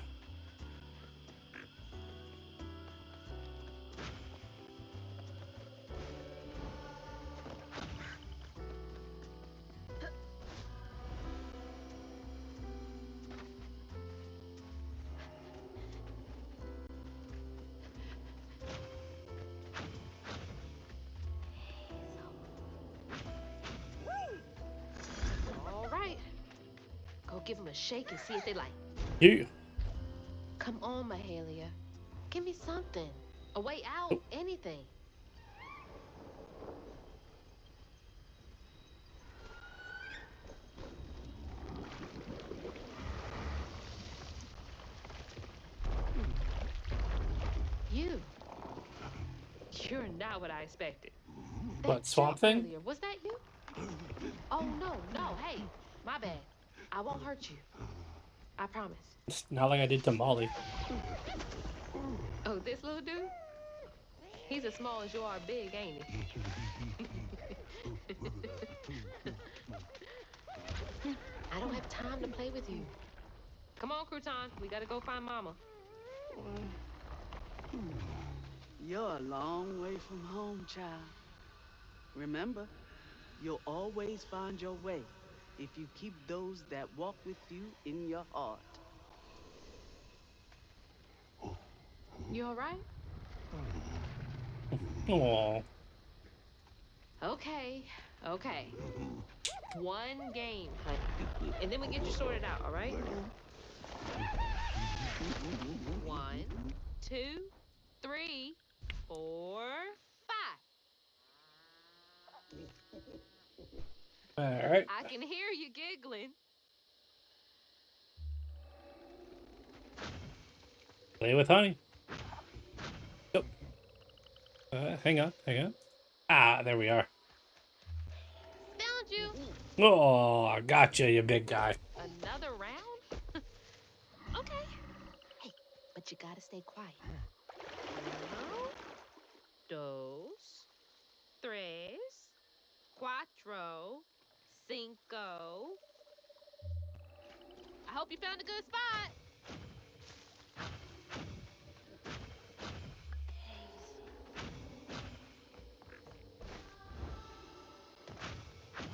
All right. Go give them a shake and see if they like. Yeah. Come on, Mahalia. Give me something. A way out. Anything. You. You're not what I expected. What, That Swamp jump Thing? earlier, was that you? Oh, no. Hey, my bad. I won't hurt you. I promise. It's not like I did to Molly. Oh, this little dude? He's as small as you are big, ain't he? I don't have time to play with you. Come on, Crouton. We gotta go find Mama. You're a long way from home, child. Remember, you'll always find your way if you keep those that walk with you in your heart. You all right? Aww. Okay. One game, honey. And then we get you sorted out, all right? 1, 2, 3, 4, 5. Alright. I can hear you giggling. Play with honey. Yep. Hang on. Ah, there we are. Found you. Oh, gotcha, you big guy. Another round? Okay. Hey, but you gotta stay quiet. 1, 2, 3, 4, 5. I hope you found a good spot.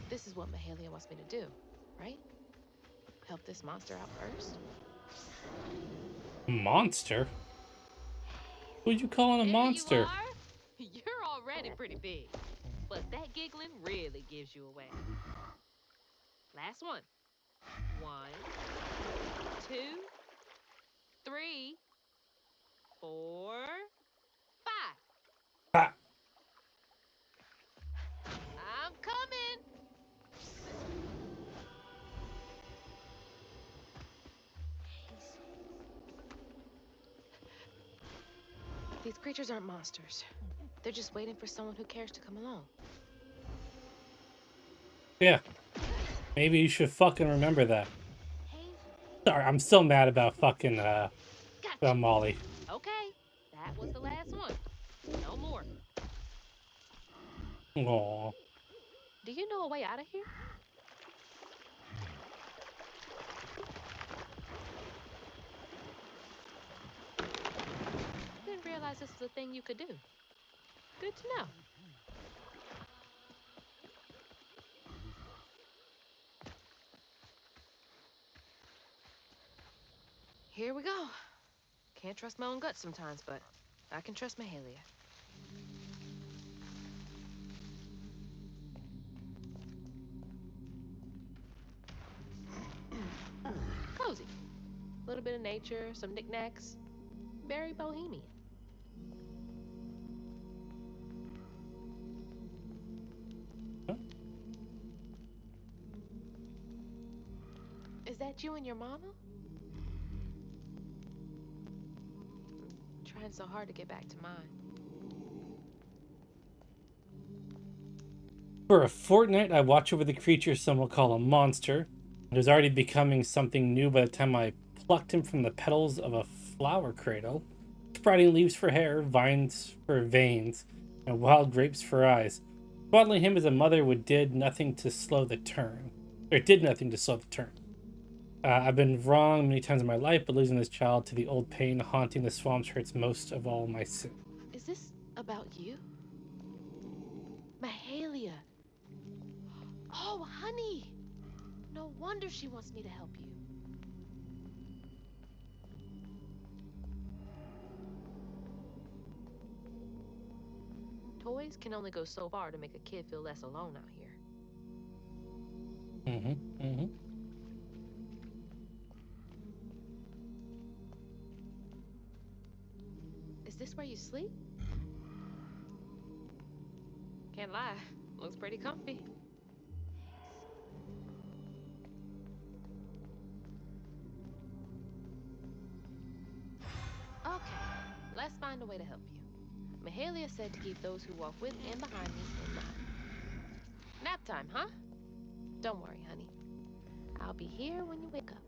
This is what Mahalia wants me to do, right? Help this monster out first. Monster? Who you calling a There monster? you are. You're already pretty big, but that giggling really gives you away. Last one. 1, 2, 3, 4, 5. These creatures aren't monsters. They're just waiting for someone who cares to come along. Yeah. Maybe you should fucking remember that. Hey, Sorry, I'm still mad about fucking gotcha. Molly. Okay, that was the last one. No more. Aw. Do you know a way out of here? Didn't realize this was a thing you could do. Good to know. Here we go. Can't trust my own gut sometimes, but I can trust Mahalia. Cozy. A little bit of nature, some knickknacks. Very bohemian. Is that you and your mama? I'm trying so hard to get back to mine. For a fortnight, I watch over the creature some will call a monster. It was already becoming something new by the time I plucked him from the petals of a flower cradle, sprouting leaves for hair, vines for veins, and wild grapes for eyes. Modeling him as a mother did nothing to slow the turn. Or did nothing to slow the turn. I've been wrong many times in my life, but losing this child to the old pain haunting the swamps hurts most of all my sin. Is this about you? Mahalia. Oh, honey. No wonder she wants me to help you. Toys can only go so far to make a kid feel less alone out here. Is this where you sleep? Can't lie. Looks pretty comfy. Okay, let's find a way to help you. Mahalia said to keep those who walk with and behind me in mind. Nap time, huh? Don't worry, honey. I'll be here when you wake up.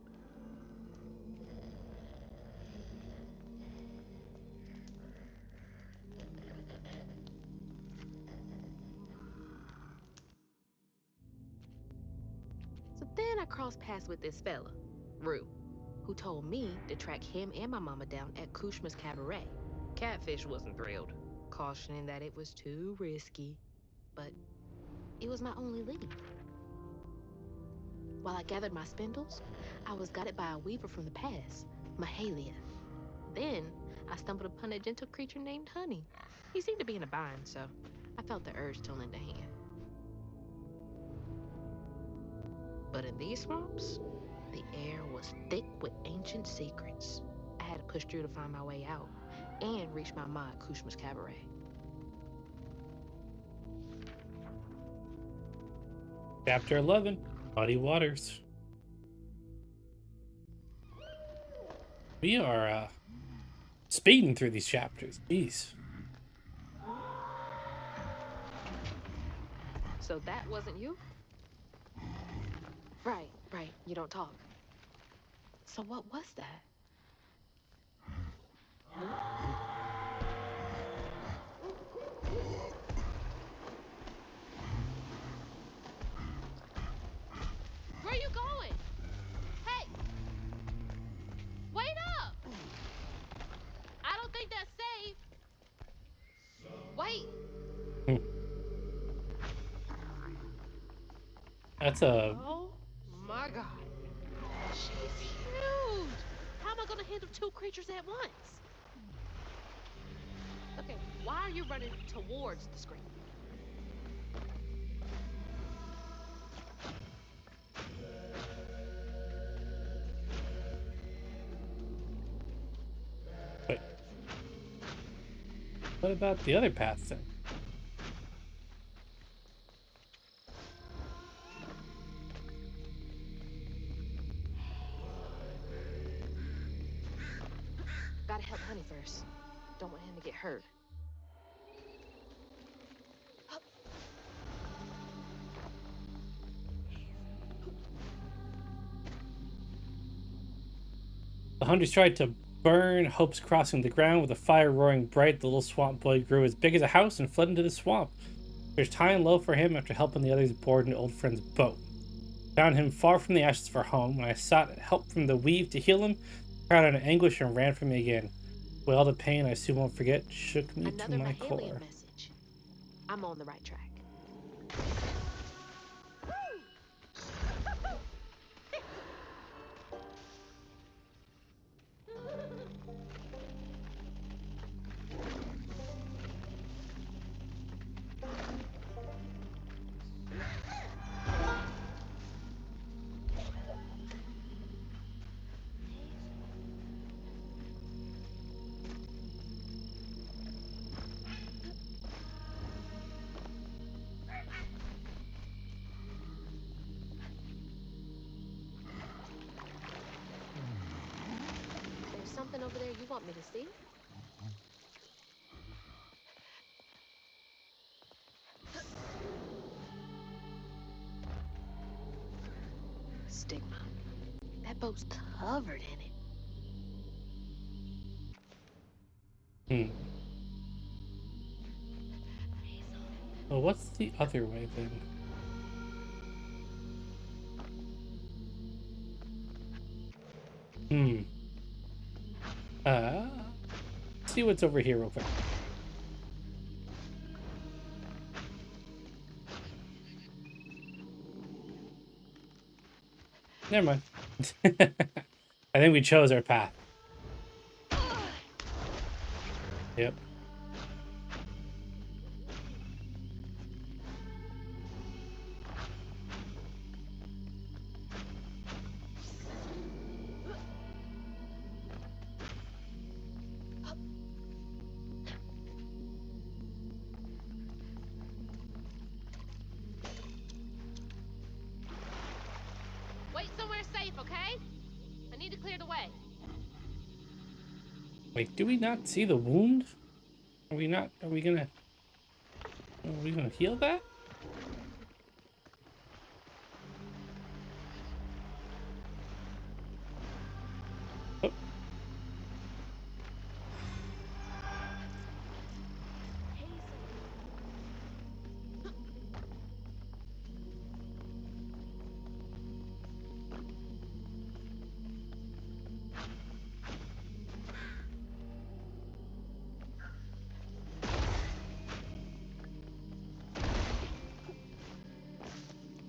So then I crossed paths with this fella, Rue, who told me to track him and my mama down at Kushma's Cabaret. Catfish wasn't thrilled, cautioning that it was too risky. But it was my only lead. While I gathered my spindles, I was guided by a weaver from the past, Mahalia. Then I stumbled upon a gentle creature named Honey. He seemed to be in a bind, so I felt the urge to lend a hand. But in these swamps, the air was thick with ancient secrets. I had to push through to find my way out and reach my ma at Kushma's Cabaret. Chapter 11, Muddy Waters. We are speeding through these chapters. Jeez. So that wasn't you? Right. You don't talk. So what was that? Where are you going? Hey! Wait up! I don't think that's safe. Wait! That's a... Oh my god. She's huge! How am I gonna handle two creatures at once? Okay, why are you running towards the screen? Wait. What about the other path then? Gotta help Honey first. Don't want him to get hurt. The hunters tried to burn Hope's crossing the ground. With the fire roaring bright, the little swamp boy grew as big as a house and fled into the swamp. There's high and low for him after helping the others board an old friend's boat. Found him far from the ashes for home. When I sought help from the weave to heal him, cried out in anguish and ran from me again. Well, the pain I soon won't forget shook me Another to my Mahalia core. message. I'm on the right track. There's something over there you want me to see? Stigma. That boat's covered in it. Hmm. Well, what's the other way then? Hmm. See what's over here real quick. Never mind. I think we chose our path. Yep. Wait somewhere safe, okay? I need to clear the way. Wait, do we not see the wound? Are we not? Are we gonna heal that? Oh.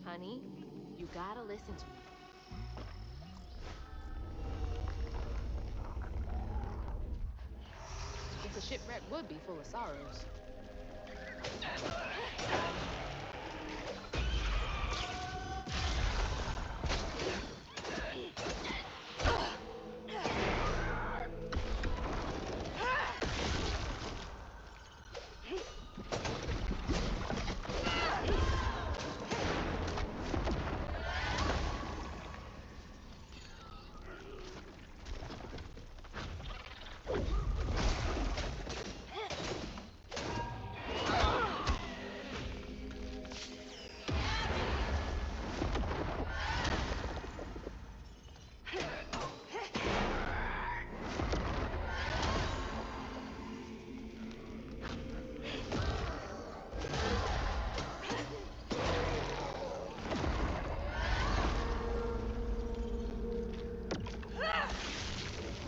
Honey, you gotta listen to me. Guess a shipwreck would be full of sorrows.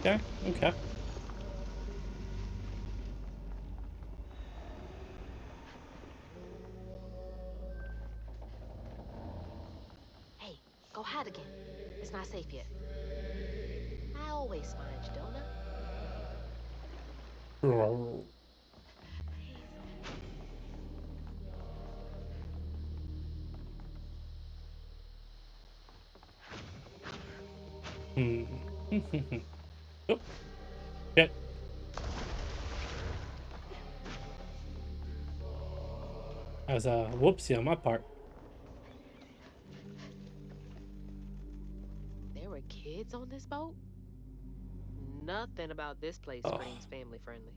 Okay. Okay. Hey, go hide again. It's not safe yet. I always find you, don't I? Hmm. Oh, shit. That was a whoopsie on my part. There were kids on this boat? Nothing about this place Oh. screams family friendly.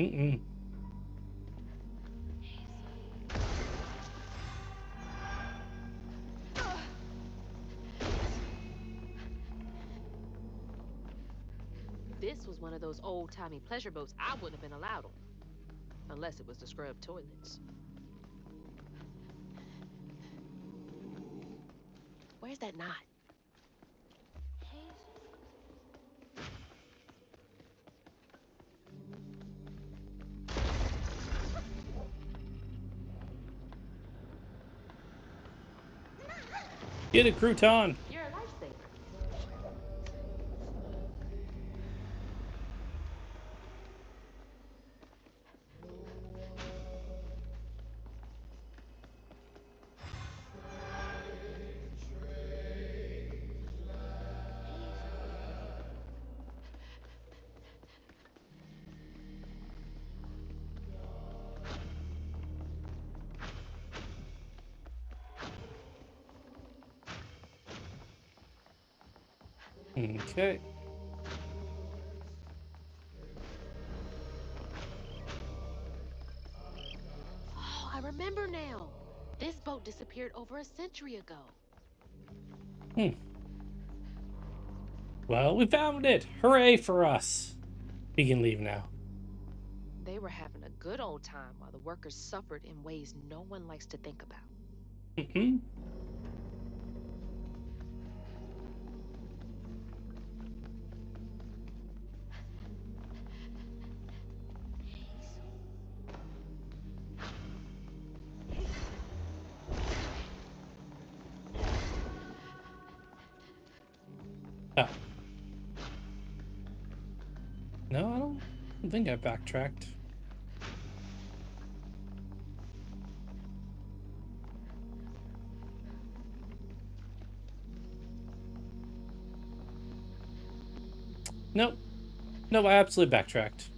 Mm-mm. This was one of those old-timey pleasure boats I wouldn't have been allowed on, unless it was to scrub toilets. Where's that knot? Get a crouton. You're a lifesaver. Okay. Oh, I remember now. This boat disappeared over a century ago. Hmm. Well, we found it. Hooray for us. We can leave now. They were having a good old time while the workers suffered in ways no one likes to think about. Mm-hmm. Oh. No, I don't think I backtracked. Nope. No, I absolutely backtracked.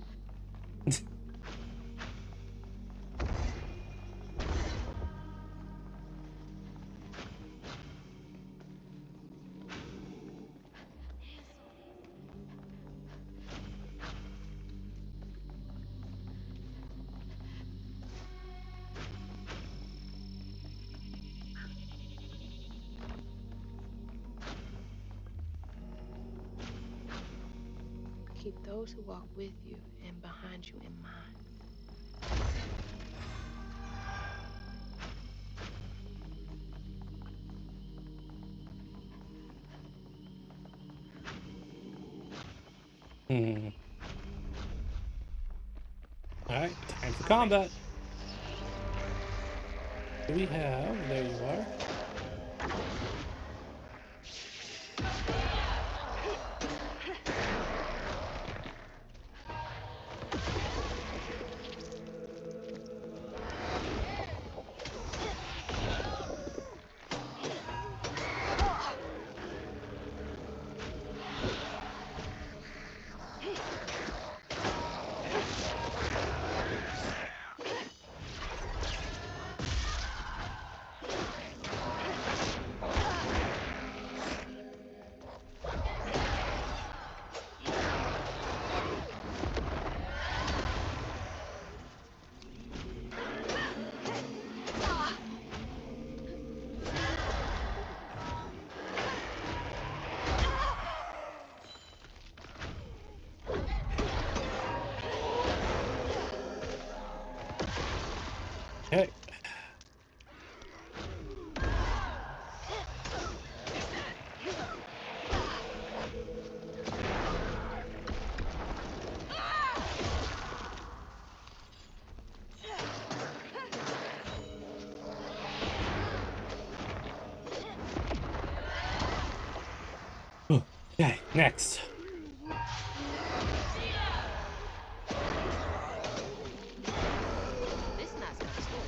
Keep those who walk with you and behind you in mind. Hmm. Alright, time for I'm ready. combat. Do we have? There you are. Okay. Okay, next. This knot's got a story.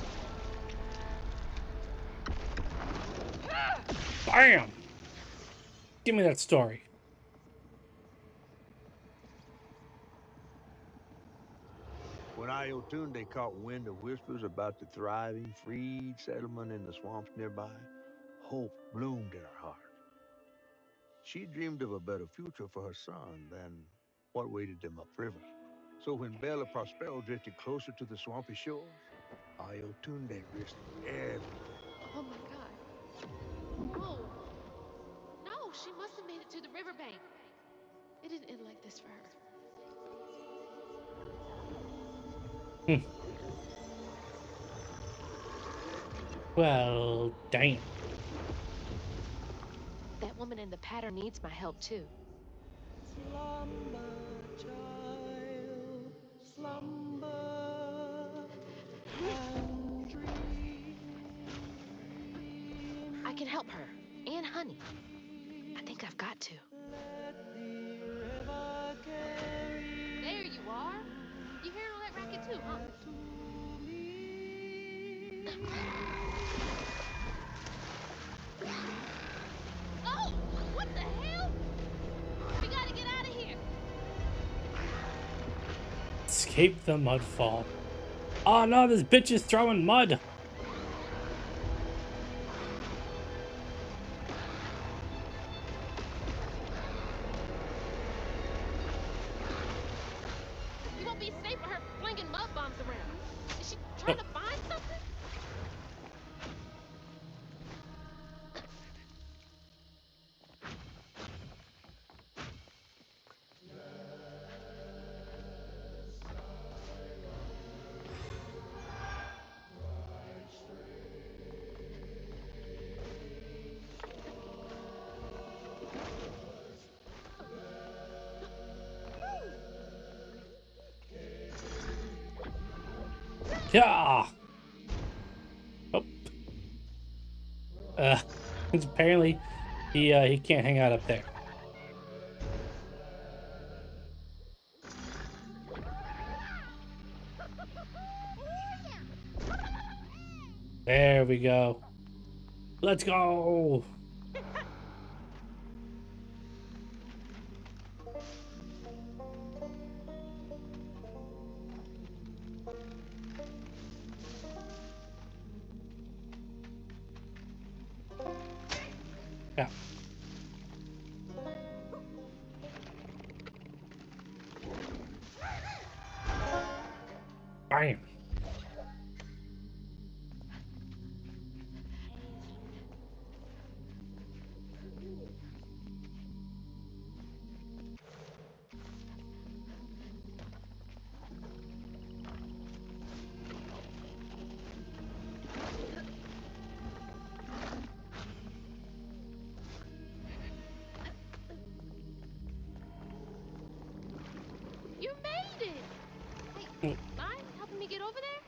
Bam! Give me that story. When Iotunde caught wind of whispers about the thriving, freed settlement in the swamps nearby, hope bloomed in her heart. She dreamed of a better future for her son than what waited them upriver. So when Bella Prospero drifted closer to the swampy shores, Ayotunde risked everything. Oh my god. No. No, she must have made it to the riverbank. It didn't end like this for her. Hmm. Well, damn. That woman in the pattern needs my help too. Slumber, child, slumber and dream. I can help her and Honey. I think I've got to. Let the river carry There you are. You hearing all that racket too, huh? to me. Oh! What the hell? We gotta get out of here. Escape the mudfall. Oh no, this bitch is throwing mud. You won't be safe with her flinging mud bombs around. Is she trying Oh, to find something? yeah. Oh. Uh, apparently he can't hang out up there. There we go. Let's go. Yeah. Bam. You made it. Hey, Mm, mind helping me get over there?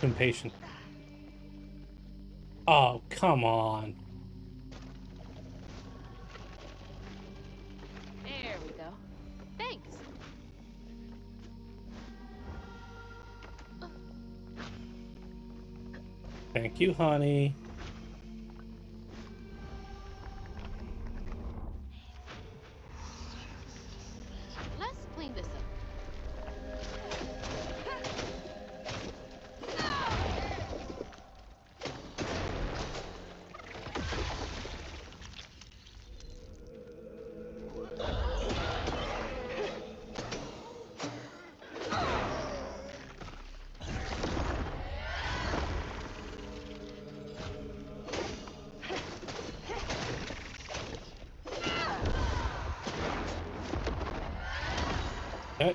impatient. Oh, come on. There we go. Thanks. Thank you, honey. Let's clean this up. Uh,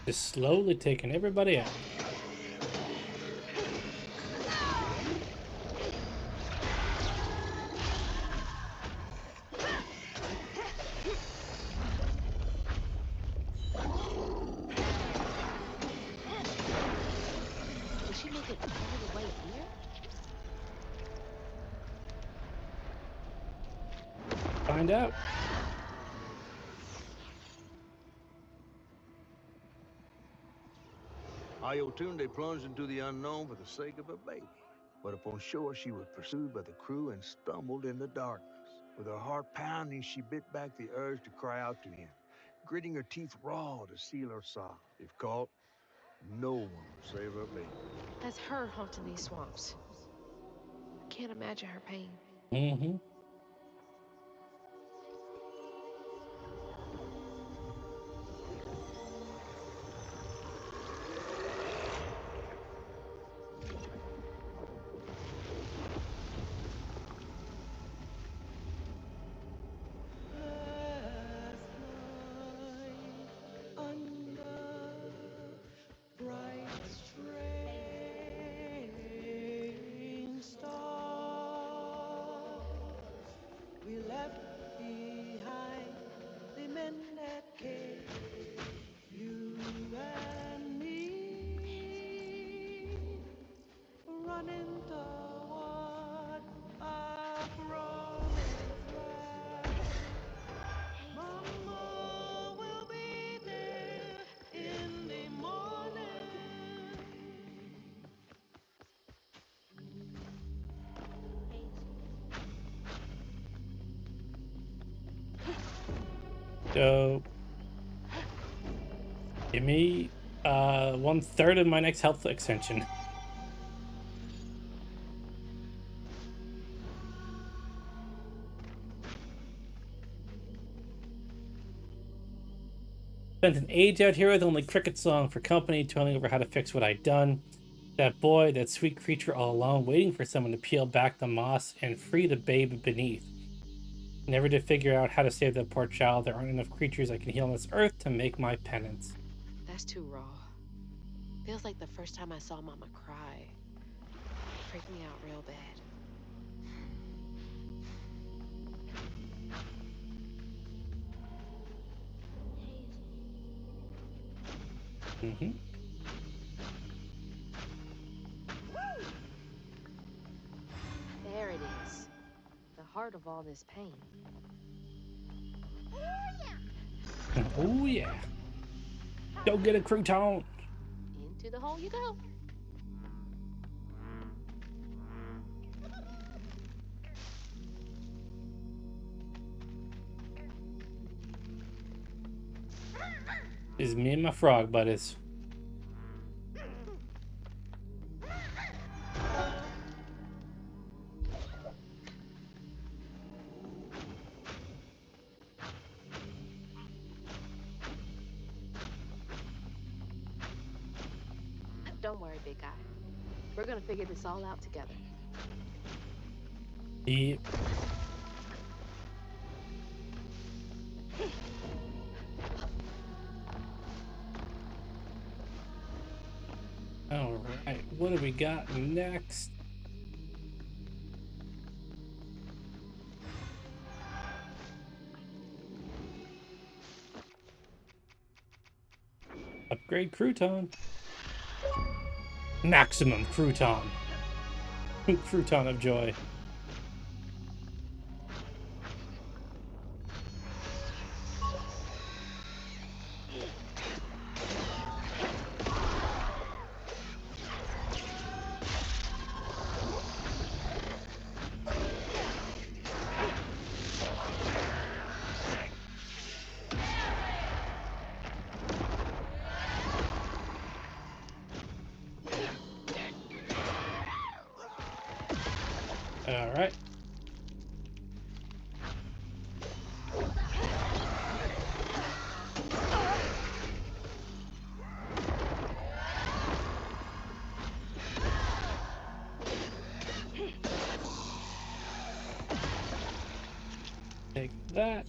just slowly taking everybody out. make it all the way here? Find out. Ayotunde plunged into the unknown for the sake of her baby. But upon shore, she was pursued by the crew and stumbled in the darkness. With her heart pounding, she bit back the urge to cry out to him, gritting her teeth raw to seal her sob. If caught, no one would save her baby. That's her haunting these swamps. I can't imagine her pain. Mm-hmm. We left behind the men that cared, you and me, running toward a promised land. Mama will be there in the morning. So give me 1/3 of my next health extension. Spent an age out here with only cricket song for company, toiling over how to fix what I'd done. That boy, that sweet creature all alone, waiting for someone to peel back the moss and free the babe beneath. Never did figure out how to save that poor child. There aren't enough creatures I can heal on this earth to make my penance. That's too raw. Feels like the first time I saw Mama cry. Freaked me out real bad. Mm-hmm. There it is. The heart of all this pain. Oh yeah. Go get a crouton. Into the hole you go. This is me and my frog buddies. Don't worry, big guy. We're gonna figure this all out together. Yep. All right, what do we got next? Upgrade crouton. Maximum crouton. Crouton of joy. All right. Take that.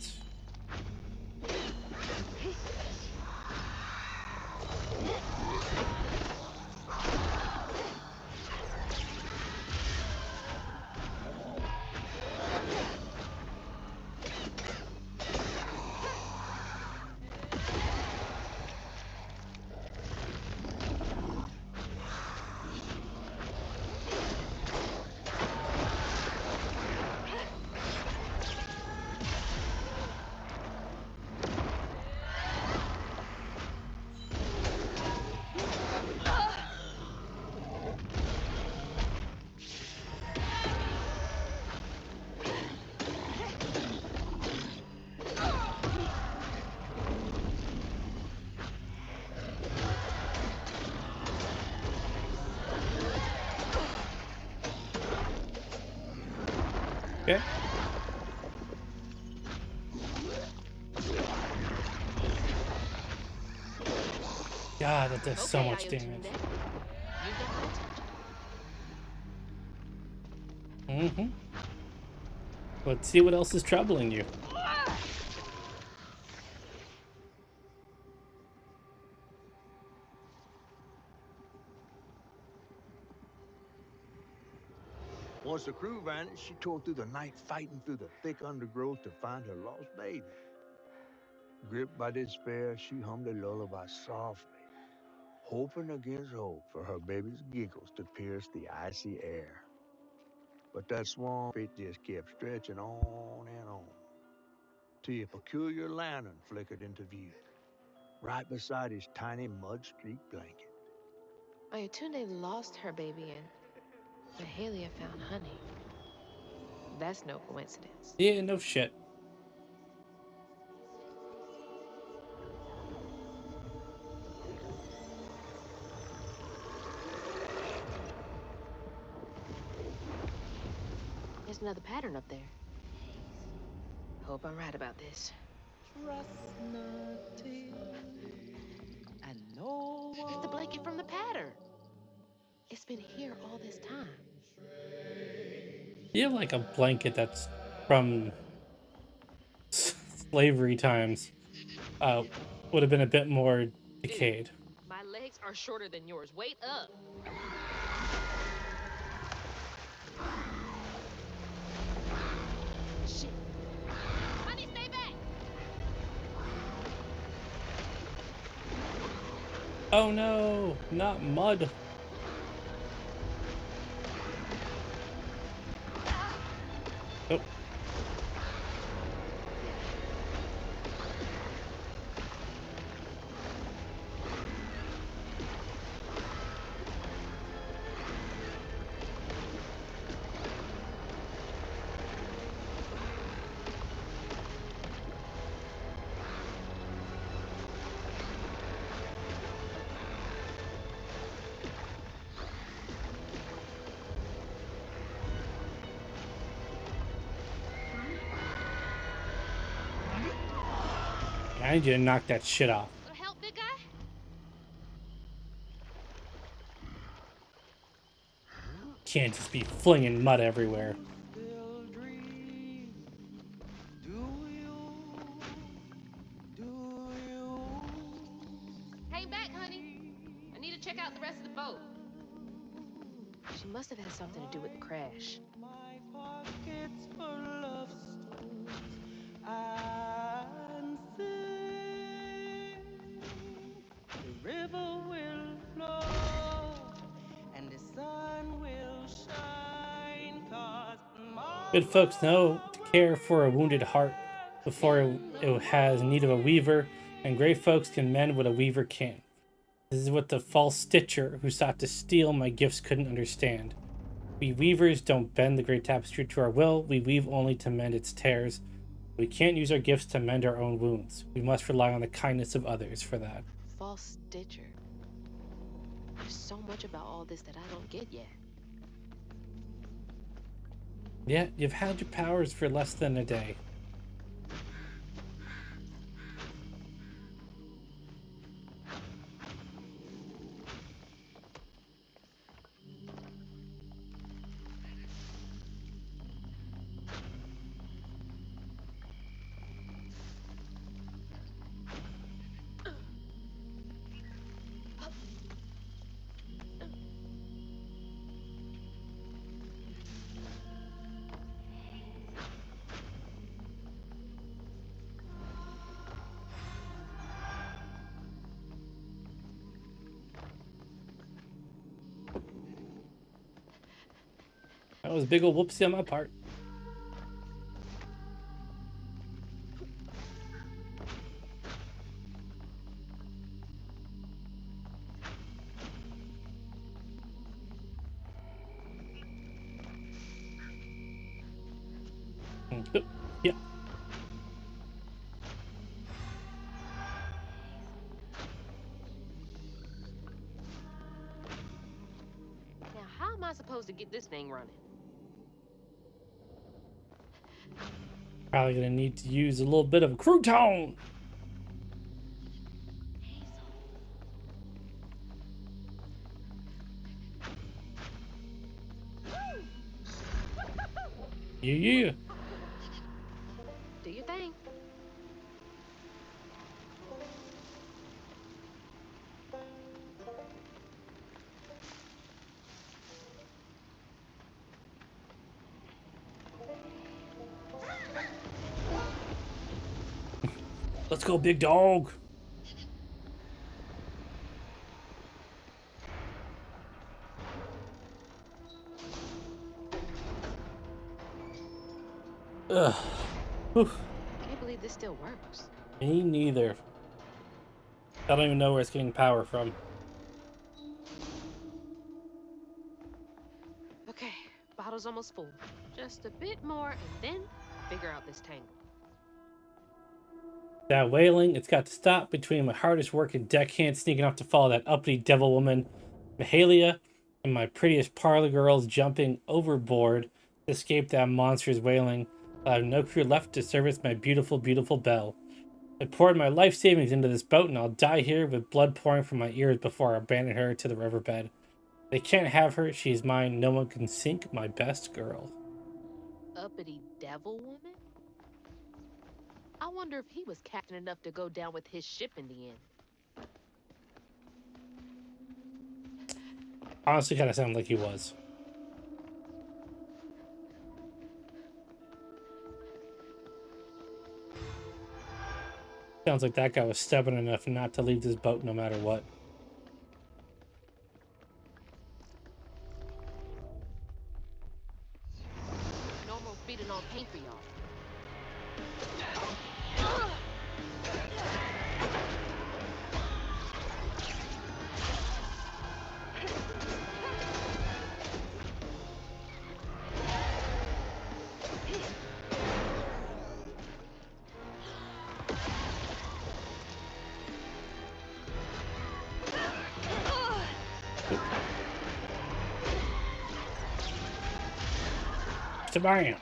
Okay. God, that does so Okay, much IoT damage. Net. You got my attention. Mm-hmm. Let's see what else is troubling you. Once the crew vanished, she tore through the night fighting through the thick undergrowth to find her lost baby. Gripped by despair, she hummed a lullaby softly, hoping against hope for her baby's giggles to pierce the icy air. But that swamp, it just kept stretching on and on, till a peculiar lantern flickered into view, right beside his tiny mud-streaked blanket. Ayatune lost her baby and Mahalia found honey. That's no coincidence. Yeah, no shit. There's another pattern up there. Hope I'm right about this. Trust nothing and no It's the one. blanket from the pattern. It's been here all this time. You have like a blanket that's from slavery times. Uh, would have been a bit more Dude, decayed. my legs are shorter than yours. Wait up. Shit. Honey, stay back. Oh no, not mud. Oh, I need you to knock that shit off. Help, big guy? Can't just be flinging mud everywhere. Still dream. Do you? Do you? Hang back, honey. I need to check out the rest of the boat. She must have had something to do with the crash. My pockets full of stones and sing. The river will flow and the sun will shine 'cause my Good folks know to care for a wounded heart before it has need of a weaver, and great folks can mend what a weaver can't. This is what the false stitcher who sought to steal my gifts couldn't understand. We weavers don't bend the great tapestry to our will, we weave only to mend its tears. We can't use our gifts to mend our own wounds. We must rely on the kindness of others for that. False stitcher. There's so much about all this that I don't get yet. Yeah, you've had your powers for less than a day. That was a big ol' whoopsie on my part. Yeah. Now, how am I supposed to get this thing running? Probably gonna need to use a little bit of a crouton. Yeah. Do your thing. Let's go, big dog. Ugh. Oof. Can't believe this still works. Me neither. I don't even know where it's getting power from. Okay, bottle's almost full. Just a bit more, and then figure out this tangle. That wailing, it's got to stop between my hardest working deckhand sneaking off to follow that uppity devil woman, Mahalia, and my prettiest parlor girls jumping overboard to escape that monster's wailing. I have no crew left to service my beautiful, beautiful Belle. I poured my life savings into this boat and I'll die here with blood pouring from my ears before I abandon her to the riverbed. They can't have her, she's mine, no one can sink my best girl. Uppity devil woman? I wonder if he was captain enough to go down with his ship in the end. Honestly, kind of sounded like he was. Sounds like that guy was stubborn enough not to leave this boat no matter what. Normal feeding on paint for y'all. Bam.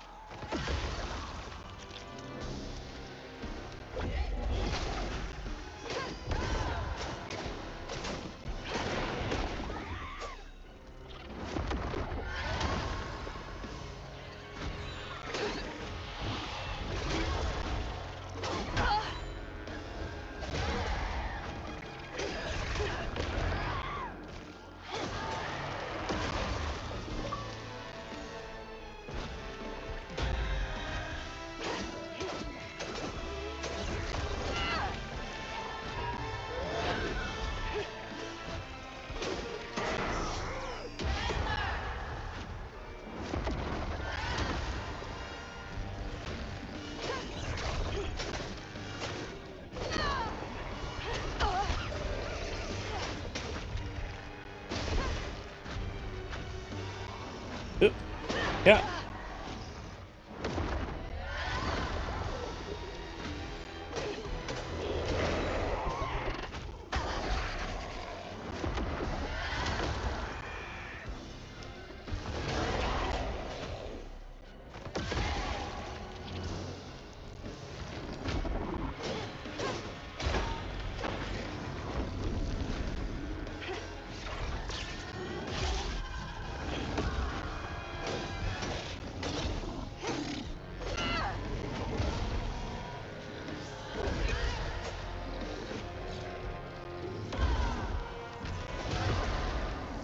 Yeah.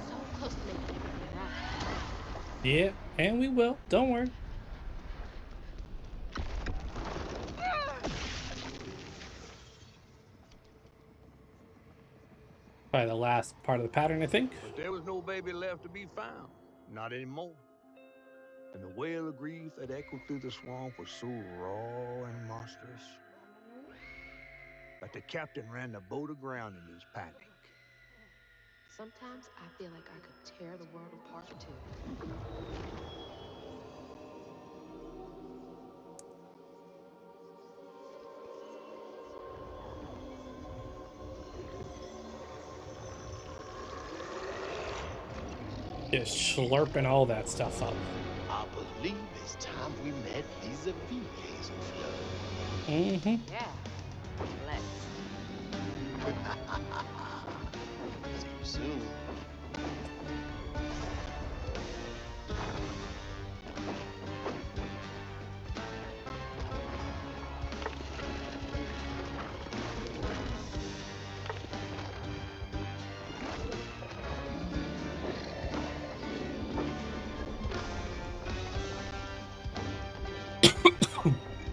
So close to making everything right. Yeah, and we will. Don't worry. Probably the last part of the pattern, I think. But there was no baby left to be found. Not anymore. And the wail of grief that echoed through the swamp was so raw and monstrous that the captain ran the boat aground in his panic. Sometimes I feel like I could tear the world apart too. Just slurping all that stuff up. I believe it's time we met. Get vis-a-vis, Hazel Flood. Mm-hmm. Yeah. Let's. See you soon.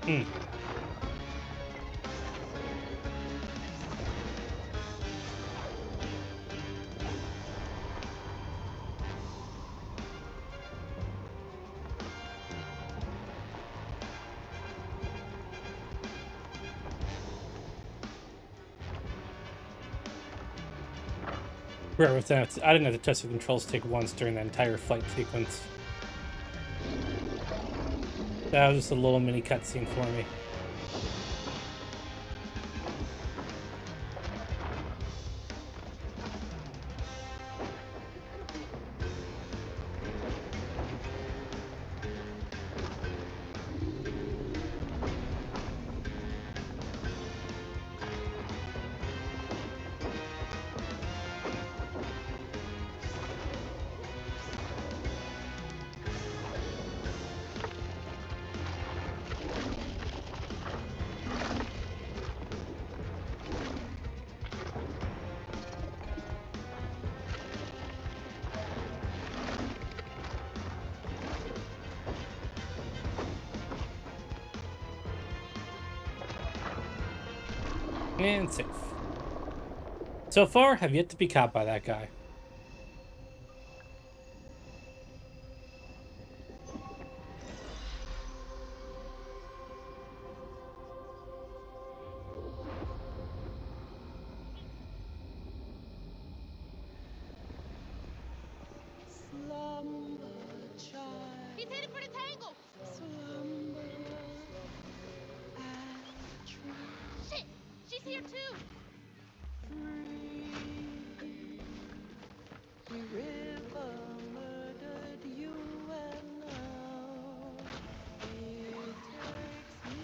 Mm. Right with that, I didn't have to touch the control stick once during the entire fight sequence. That was just a little mini cutscene for me. And safe. So far, have yet to be caught by that guy. Slumber, child. He's headed for the tangle. Slumber and Shit! She's here too. free. The river murdered you and now it takes me.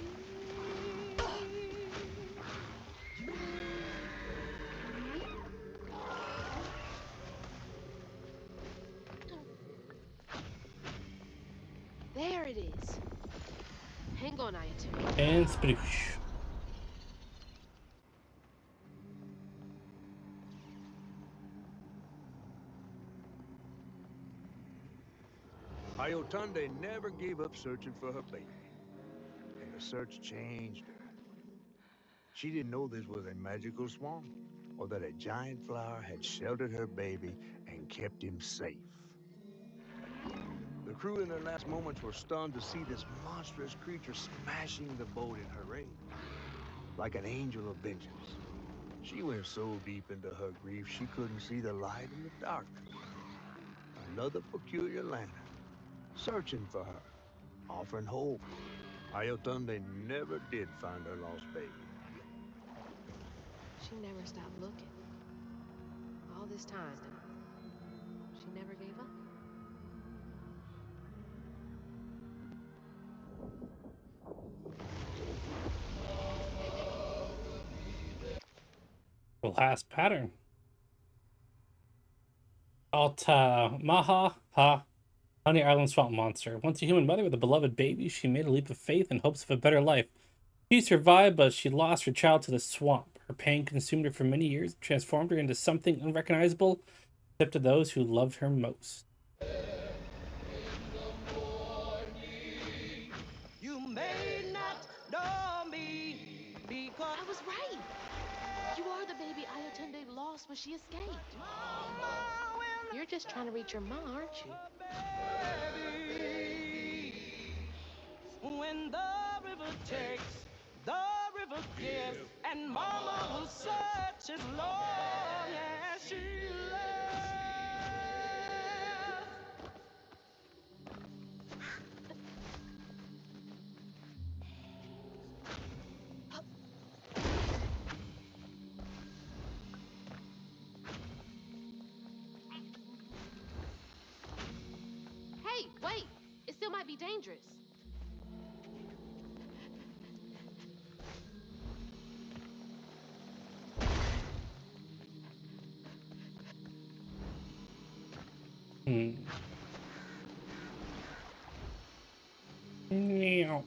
There it is. Hang on, Ayatunde. And sploosh. Ayotunde never gave up searching for her baby. And the search changed her. She didn't know this was a magical swamp, or that a giant flower had sheltered her baby and kept him safe. The crew in their last moments were stunned to see this monstrous creature smashing the boat in her rage, like an angel of vengeance. She went so deep into her grief she couldn't see the light in the darkness. Another peculiar lantern, searching for her, offering hope. Ayotunde never did find her lost baby. She never stopped looking. All this time, she never gave up. The last pattern. Alta Maha Ha. Honey Island Swamp Monster. Once a human mother with a beloved baby, she made a leap of faith in hopes of a better life. She survived, but she lost her child to the swamp. Her pain consumed her for many years, transformed her into something unrecognizable, except to those who loved her most. You may not know me because I was right. You are the baby Ayatunde lost when she escaped. You're just trying to reach your mom, aren't you? when the river takes, the river gives, and mama will search as long as she lives. Hey, wait! It still might be dangerous. Hmm. Meow.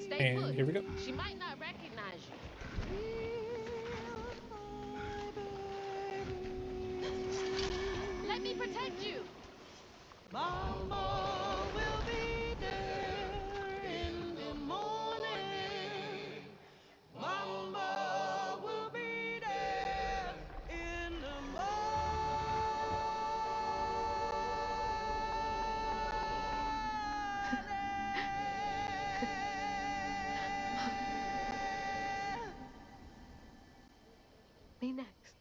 Stay And put. here we go. She might not recognize you. Let me protect you. Mama will be there in the morning. Mama will be there in the Me next.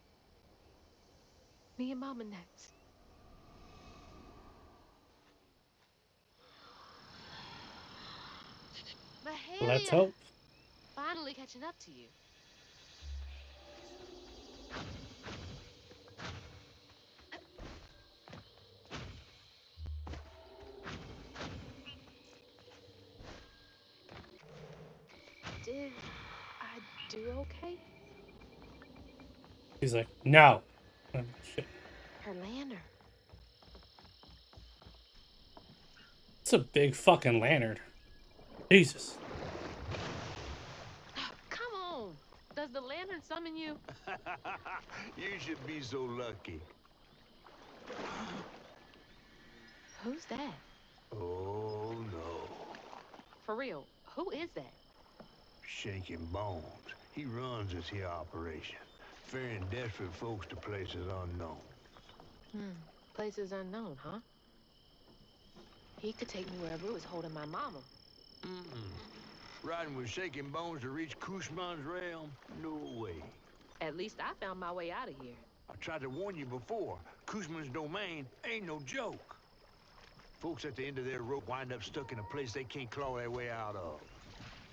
Me and Mama next. Let's Mahalia! hope. Finally catching up to you. Did I do okay? He's like, no. Oh, shit. Her lantern. It's a big fucking lantern. Jesus. Come on. Does the lantern summon you? You should be so lucky. Who's that? Oh, no. For real, who is that? Shaking Bones. He runs this here operation, ferrying desperate folks to places unknown. Places unknown, huh? He could take me wherever it was holding my mama. Riding with Shaking Bones to reach Kushman's realm? No way. At least I found my way out of here. I tried to warn you before. Kushman's domain ain't no joke. Folks at the end of their rope wind up stuck in a place they can't claw their way out of.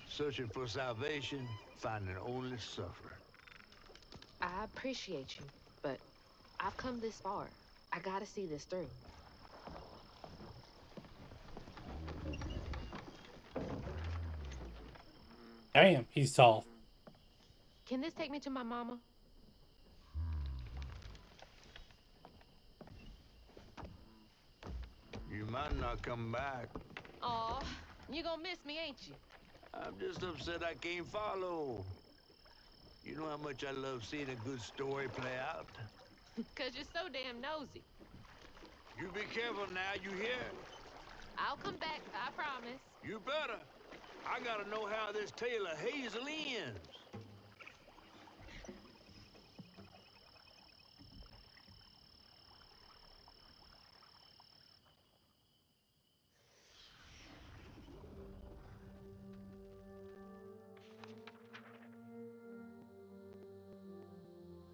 Searching for salvation, finding only suffering. I appreciate you, but I've come this far. I gotta see this through. Damn, he's tall. Can this take me to my mama? You might not come back. Aw, you gonna miss me, ain't you? I'm just upset I can't follow. You know how much I love seeing a good story play out? Cause you're so damn nosy. You be careful now, you hear? I'll come back, I promise. You better. I gotta know how this tale of Hazel ends.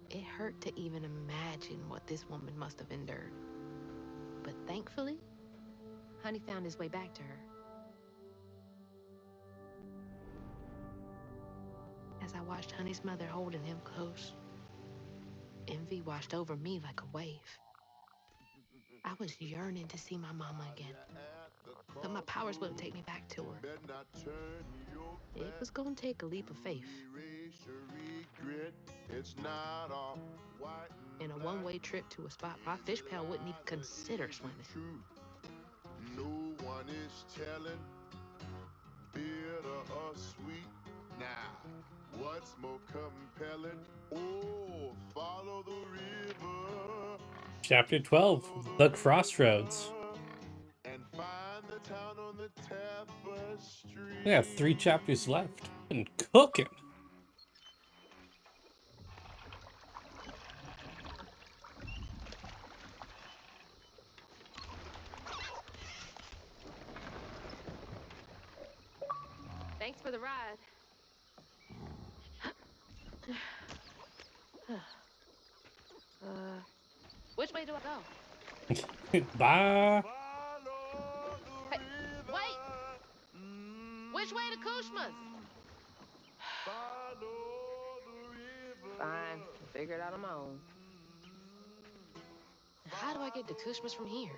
It hurt to even imagine what this woman must have endured. But thankfully, Honey found his way back to her. As I watched Honey's mother holding him close, envy washed over me like a wave. I was yearning to see my mama again, but my powers wouldn't take me back to her. It was gonna take a leap of faith. And a one-way trip to a spot my fish pal wouldn't even consider swimming. No one is telling, bitter or sweet. Now, what's more compelling? Oh, follow the river. Chapter 12, The Crossroads. And find the town on the tapestry. We have 3 chapters left. And cooking. Thanks for the ride. Which way do I go? Bye. Hey, wait! Which way to Kushma's? Fine, I'll figure it out on my own. How do I get to Kushma's from here?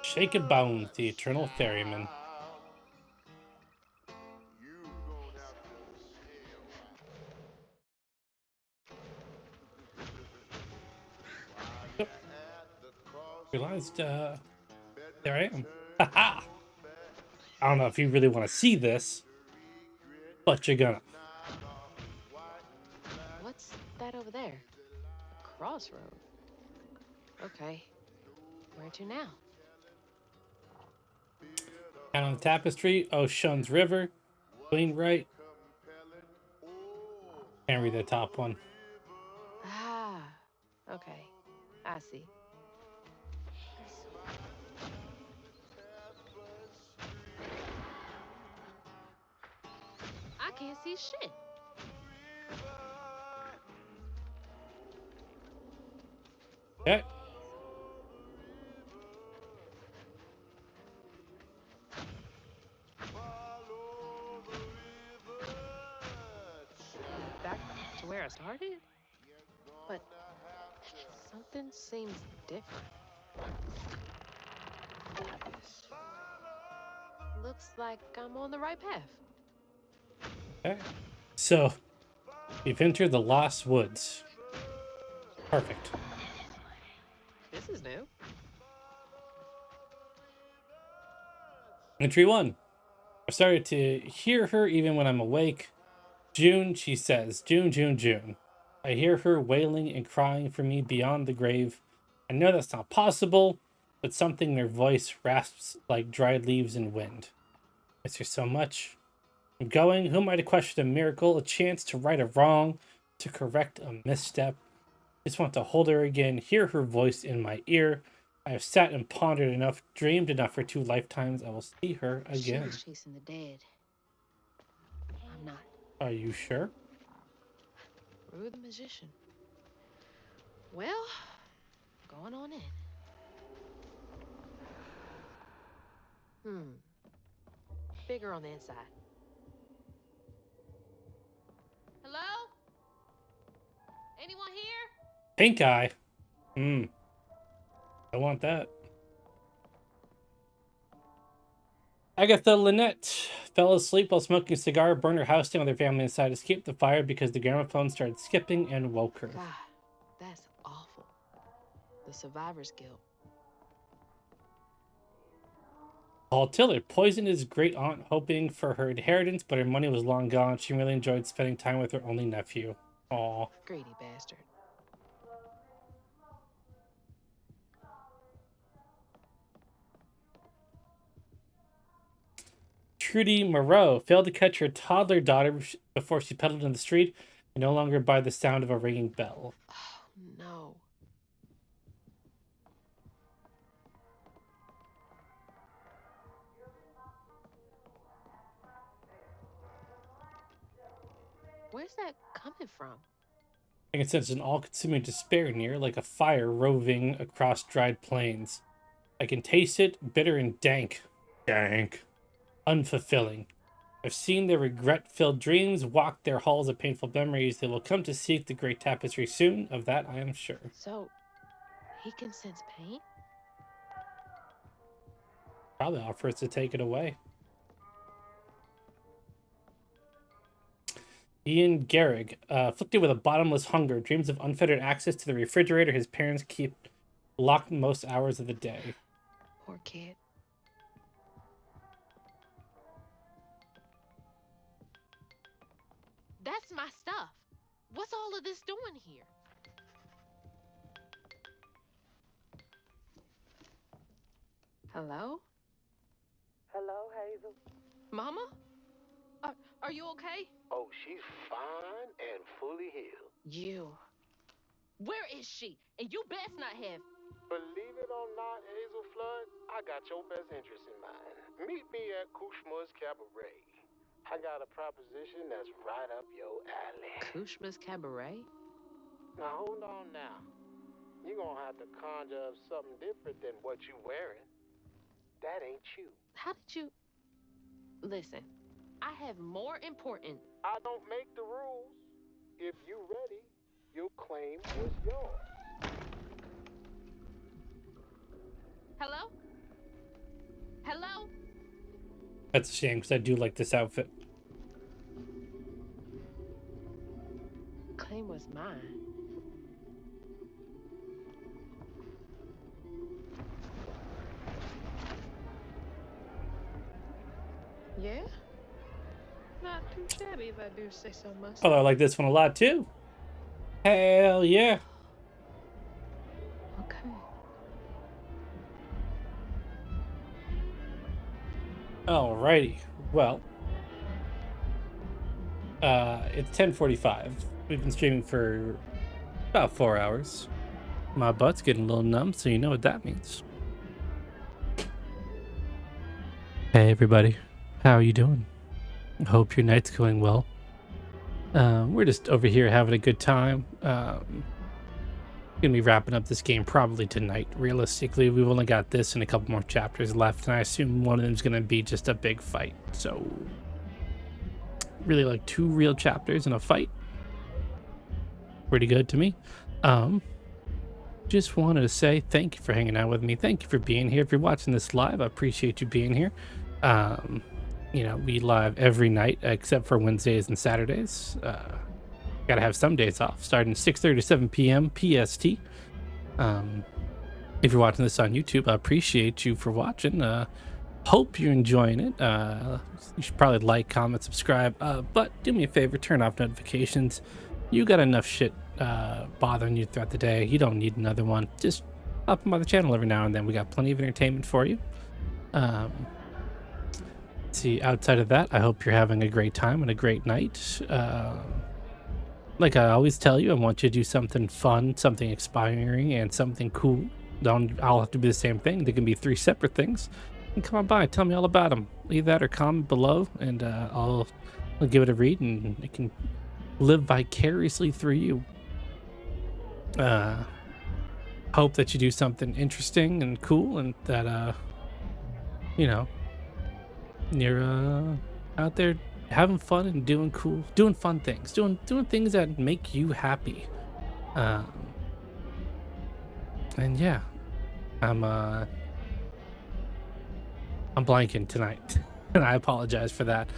Shaking Bones, the Eternal Ferryman. Realized, there I am. Haha! I don't know if you really want to see this, but you're gonna. What's that over there? A crossroad. Okay. Where to now? Down on the tapestry, Ocean's River, Wainwright. Can't read the top one. Ah, okay. I see. I can't see shit. Okay. Back to where I started? But something seems different. Looks like I'm on the right path. Okay. So, you've entered the Lost Woods. Perfect. This is new. Entry 1. I started to hear her even when I'm awake. June, she says. June, June, June. I hear her wailing and crying for me beyond the grave. I know that's not possible, but something in her voice rasps like dried leaves in wind. I miss her so much. I'm going. Who am I to question a miracle, a chance to right a wrong, to correct a misstep? I just want to hold her again, hear her voice in my ear. I have sat and pondered enough, dreamed enough for 2 lifetimes. I will see her She again. was chasing the dead. I'm not. Are you sure? Rue the magician. Well, going on in. Bigger on the inside. Hello? Anyone here? Pink eye. I want that. Agatha Lynette fell asleep while smoking a cigar, burned her house down with her family inside, escaped the fire because the gramophone started skipping and woke her. God, that's awful. The survivor's guilt. Paul Tiller poisoned his great aunt, hoping for her inheritance, but her money was long gone. She really enjoyed spending time with her only nephew. Aw. Greedy bastard. Trudy Moreau failed to catch her toddler daughter before she pedaled in the street, and no longer by the sound of a ringing bell. Oh, no. Where's that coming from? I can sense an all-consuming despair near, like a fire roving across dried plains. I can taste it, bitter and dank. Dank. Unfulfilling. I've seen their regret-filled dreams, walked their halls of painful memories. They will come to seek the great tapestry soon, of that I am sure. So, he can sense pain? Probably offers to take it away. Ian Garrig, afflicted with a bottomless hunger, dreams of unfettered access to the refrigerator his parents keep locked most hours of the day. Poor kid. That's my stuff. What's all of this doing here? Hello? Hello, Hazel. Mama? Are you okay? Oh, she's fine and fully healed. You. Where is she? And you best not have. Believe it or not, Hazel Flood, I got your best interest in mind. Meet me at Kushma's Cabaret. I got a proposition that's right up your alley. Kushma's Cabaret? Now, hold on now. You're gonna have to conjure up something different than what you wearing. That ain't you. How did you... Listen, I have more important... I don't make the rules. If you ready, you'll claim what's yours. Hello? Hello? That's a shame, because I do like this outfit. Claim was mine. believe I do say so myself. Oh, I like this one a lot too. Hell yeah. Okay. Alrighty. Well, it's 10:45. We've been streaming for about 4 hours. My butt's getting a little numb, so you know what that means. Hey everybody, how are you doing? I hope your night's going well. We're just over here having a good time. Gonna be wrapping up this game probably tonight. Realistically, we've only got this and a couple more chapters left, and I assume one of them's gonna be just a big fight. So, really like 2 real chapters and a fight. Pretty good to me. Just wanted to say thank you for hanging out with me. Thank you for being here. If you're watching this live, I appreciate you being here. You know, we live every night except for Wednesdays and Saturdays. Gotta have some days off, starting 6:30 to 7 p.m. PST. If you're watching this on YouTube, I appreciate you for watching. Hope you're enjoying it. You should probably like, comment, subscribe. But do me a favor, turn off notifications. You got enough shit bothering you throughout the day. You don't need another one. Just pop them by the channel every now and then. We got plenty of entertainment for you. See, outside of that, I hope you're having a great time and a great night. Like I always tell you, I want you to do something fun, something inspiring, and something cool. Don't all have to be the same thing. They can be 3 separate things. And come on by, tell me all about them. Leave that or comment below, and I'll give it a read, and it can live vicariously through you. Hope that you do something interesting and cool, and that you know, you're out there having fun and doing fun things, doing things that make you happy. And yeah, I'm blanking tonight, and I apologize for that.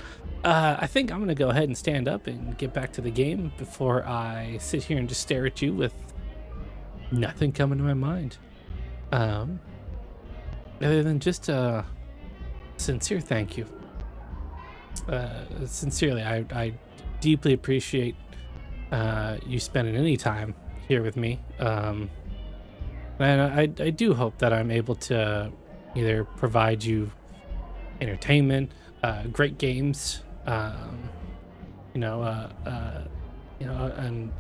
I think I'm gonna go ahead and stand up and get back to the game before I sit here and just stare at you with nothing coming to my mind. Other than just a sincere thank you. Sincerely, I deeply appreciate you spending any time here with me. And I do hope that I'm able to either provide you entertainment, great games, you know, and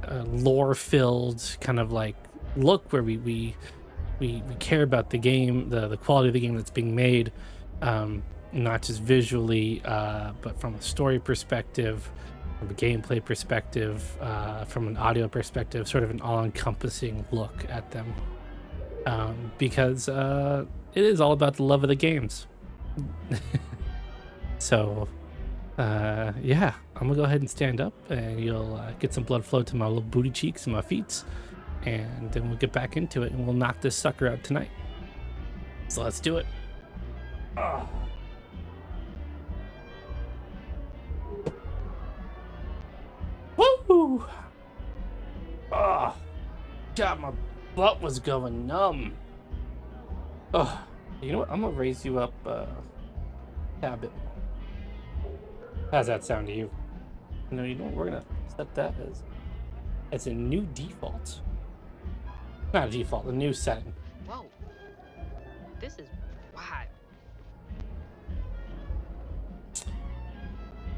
lore-filled kind of like look where we care about the game, the quality of the game that's being made, not just visually, but from a story perspective, from a gameplay perspective, from an audio perspective, sort of an all-encompassing look at them, because it is all about the love of the games. So yeah, I'm gonna go ahead and stand up, and you'll get some blood flow to my little booty cheeks and my feet, and then we'll get back into it, and we'll knock this sucker out tonight. So let's do it. Woo! God, my butt was going numb. You know what? I'm gonna raise you up a bit more. How's that sound to you? No, you know what? We're gonna set that as a new default. Not a default, a new setting. Whoa. This is wild.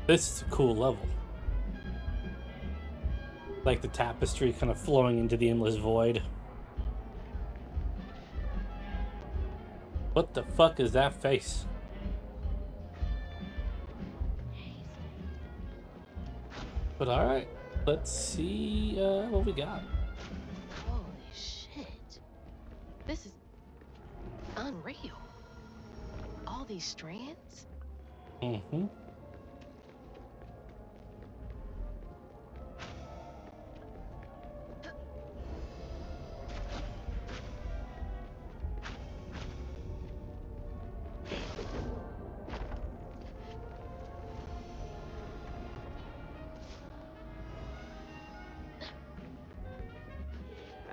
This is a cool level. Like the tapestry kind of flowing into the endless void. What the fuck is that face? But alright, let's see what we got. Holy shit. This is unreal. All these strands? Mm-hmm.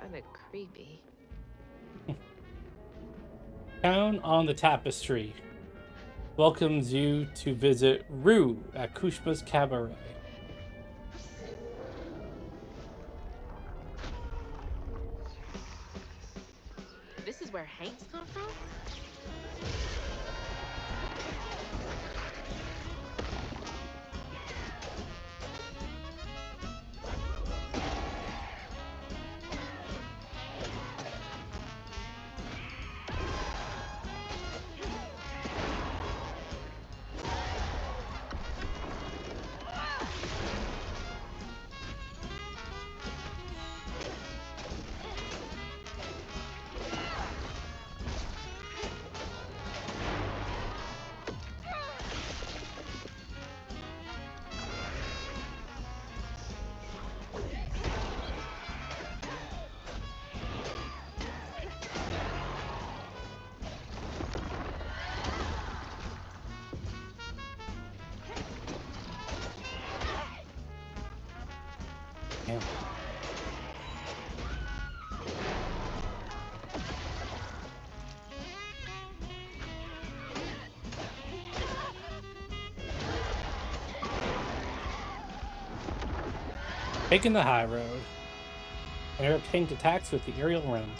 Kinda creepy. Town on the Tapestry welcomes you to visit Rue at Kushma's Cabaret. is where Hanks come from? Damn. Taking the high road. Interrupting attacks with the aerial rend.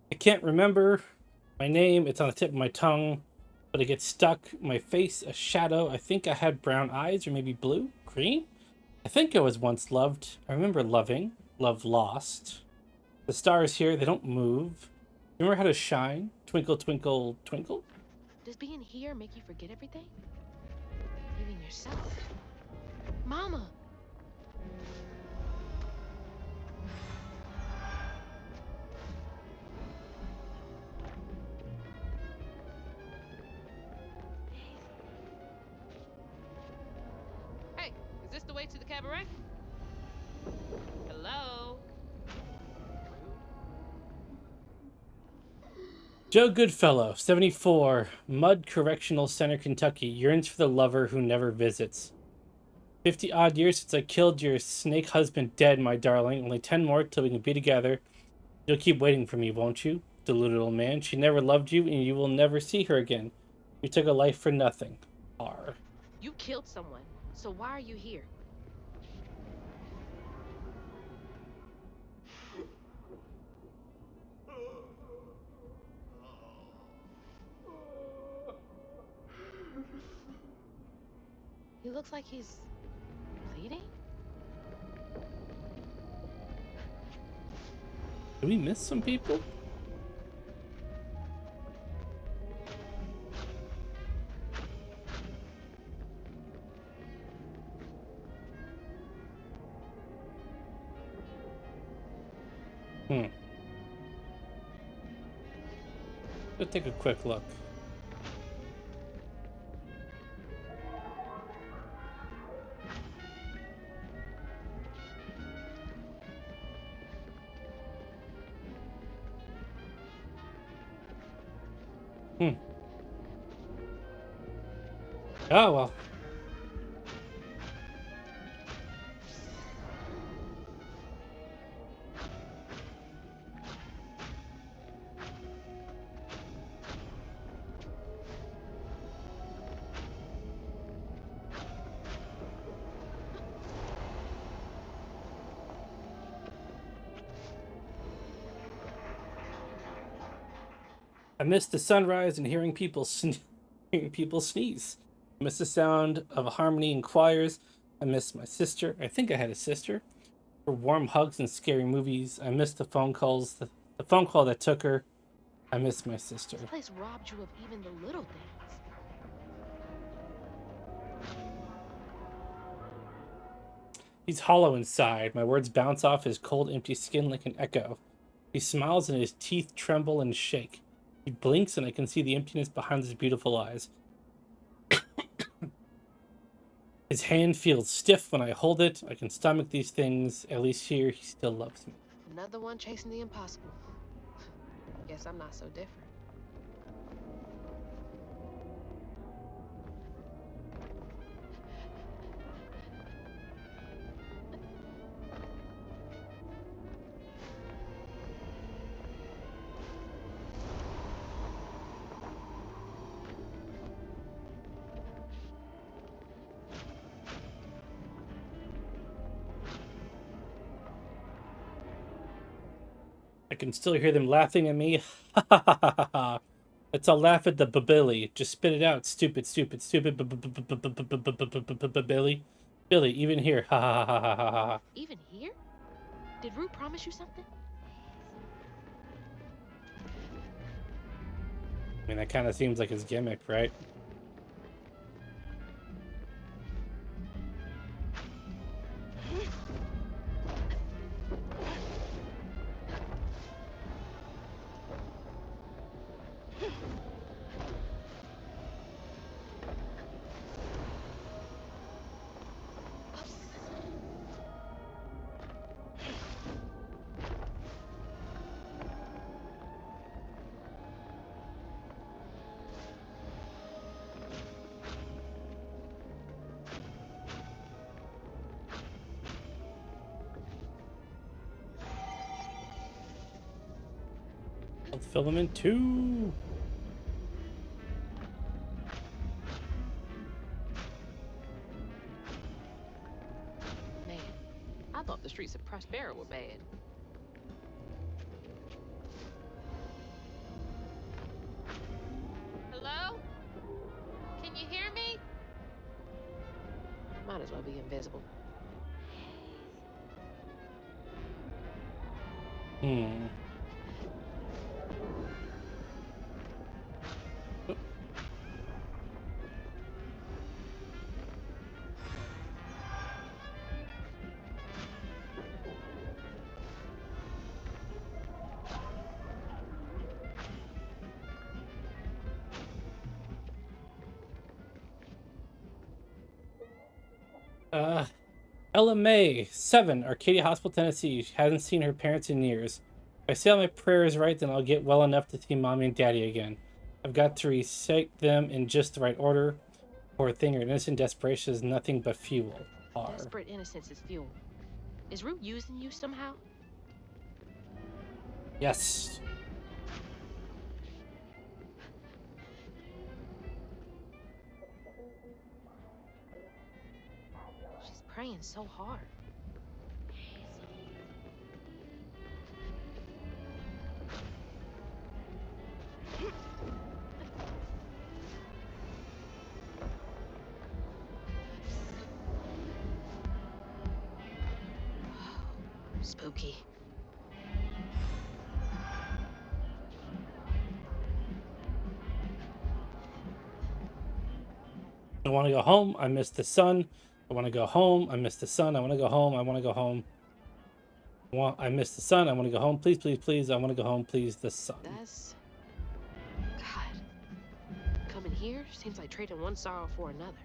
I can't remember my name. It's on the tip of my tongue, but it gets stuck. My face, a shadow. I think I had brown eyes, or maybe blue, green. I think I was once loved. I remember loving, love lost. The stars here, they don't move. Remember how to shine? Twinkle, twinkle, twinkle? Does being here make you forget everything? Even yourself? Mama! Hey, is this the way to the cabaret? Hello? Joe Goodfellow, 74, Mud Correctional Center, Kentucky, yearns for the lover who never visits. 50 odd years since I killed your snake husband dead, my darling. Only 10 more till we can be together. You'll keep waiting for me, won't you? Deluded old man. She never loved you, and you will never see her again. You took a life for nothing. R. You killed someone, so why are you here? He looks like he's bleeding? Did we miss some people? Let's take a quick look. Oh, well. I miss the sunrise and hearing people hearing people sneeze. I miss the sound of a harmony in choirs. I miss my sister. I think I had a sister. Her warm hugs and scary movies. I miss the phone calls. The phone call that took her. I miss my sister. This place robbed you of even the little things. He's hollow inside. My words bounce off his cold, empty skin like an echo. He smiles and his teeth tremble and shake. He blinks and I can see the emptiness behind his beautiful eyes. His hand feels stiff when I hold it. I can stomach these things. At least here, he still loves me. Another one chasing the impossible. Guess I'm not so different. can still hear them laughing at me. Let's all laugh at the Billy. Just spit it out, stupid, stupid, stupid Billy. Billy, even here. Ha ha ha ha ha ha. Even here? Did Rue promise you something? I mean, that kind of seems like his gimmick, right? I'll fill them in too. Man, I thought the streets of Prospero were bad. Hello? Can you hear me? Might as well be invisible. Ella May, 7, Arcadia Hospital, Tennessee. She hasn't seen her parents in years. If I say all my prayers right, then I'll get well enough to see mommy and daddy again. I've got to recite them in just the right order. Poor thing, her innocent desperation is nothing but fuel. Desperate innocence is fuel. Is Rue using you somehow? Yes. She's praying so hard. Spooky. I want to go home. I miss the sun. I want to go home. I miss the sun. I want to go home. I want to go home. I miss the sun. I want to go home. Please, please, please. I want to go home. Please, the sun. That's... God. Coming here seems like trading one sorrow for another.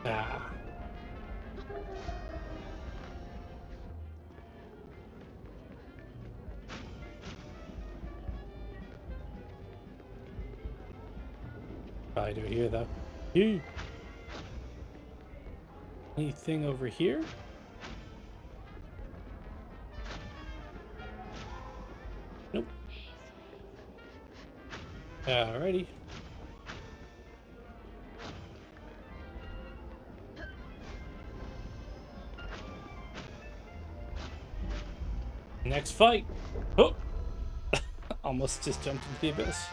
Ah. Probably do here though. Anything over here? Nope. Alrighty. Next fight. Oh! Almost just jumped into the abyss.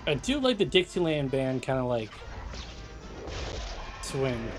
I do like the Dixieland band kind of like swing.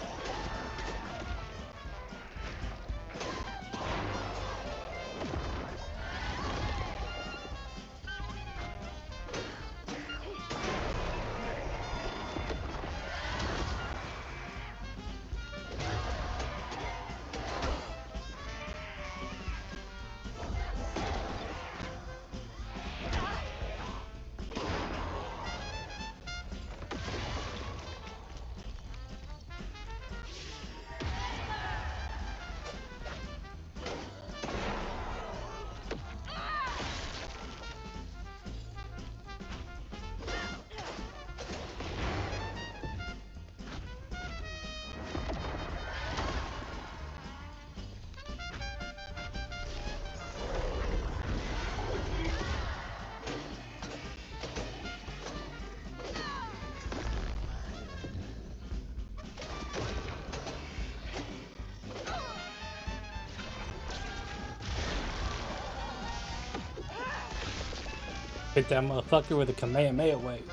Hit that motherfucker with a Kamehameha wave.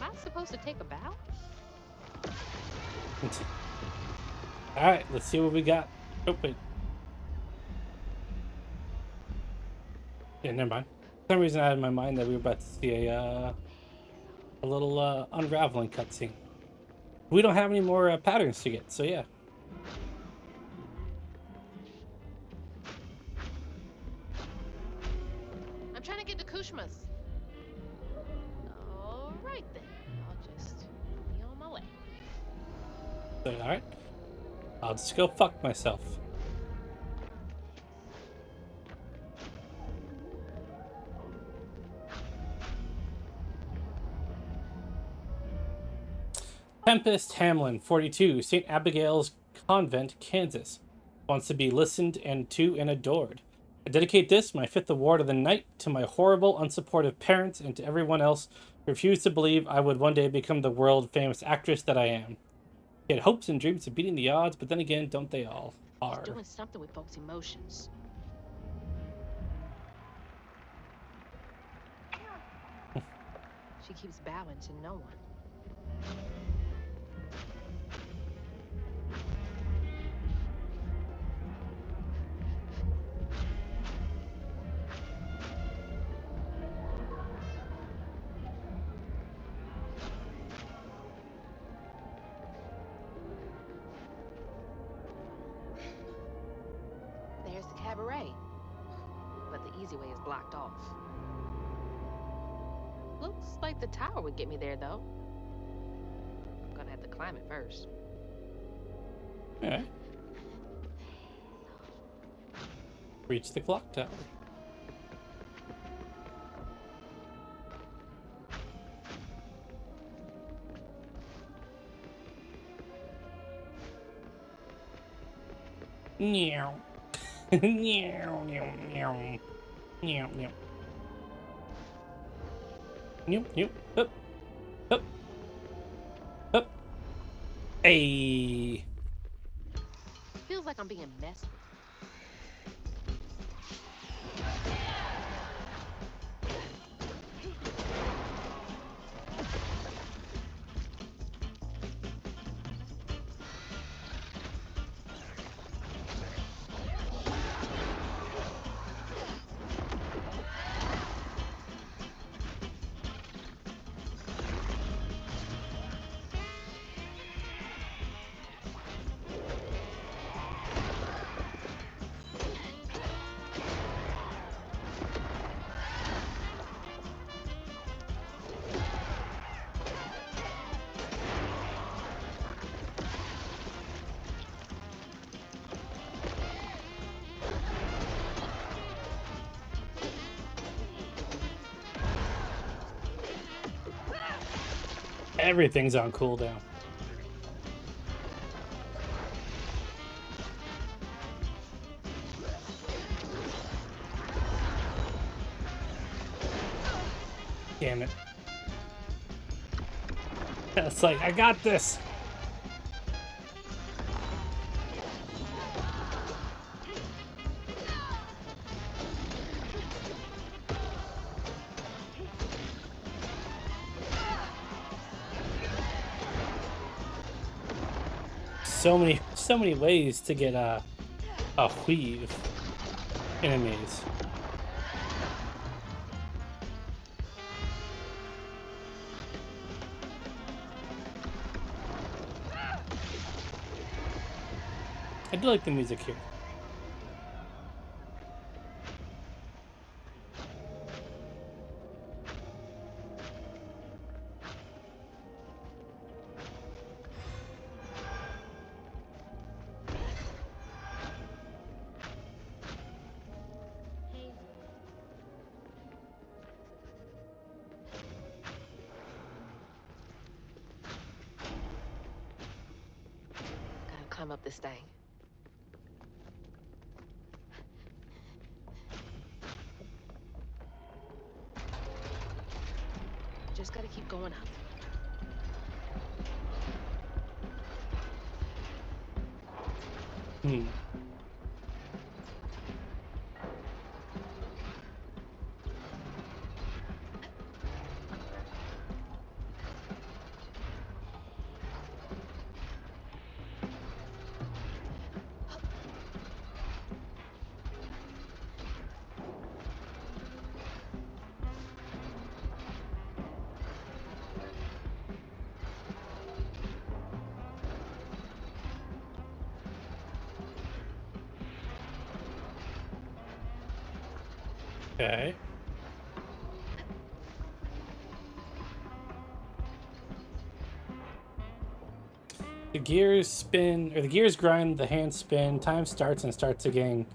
Am I supposed to take a bow? Alright, let's see what we got. Oh, wait. Yeah, never mind. For some reason I had in my mind that we were about to see a little unraveling cutscene. We don't have any more patterns to get, so yeah. I'm trying to get to Kushma's. All right then. I'll just be on my way. So, alright. I'll just go fuck myself. Tempest Hamlin, 42, St. Abigail's Convent, Kansas. Wants to be listened and to and adored. I dedicate this, my 5th award of the night, to my horrible, unsupportive parents and to everyone else who refused to believe I would one day become the world-famous actress that I am. He had hopes and dreams of beating the odds, but then again, don't they all? He's doing something with folks' emotions. She keeps bowing to no one. There's the cabaret. But the easy way is blocked off. Looks like the tower would get me there, though. I'm gonna have to climb it first. Alright. Reach the clock tower. Meow. Meow, meow, meow. Meow, meow. Meow, meow. Up. Up. Up. Hey. Feels like I'm being messed with. Everything's on cooldown. Damn it. It's like, I got this. so many ways to get a weave in a maze. I do like the music here. Gotta climb up this thing. Just gotta keep going up. Hmm. Okay. The gears spin, or the gears grind, the hands spin, time starts and starts again.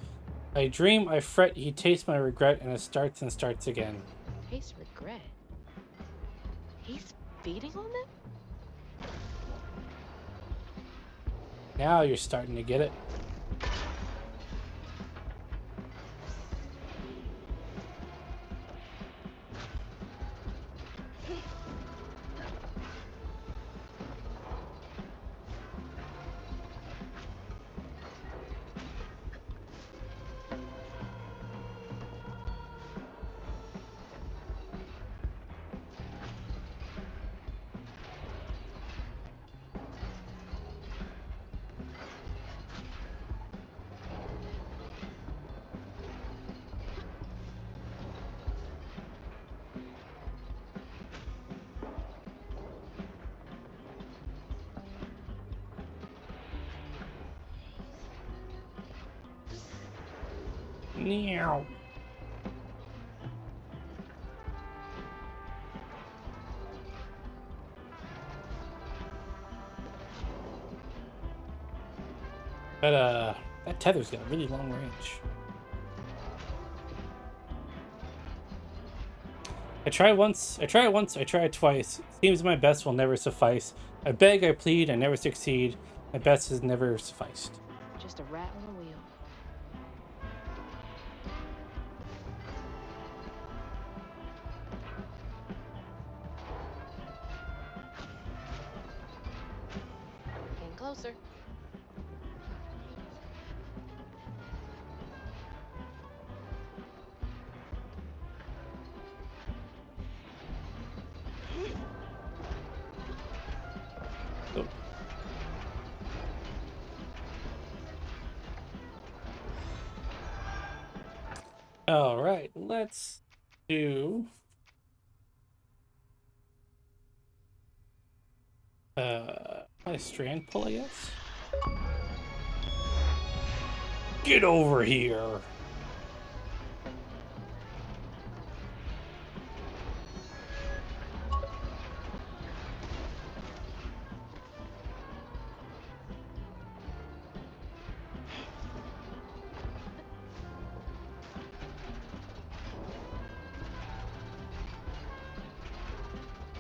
I dream, I fret, he tastes my regret, and it starts and starts again. Taste regret. He's feeding on them? Now you're starting to get it. Meow. But that tether's got a really long range. I try once, I try once, I try twice. Seems my best will never suffice. I beg, I plead, I never succeed. My best has never sufficed. Just a rat on a wheel. Getting closer. Oh. All right, let's do a strand pull, I guess. Get over here.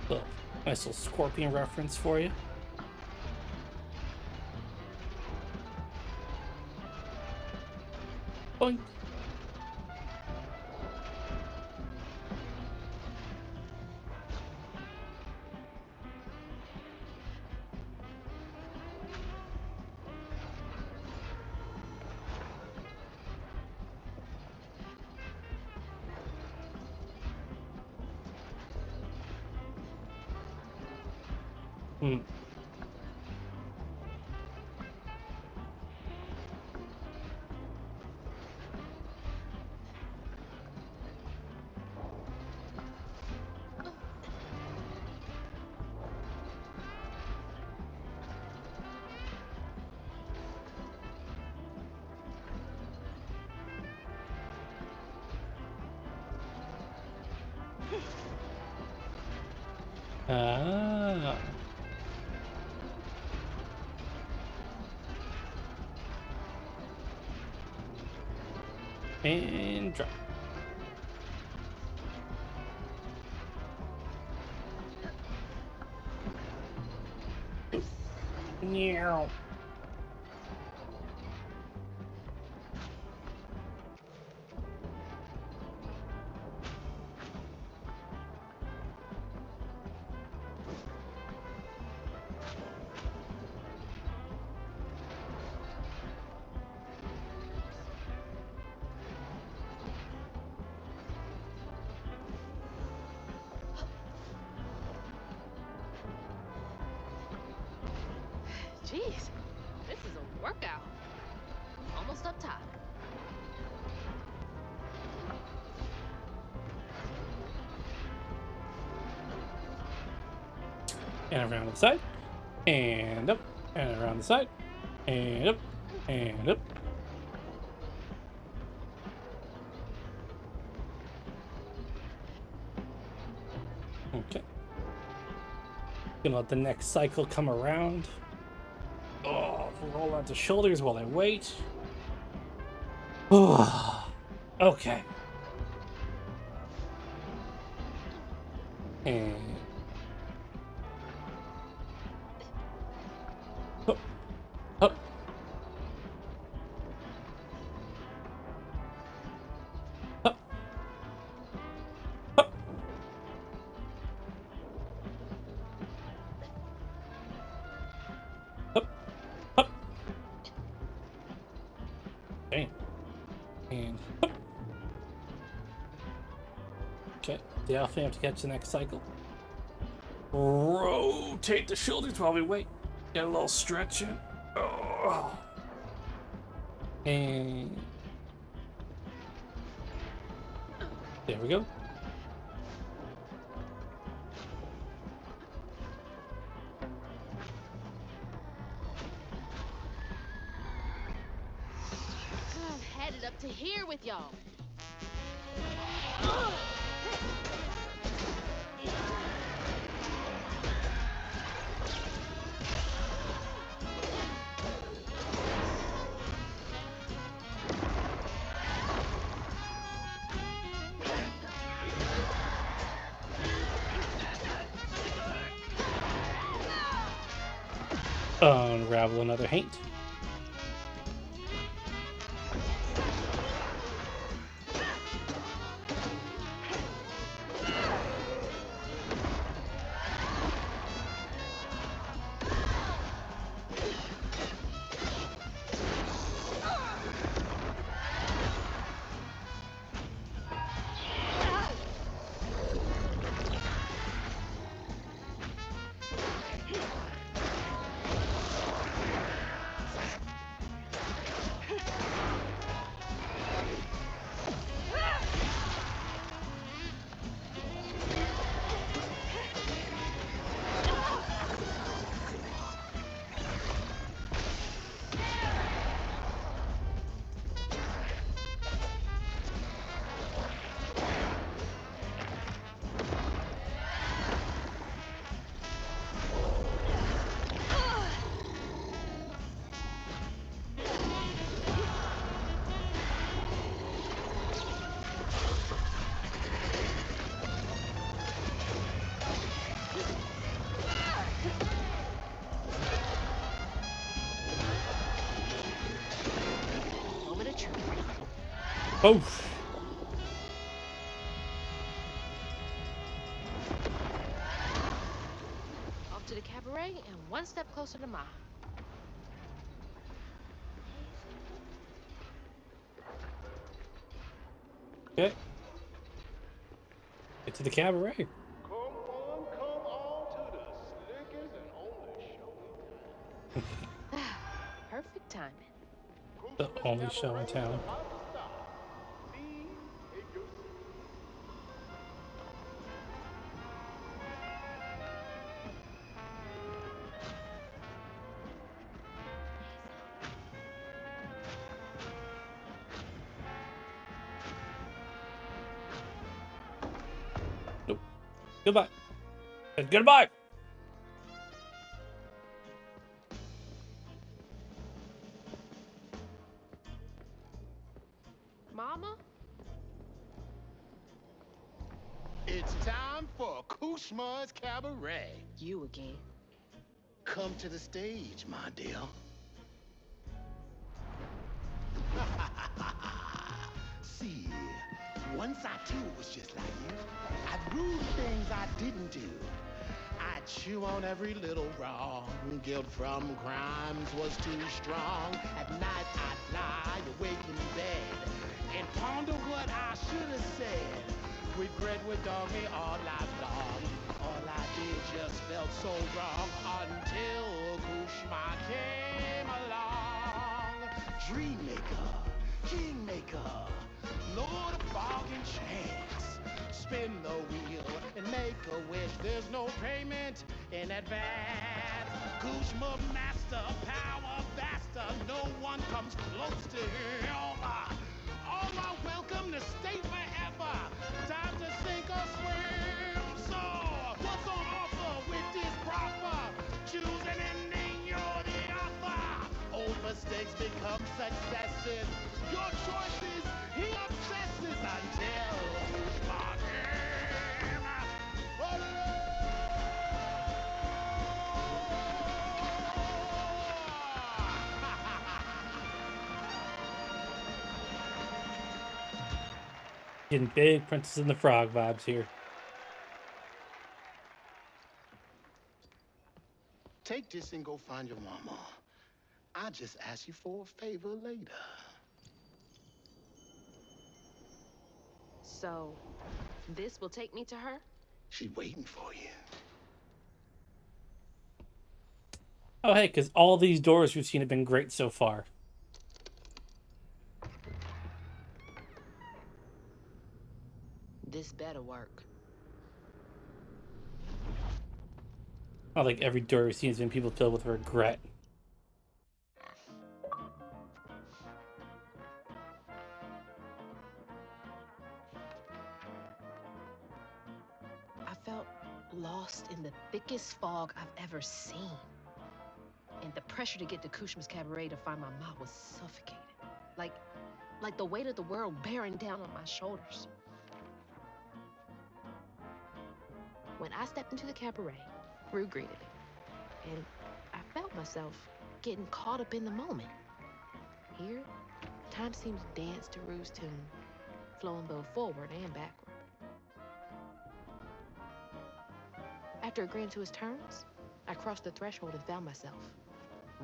Little, nice little scorpion reference for you. Boink. Hmm. Ah. And drop. Meow. Jeez, this is a workout. Almost up top. And around the side. And up. And around the side. And up. And up. Okay. Gonna let the next cycle come around. Oh, roll onto shoulders while I wait. Okay. And up, up, up, up, up, up. Damn. And up. Okay. Definitely have to catch the next cycle. Rotate the shoulders while we wait. Get a little stretch in. Oh. And there we go. I've had it up to here with y'all. Unravel another haint. Moment of truth. Oof. Off to the cabaret and one step closer to Ma. Okay. Get to the cabaret. Come on to the slickest and only show in town. Perfect timing. The only show in town. About to start. Be a good citizen. Nope. Goodbye. Goodbye. Mama? It's time for Kushma's Cabaret. You again. Come to the stage, my dear. See, once I too was just like you. I'd rule things I didn't do. I'd chew on every little wrong. Guilt from crimes was too strong. At night I'd lie awake in bed and ponder what I should have said. Regret would dog me all life long. All I did just felt so wrong until Kushma came along. Dreammaker, kingmaker, Lord of bargain chance. Spin the wheel and make a wish. There's no payment in advance. Kushma master, power vaster. No one comes close to him. All are welcome to stay forever. Time to sink or swim. So, what's on offer with this proffer? Choose an ending, you're the author. Old mistakes become successes. Your choices, he obsesses until Kuzma came. Getting big Princess and the Frog vibes here. Take this and go find your mama. I'll just ask you for a favor later. So, this will take me to her? She's waiting for you. Oh, hey, because all these doors we've seen have been great so far. This better work. Not like every door we've seen has been people filled with regret. I felt lost in the thickest fog I've ever seen. And the pressure to get to Kushma's Cabaret to find my mom was suffocating. Like the weight of the world bearing down on my shoulders. When I stepped into the cabaret, Rue greeted me. And I felt myself getting caught up in the moment. Here, time seemed to dance to Rue's tune, flowing both forward and backward. After agreeing to his terms, I crossed the threshold and found myself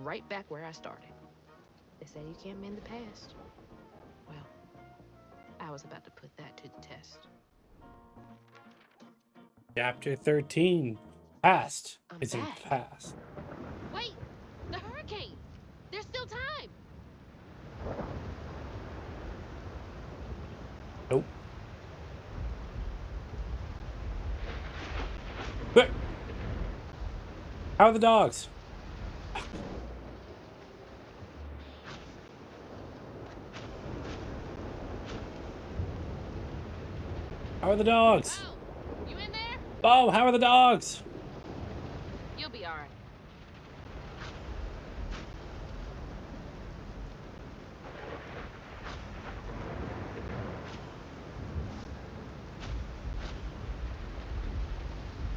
right back where I started. They say you can't mend the past. Well, I was about to put that to the test. Chapter 13. Past I'm isn't back. past. Wait! The hurricane! There's still time! Nope. But how are the dogs? How are the dogs? Oh, you in there? Oh, how are the dogs? You'll be all right.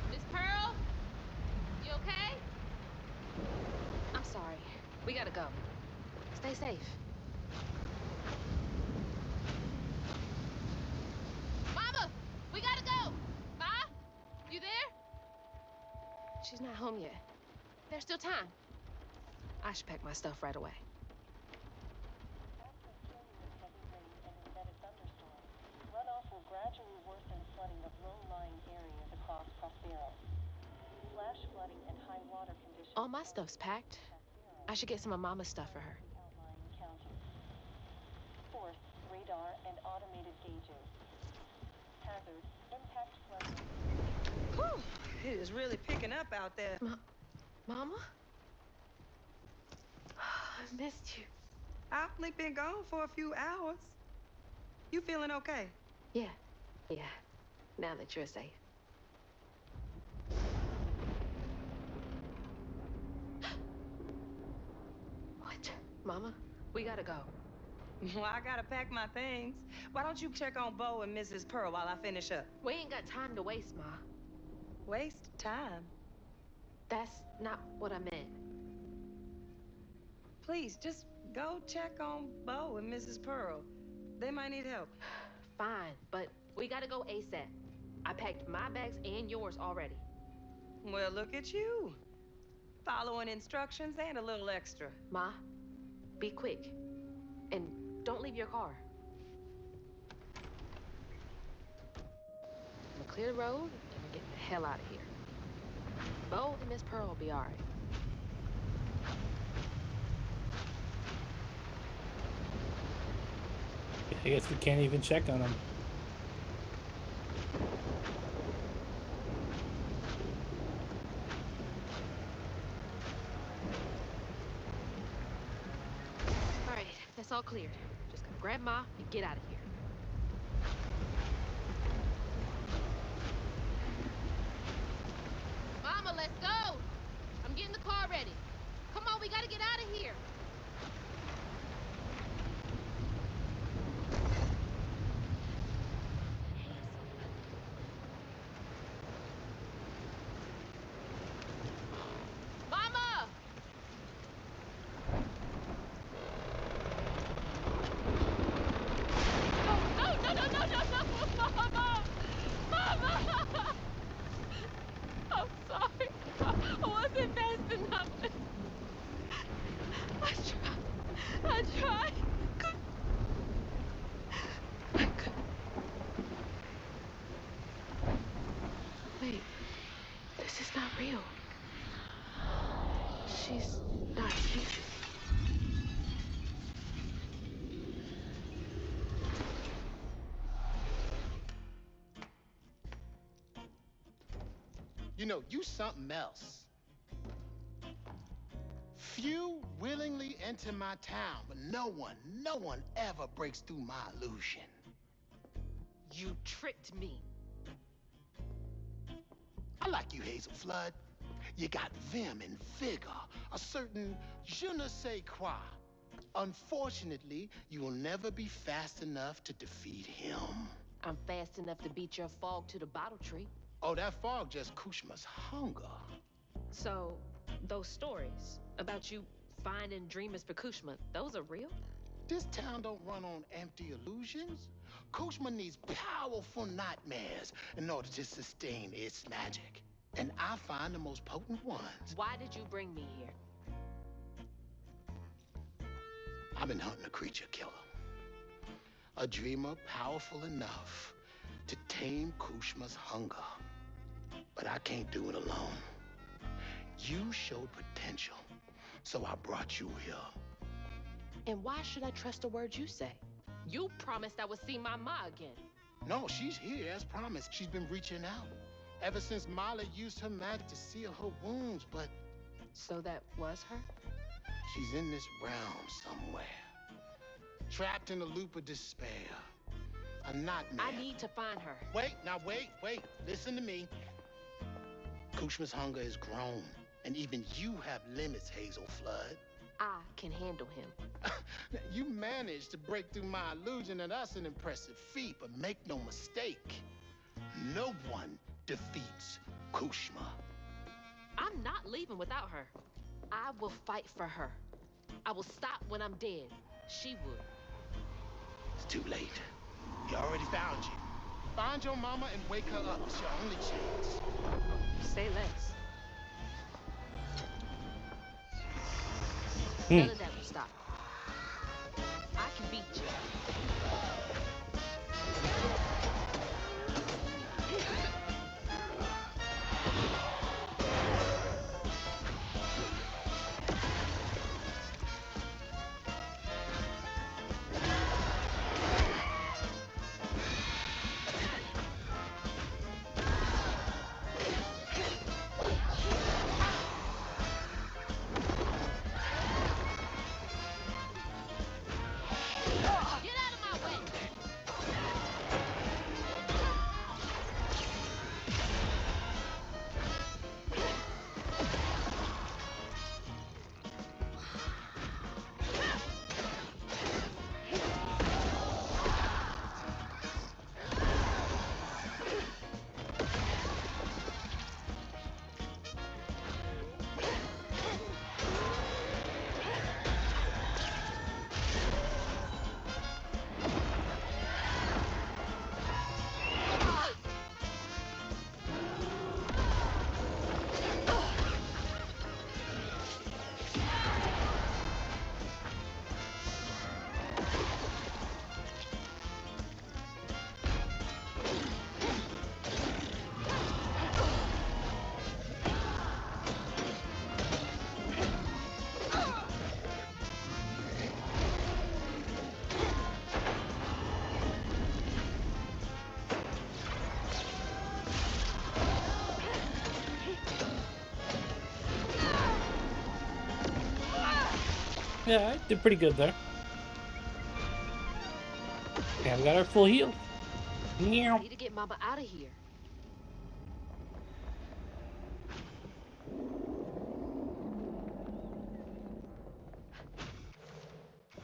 Miss Pearl? You okay? I'm sorry. We gotta go. Stay safe. Mama! We gotta go! Ma? You there? She's not home yet. There's still time. I should pack my stuff right away. Runoff will gradually worsen flooding of low-lying areas across Prospero. Flash flooding and high water conditions. All my stuff's packed. I should get some of Mama's stuff for her. Outlying counties. Force, radar, and automated gauges. Hazard, impact flooding. Whew, it is really picking up out there. Mama? I missed you. I've only been gone for a few hours. You feeling okay? Yeah. Now that you're safe. Mama, we gotta go. Well, I gotta pack my things. Why don't you check on Bo and Mrs. Pearl while I finish up? We ain't got time to waste, Ma. Waste time. That's not what I meant. Please, just go check on Bo and Mrs. Pearl. They might need help. Fine, but we gotta go ASAP. I packed my bags and yours already. Well, look at you. Following instructions and a little extra. Ma, be quick. And don't leave your car. I'm gonna clear the road and we're getting the hell out of here. Bo and Miss Pearl will be all right. I guess we can't even check on them. All right, that's all cleared. Just gotta grab Ma and get out of here. Mama, let's go! I'm getting the car ready. Come on, we gotta get out of here. Mama! Oh, no, no, no, no, no, no, Mama! Mama! I'm sorry. I wasn't fast enough. I tried. Wait, this is not real. She's not here. You know, you something else. Few willingly enter my town, but no one ever breaks through my illusion. You tricked me. I like you, Hazel Flood. You got vim and vigor, a certain je ne sais quoi. Unfortunately, you will never be fast enough to defeat him. I'm fast enough to beat your fog to the bottle tree. Oh, that fog just Kushma's hunger. So, those stories about you finding dreamers for Kushma, those are real? This town don't run on empty illusions. Kushma needs powerful nightmares in order to sustain its magic. And I find the most potent ones. Why did you bring me here? I've been hunting a creature killer. A dreamer powerful enough to tame Kushma's hunger. But I can't do it alone. You showed potential, so I brought you here. And why should I trust the words you say? You promised I would see my Ma again. No, she's here as promised. She's been reaching out ever since Molly used her magic to seal her wounds, but... So that was her? She's in this realm somewhere. Trapped in a loop of despair. A nightmare. I need to find her. Wait. Listen to me. Kushma's hunger is grown, and even you have limits, Hazel Flood. I can handle him. You managed to break through my illusion, and that's an impressive feat, but make no mistake, no one defeats Kushma. I'm not leaving without her. I will fight for her. I will stop when I'm dead. She would. It's too late. He already found you. Find your mama and wake her up. It's your only chance. Say less. Hmm. None of that will stop. I can beat you. Yeah, I did pretty good there. And we got our full heal. I Meow. need to get Mama out of here.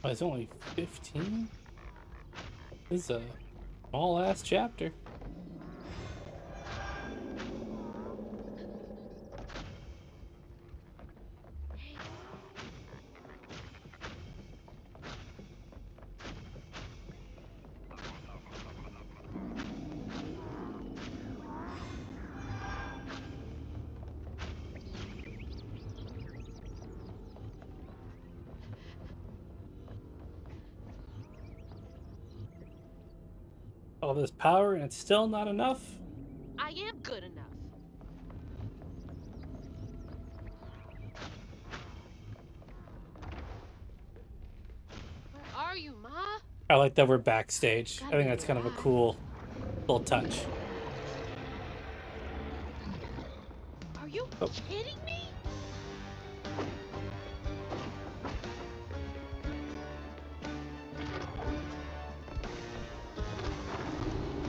Oh, it's only 15? This is a small ass chapter. All this power and it's still not enough? I am good enough. Where are you, Ma? I like that we're backstage. I Gotta think be that's kind of a nearby. cool little touch. Are you Oh. kidding me?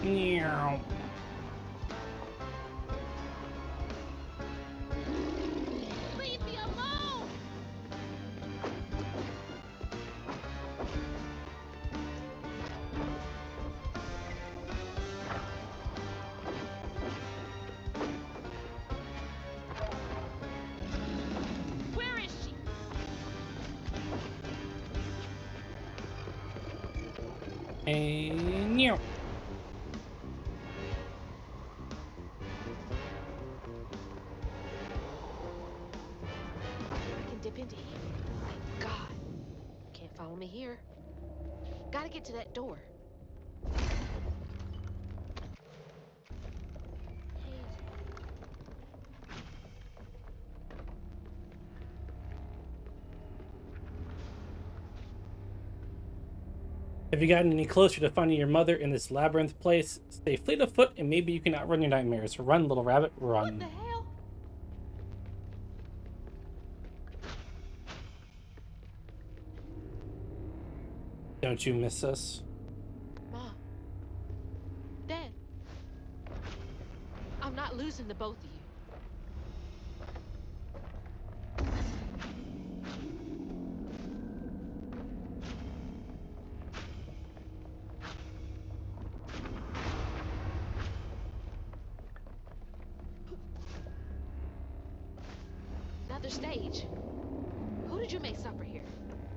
Meow. Leave me alone! Where is she? And meow. I can dip into here. Thank God. Can't follow me here. Gotta get to that door. Have you gotten any closer to finding your mother in this labyrinth place? Stay fleet of foot and maybe you can outrun your nightmares. Run, little rabbit, What the run. hell? Don't you miss us? Mom. Dad. I'm not losing the both of you. Another stage. Who did you make suffer here?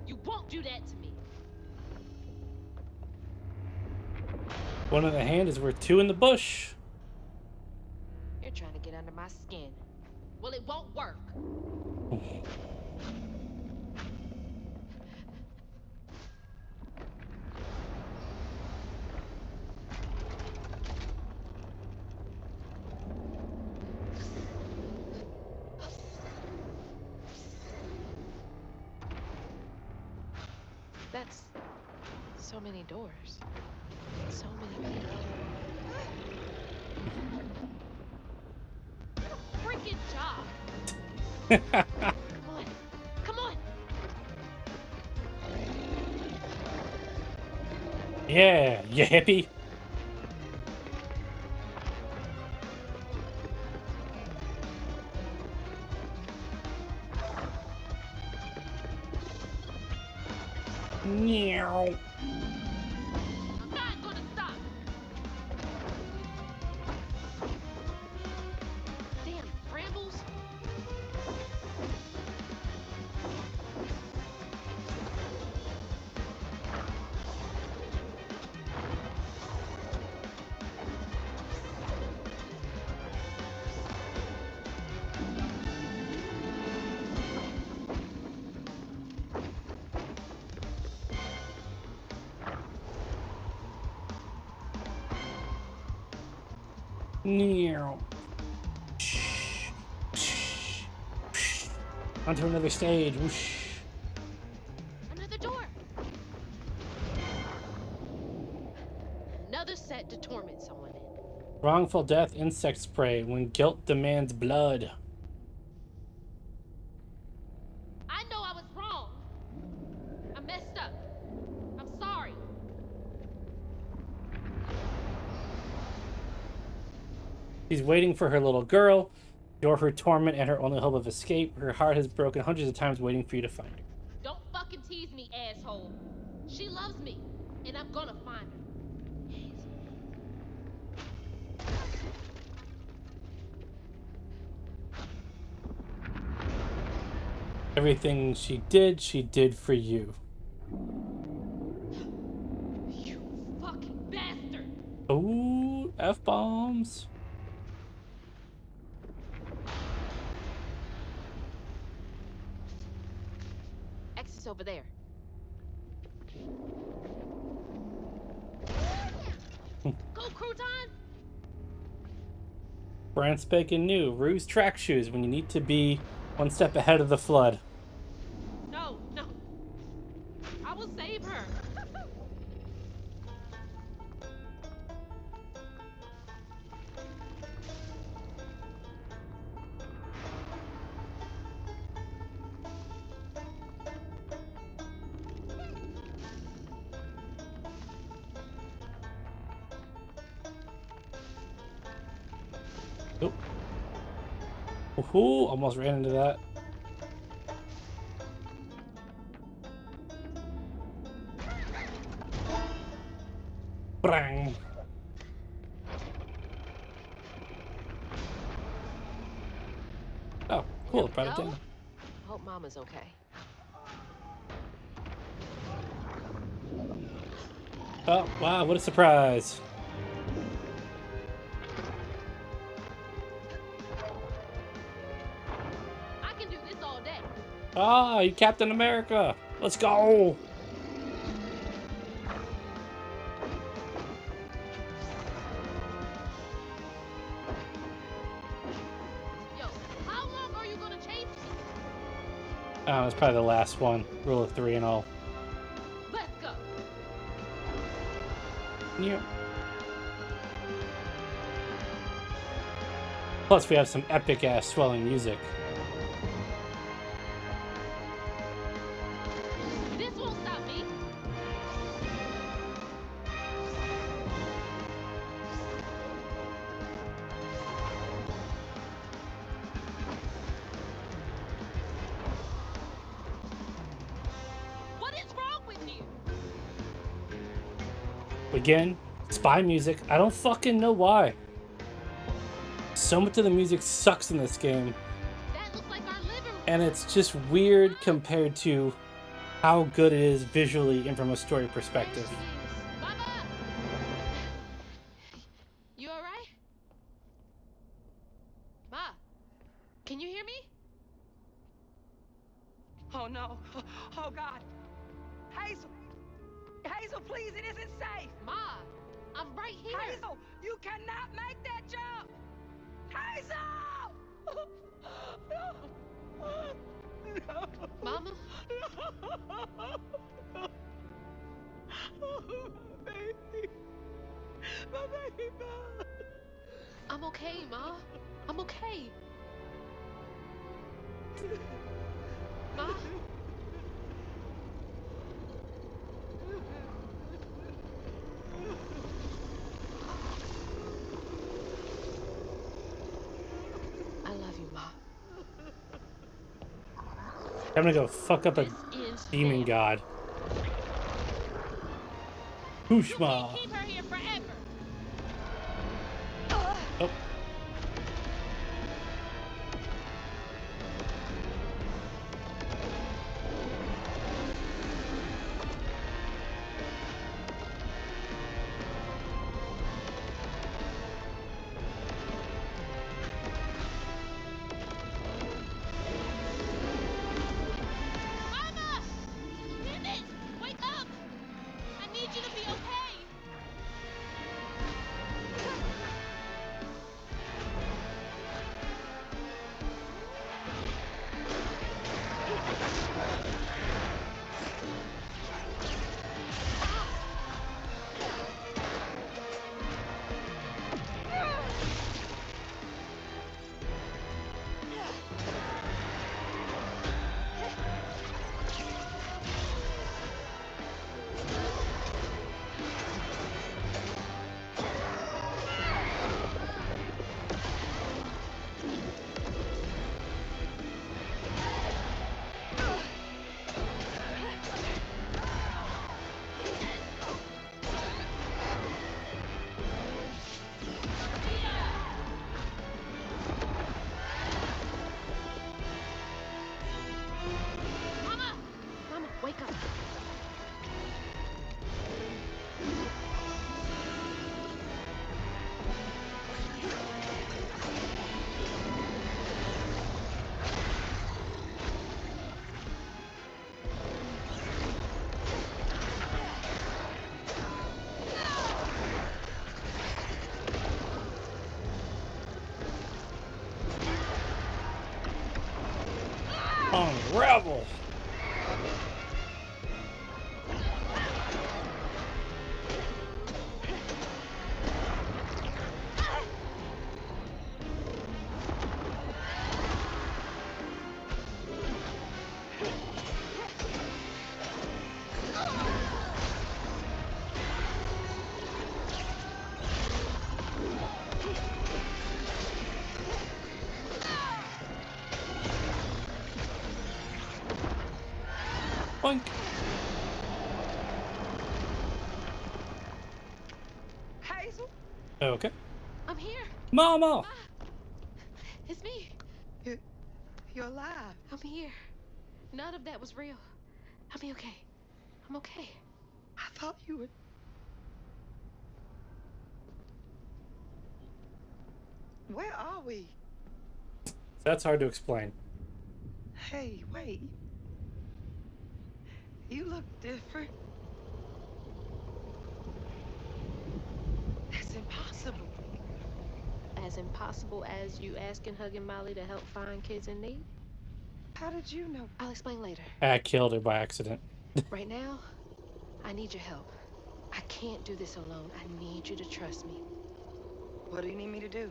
You won't do that to me. One in the hand is worth two in the bush. You're trying to get under my skin. Well, it won't work. That's so many doors. So many people. Freaking job. Come on. Come on. Yeah, you hippie. Meow. I'm not gonna stop. Damn brambles. Meow. Onto another stage. Whoosh. Another door. Another set to torment someone in. Wrongful death, insect spray. When guilt demands blood. I know I was wrong. She's waiting for her little girl. You're her torment and her only hope of escape. Her heart has broken hundreds of times waiting for you to find her. Don't fucking tease me, asshole. She loves me, and I'm gonna find her. Everything she did for you. You fucking bastard! Ooh, F-bombs. Exit's over there. Go, Crouton! Brand spanking new. Ruse track shoes when you need to be one step ahead of the flood. No, no. I will save her. Oh. Ooh, almost ran into that. Bang. Oh, cool. Brought it down. Hope Mama's okay. Oh, wow, what a surprise. I can do this all day. Ah, you Captain America. Let's go. Yo, how long are you gonna chase me? Oh, it's probably the last one. Rule of 3 and all. Let's go. Yeah. Plus, we have some epic ass swelling music. This won't stop me. What is wrong with you? Again, spy music. I don't fucking know why. So much of the music sucks in this game. That looks like our living room. And it's just weird compared to how good it is visually and from a story perspective. Mama! You alright? Ma, can you hear me? Oh no. Oh God. Hazel! Hazel, please, it isn't safe! Ma, I'm right here. Hazel, you cannot make that jump! Hazel! No. Mama? No. Oh, my baby. My baby, Mom. I'm okay, Ma. I'm okay. Ma? I love you, Ma. I'm gonna go fuck up a demon god. Whooshma. Keep her here forever. Oh. Mama! Damn it! Wake up! I need you to be okay. Revel. Boink. Hazel? Okay. I'm here. Mama! Ma, it's me. You're alive. I'm here. None of that was real. I'll be okay. I'm okay. I thought you would. Where are we? That's hard to explain. Hey, wait. You look different. That's impossible. As impossible as you asking Hugging Molly to help find kids in need? How did you know? I'll explain later. I killed her by accident. Right now, I need your help. I can't do this alone. I need you to trust me. What do you need me to do?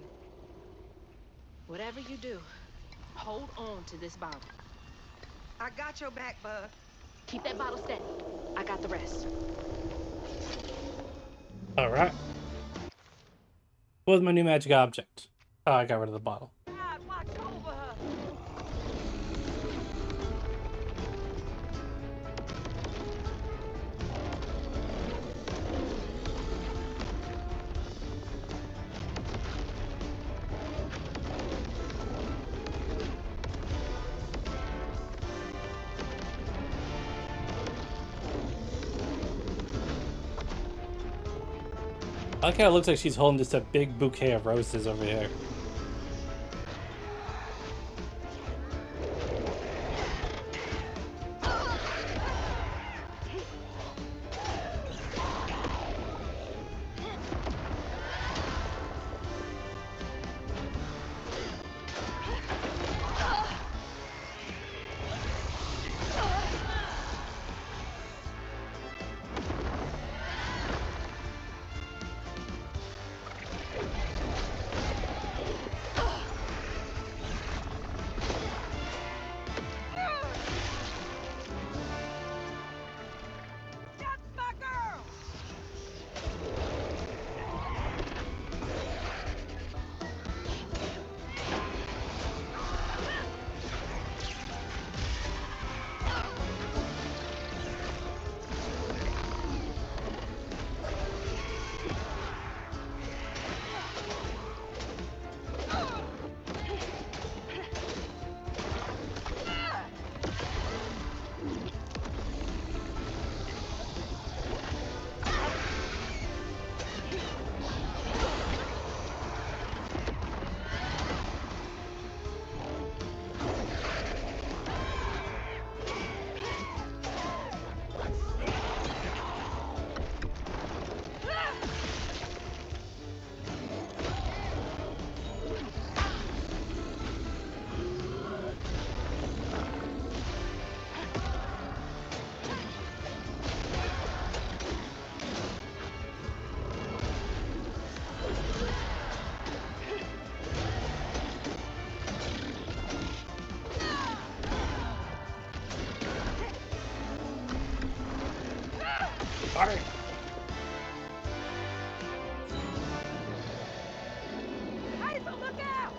Whatever you do, hold on to this bottle. I got your back, bud. Keep that bottle steady. I got the rest. Alright. What was my new magic object? Oh, I got rid of the bottle. God, watch over her. I like how it looks like she's holding just a big bouquet of roses over here. Alright. Hazel, look out!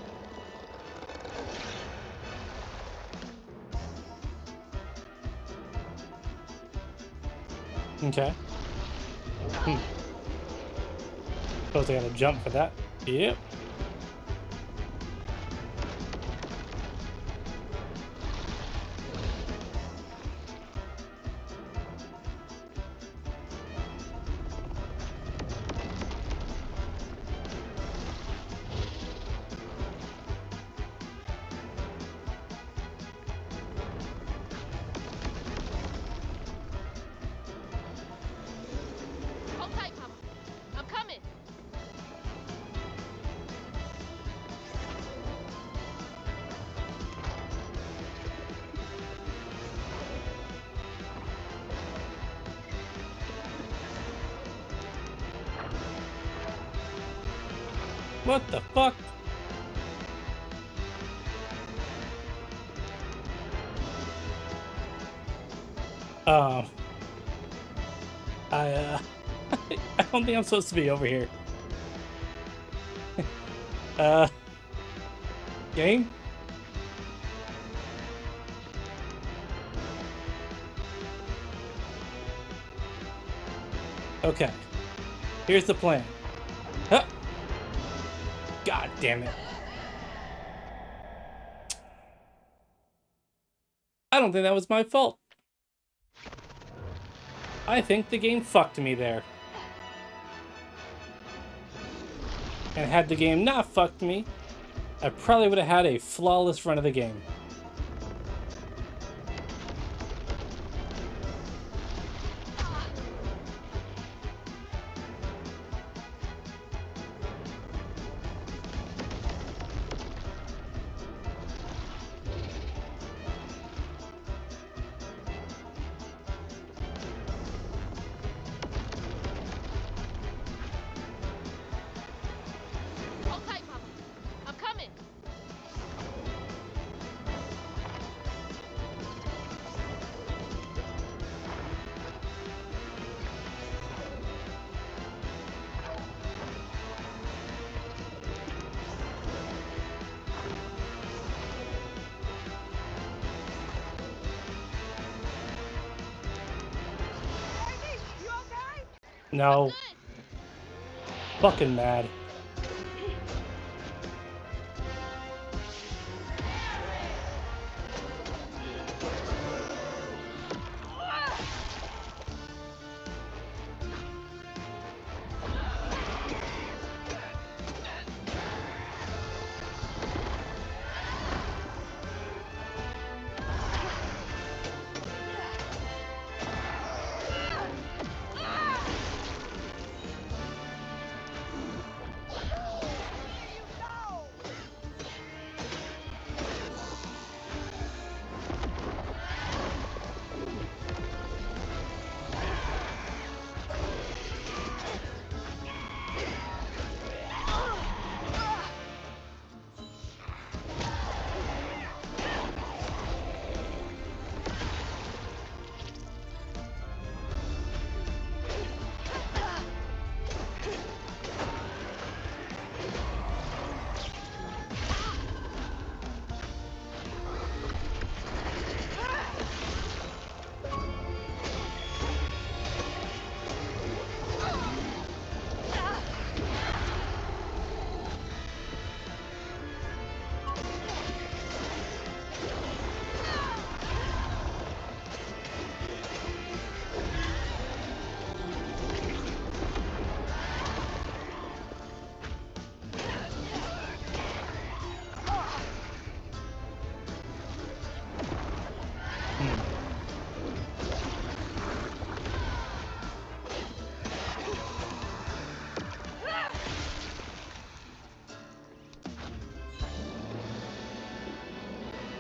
Okay. Suppose I gotta jump for that. Yep. Hold tight, Mama. I'm coming. What the fuck? Um, I I don't think I'm supposed to be over here. Game? Okay. Here's the plan. Huh. God damn it. I don't think that was my fault. I think the game fucked me there. And had the game not fucked me, I probably would have had a flawless run of the game. Hold tight, Mama. I'm coming. No. Fucking mad.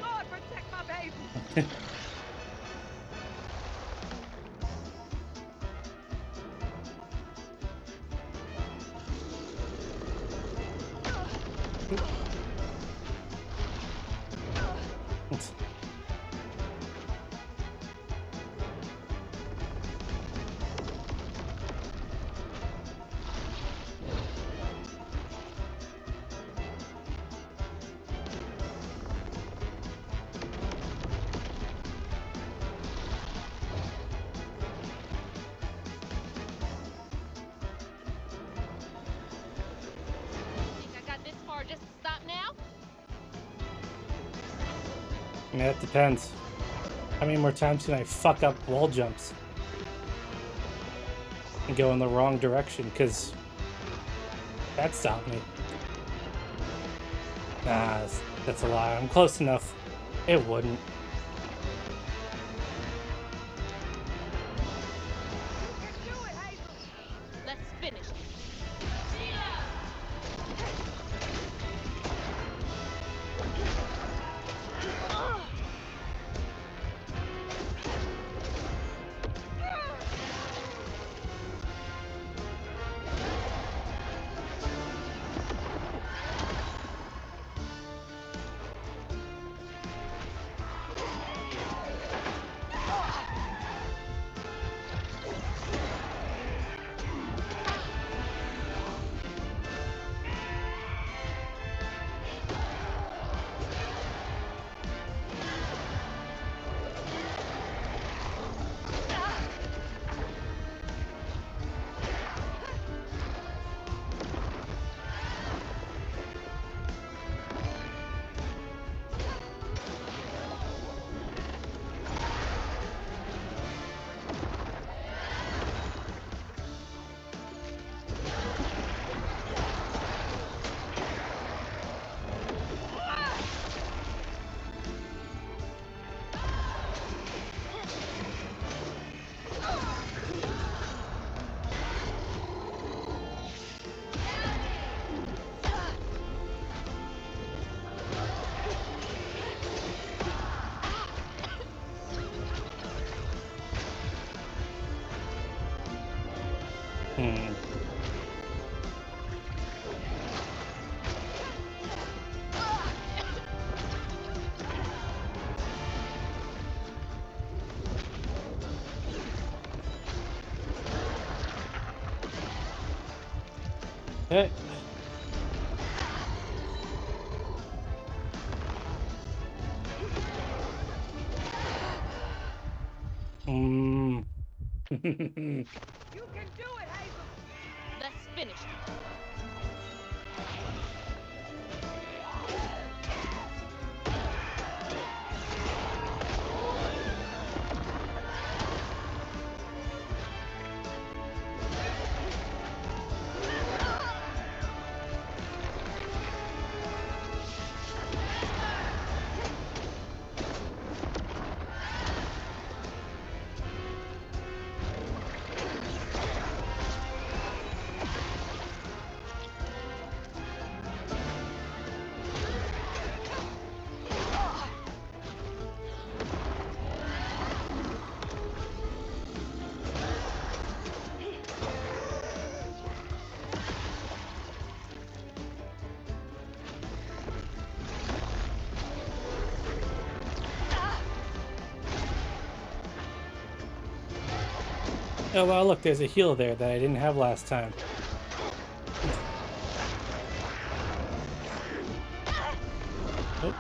Lord, protect my baby. Think I got this far just to stop now? I mean, that depends. How many more times can I fuck up wall jumps? And go in the wrong direction, because that stopped me. Nah, that's a lie. I'm close enough. It wouldn't. Let's finish this. Okay. Mm. You can do it, Hazel. Let's finish it. Oh, well, look, there's a heal there that I didn't have last time. Oh.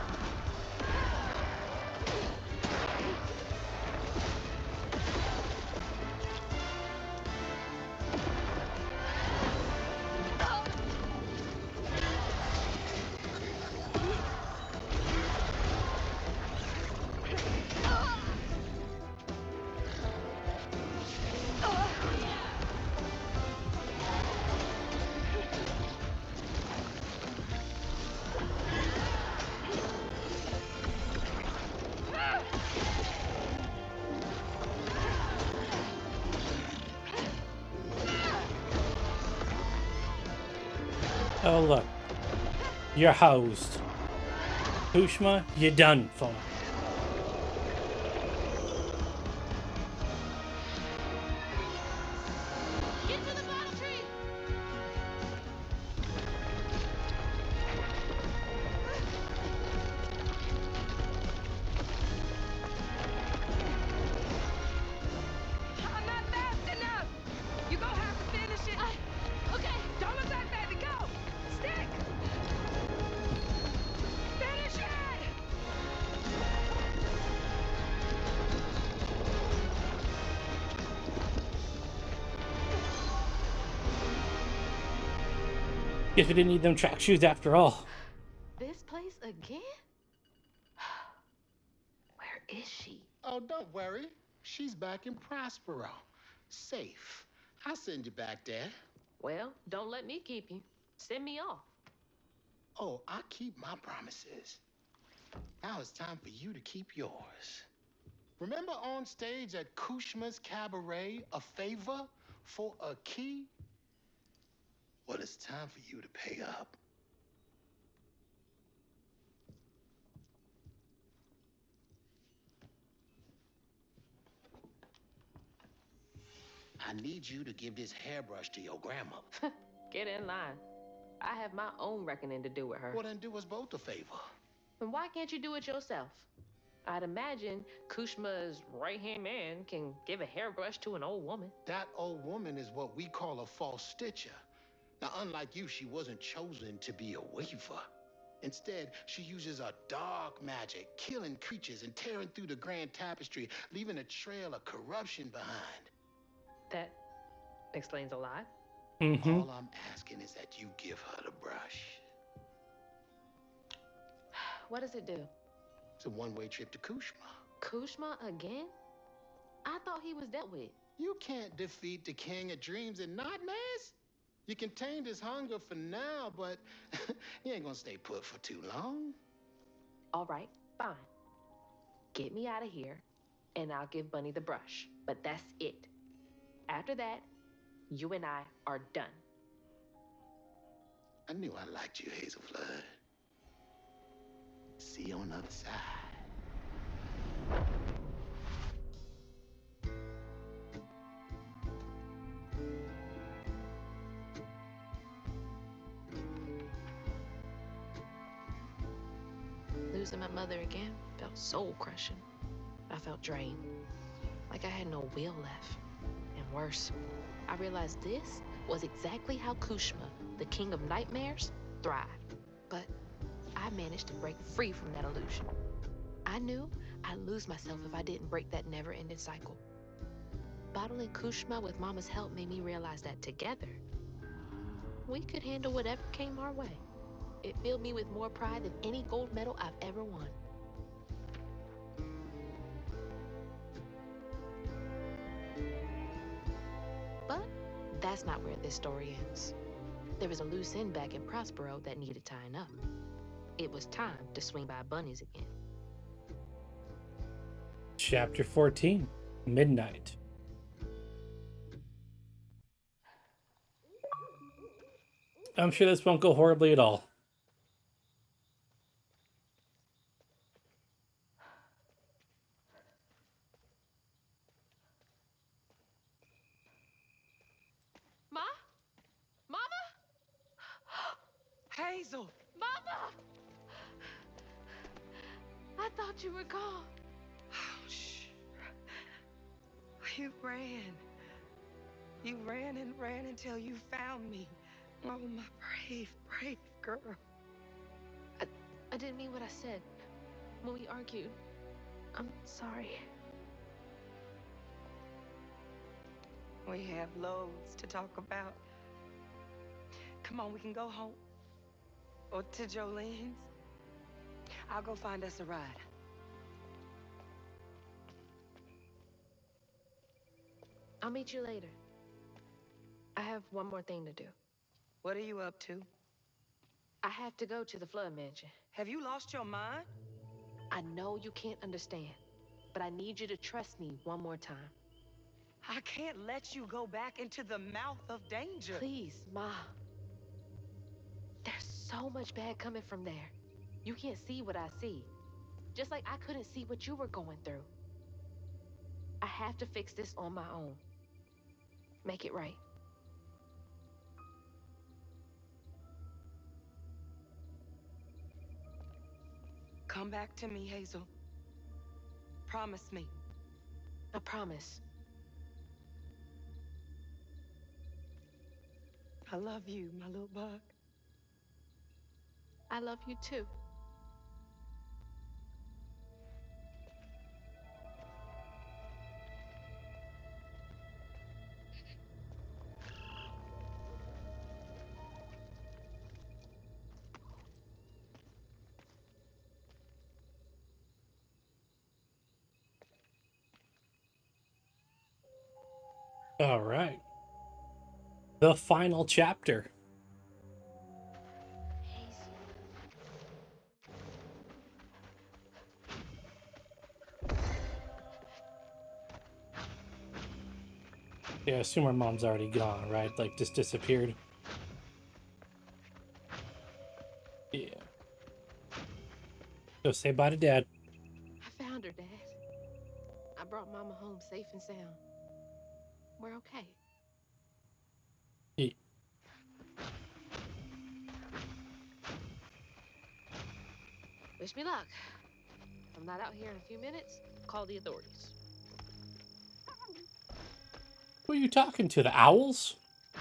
Oh, look. You're housed. Kushma, you're done for. Get to the bottle tree. I'm not fast enough. You gonna have to finish it. Okay. Don't look back, baby. Go. Stick. Finish it. Guess we didn't need them track shoes after all. This place again? Where is she? Oh, don't worry. She's back in Prospero. Safe. I'll send you back there. Well, don't let me keep you. Send me off. Oh, I keep my promises. Now it's time for you to keep yours. Remember on stage at Kushma's Cabaret, a favor for a key? Well, it's time for you to pay up. I need you to give this hairbrush to your grandmother. Get in line. I have my own reckoning to do with her. Well, then do us both a favor. And why can't you do it yourself? I'd imagine Kushma's right-hand man can give a hairbrush to an old woman. That old woman is what we call a false stitcher. Now, unlike you, she wasn't chosen to be a weaver. Instead, she uses a dark magic, killing creatures and tearing through the grand tapestry, leaving a trail of corruption behind. That explains a lot. Mm-hmm. All I'm asking is that you give her the brush. What does it do? It's a one-way trip to Kushma. Kushma again? I thought he was dealt with. You can't defeat the king of dreams and not mess. You contained his hunger for now, but he ain't gonna stay put for too long. All right, fine. Get me out of here, and I'll give Bunny the brush. But that's it. After that, you and I are done. I knew I liked you, Hazelflood. See you on the other side. Losing my mother again felt soul crushing. I felt drained, like I had no will left. And worse, I realized this was exactly how Kushma, the king of nightmares, thrived. But I managed to break free from that illusion. I knew I'd lose myself if I didn't break that never-ending cycle. Bottling Kushma with Mama's help made me realize that together, we could handle whatever came our way. It filled me with more pride than any gold medal I've ever won. But that's not where this story ends. There was a loose end back in Prospero that needed tying up. It was time to swing by Bunny's again. Chapter 14, Midnight. I'm sure this won't go horribly at all. Ma? Mama? Hazel! Mama! I thought you were gone. Oh, shh. You ran. You ran and ran until you found me. Oh, my brave, brave girl. I didn't mean what I said when we argued. I'm sorry. We have loads to talk about. Come on, we can go home. Or to Jolene's. I'll go find us a ride. I'll meet you later. I have one more thing to do. What are you up to? I have to go to the flood mansion. Have you lost your mind? I know you can't understand, but I need you to trust me one more time. I can't let you go back into the mouth of danger. Please, Ma. There's so much bad coming from there. You can't see what I see. Just like I couldn't see what you were going through. I have to fix this on my own. Make it right. Come back to me, Hazel. Promise me. I promise. I love you, my little bug. I love you too. All right. The final chapter. Yeah, I assume our mom's already gone, right? Like, just disappeared. Yeah. Go say bye to Dad. I found her, Dad. I brought Mama home safe and sound. We're okay. Yeah. Wish me luck. If I'm not out here in a few minutes, call the authorities. Who are you talking to? The owls?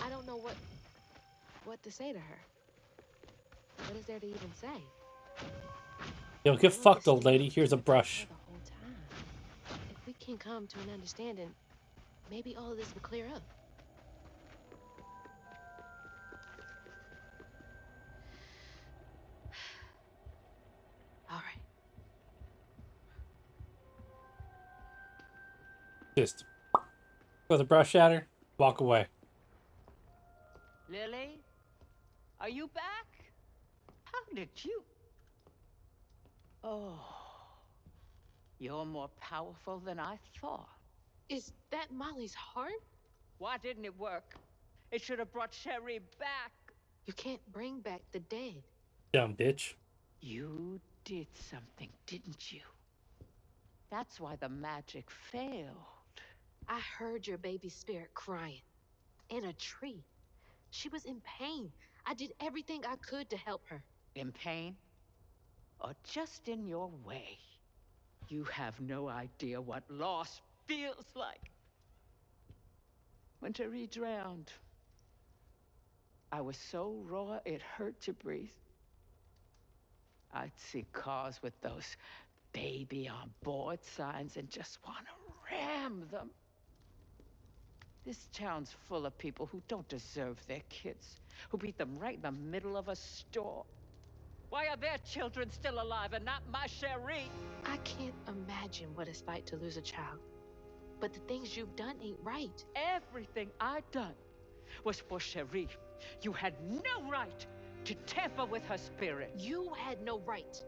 I don't know what to say to her. What is there to even say? Yo, get fucked, old lady. Here's a brush. The whole time. If we can come to an understanding, maybe all of this will clear up. All right. Just throw the brush at her, walk away. Lily, are you back? How did you? Oh, you're more powerful than I thought. Is that Molly's heart? Why didn't it work? It should have brought Sherry back. You can't bring back the dead. Dumb bitch. You did something, didn't you? That's why the magic failed. I heard your baby's spirit crying. In a tree. She was in pain. I did everything I could to help her. In pain? or just in your way. You have no idea what loss feels like. When Cherie drowned, I was so raw it hurt to breathe. I'd see cars with those baby on board signs and just want to ram them. This town's full of people who don't deserve their kids, who beat them right in the middle of a store. Why are their children still alive and not my Cherie? I can't imagine what it's like to lose a child. But the things you've done ain't right. Everything I done was for Cherie. You had no right to tamper with her spirit. You had no right.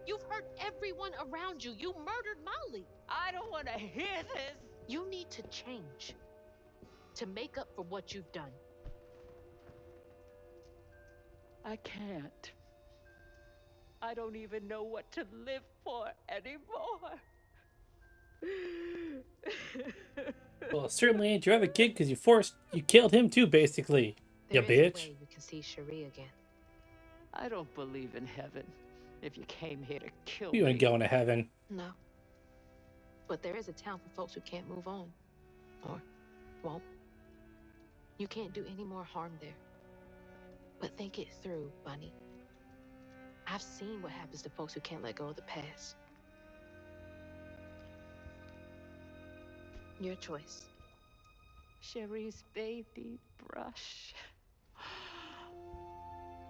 You've hurt everyone around you. You murdered Molly. I don't want to hear this. You need to change to make up for what you've done. I can't. I don't even know what to live for anymore. Well, it certainly ain't your other kid because you killed him too, basically. There You is a bitch. way you can see Cherie again. I don't believe in heaven. If you came here to kill You me. ain't going to heaven. No. But there is a town for folks who can't move on. Or won't. You can't do any more harm there. But think it through, Bunny. I've seen what happens to folks who can't let go of the past. Your choice. Cherie's baby brush.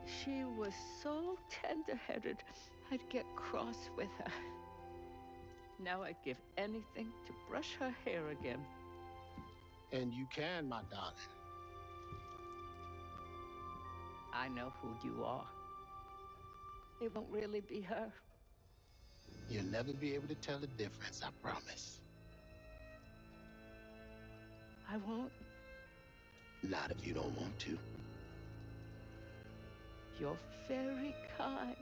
She was so tender-headed, I'd get cross with her. Now I'd give anything to brush her hair again. And you can, my darling. I know who you are. It won't really be her. You'll never be able to tell the difference, I promise. I won't. Not if you don't want to. You're very kind.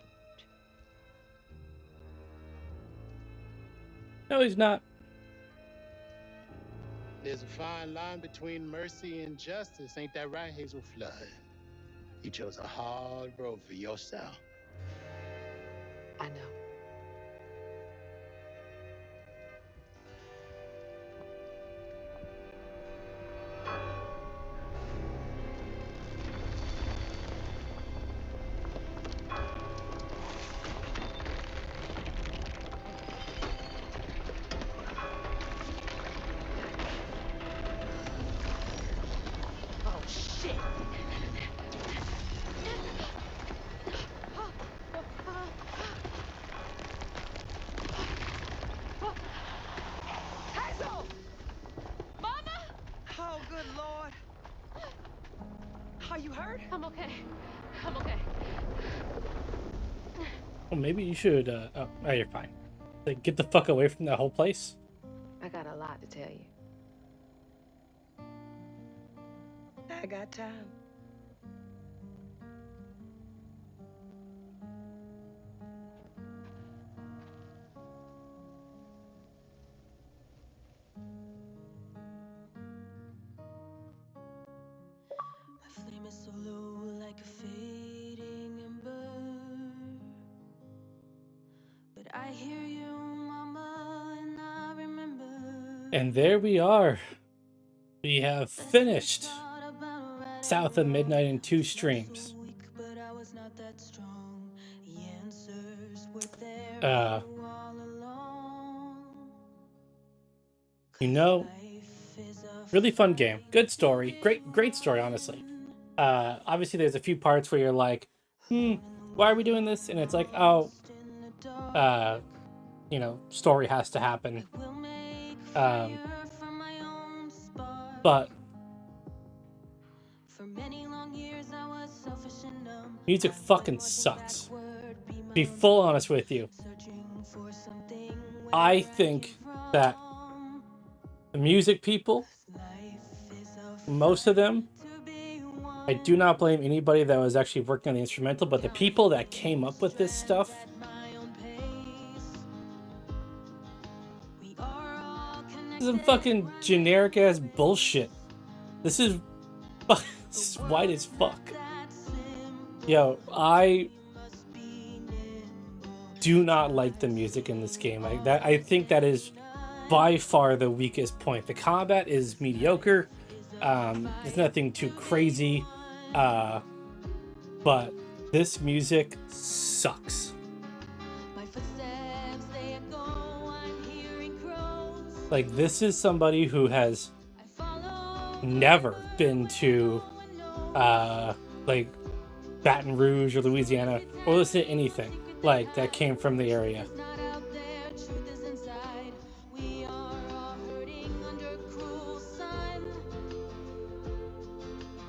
No, he's not. There's a fine line between mercy and justice, ain't that right, Hazel Flood? You chose a hard road for yourself. I know. Oh, shit! Hazel! Mama! Oh, good Lord. Are you hurt? I'm okay. I'm okay. Well, maybe you should. Oh, you're fine. Like, get the fuck away from that whole place. I got a lot to tell you. I got time. My flame is so low, like a fading ember. But I hear you, Mama, and I remember. And there we are. We have finished South of Midnight in 2 streams. But I was not that strong. The answers were there, Uh, you knew all along. You know, Life is a really fun game. Good story. Great story, honestly. Obviously, there's a few parts where you're like, why are we doing this? And it's like, oh, you know, story has to happen. But music fucking sucks. To be full honest with you, I think that the music people, most of them, I do not blame anybody that was actually working on the instrumental, but the people that came up with this stuff, this is some fucking generic ass bullshit. This is white as fuck. Yo, do not like the music in this game. I think that is by far the weakest point. The combat is mediocre. There's nothing too crazy, but this music sucks. Like, this is somebody who has never been to like Baton Rouge or Louisiana or listen to anything like that came from the area.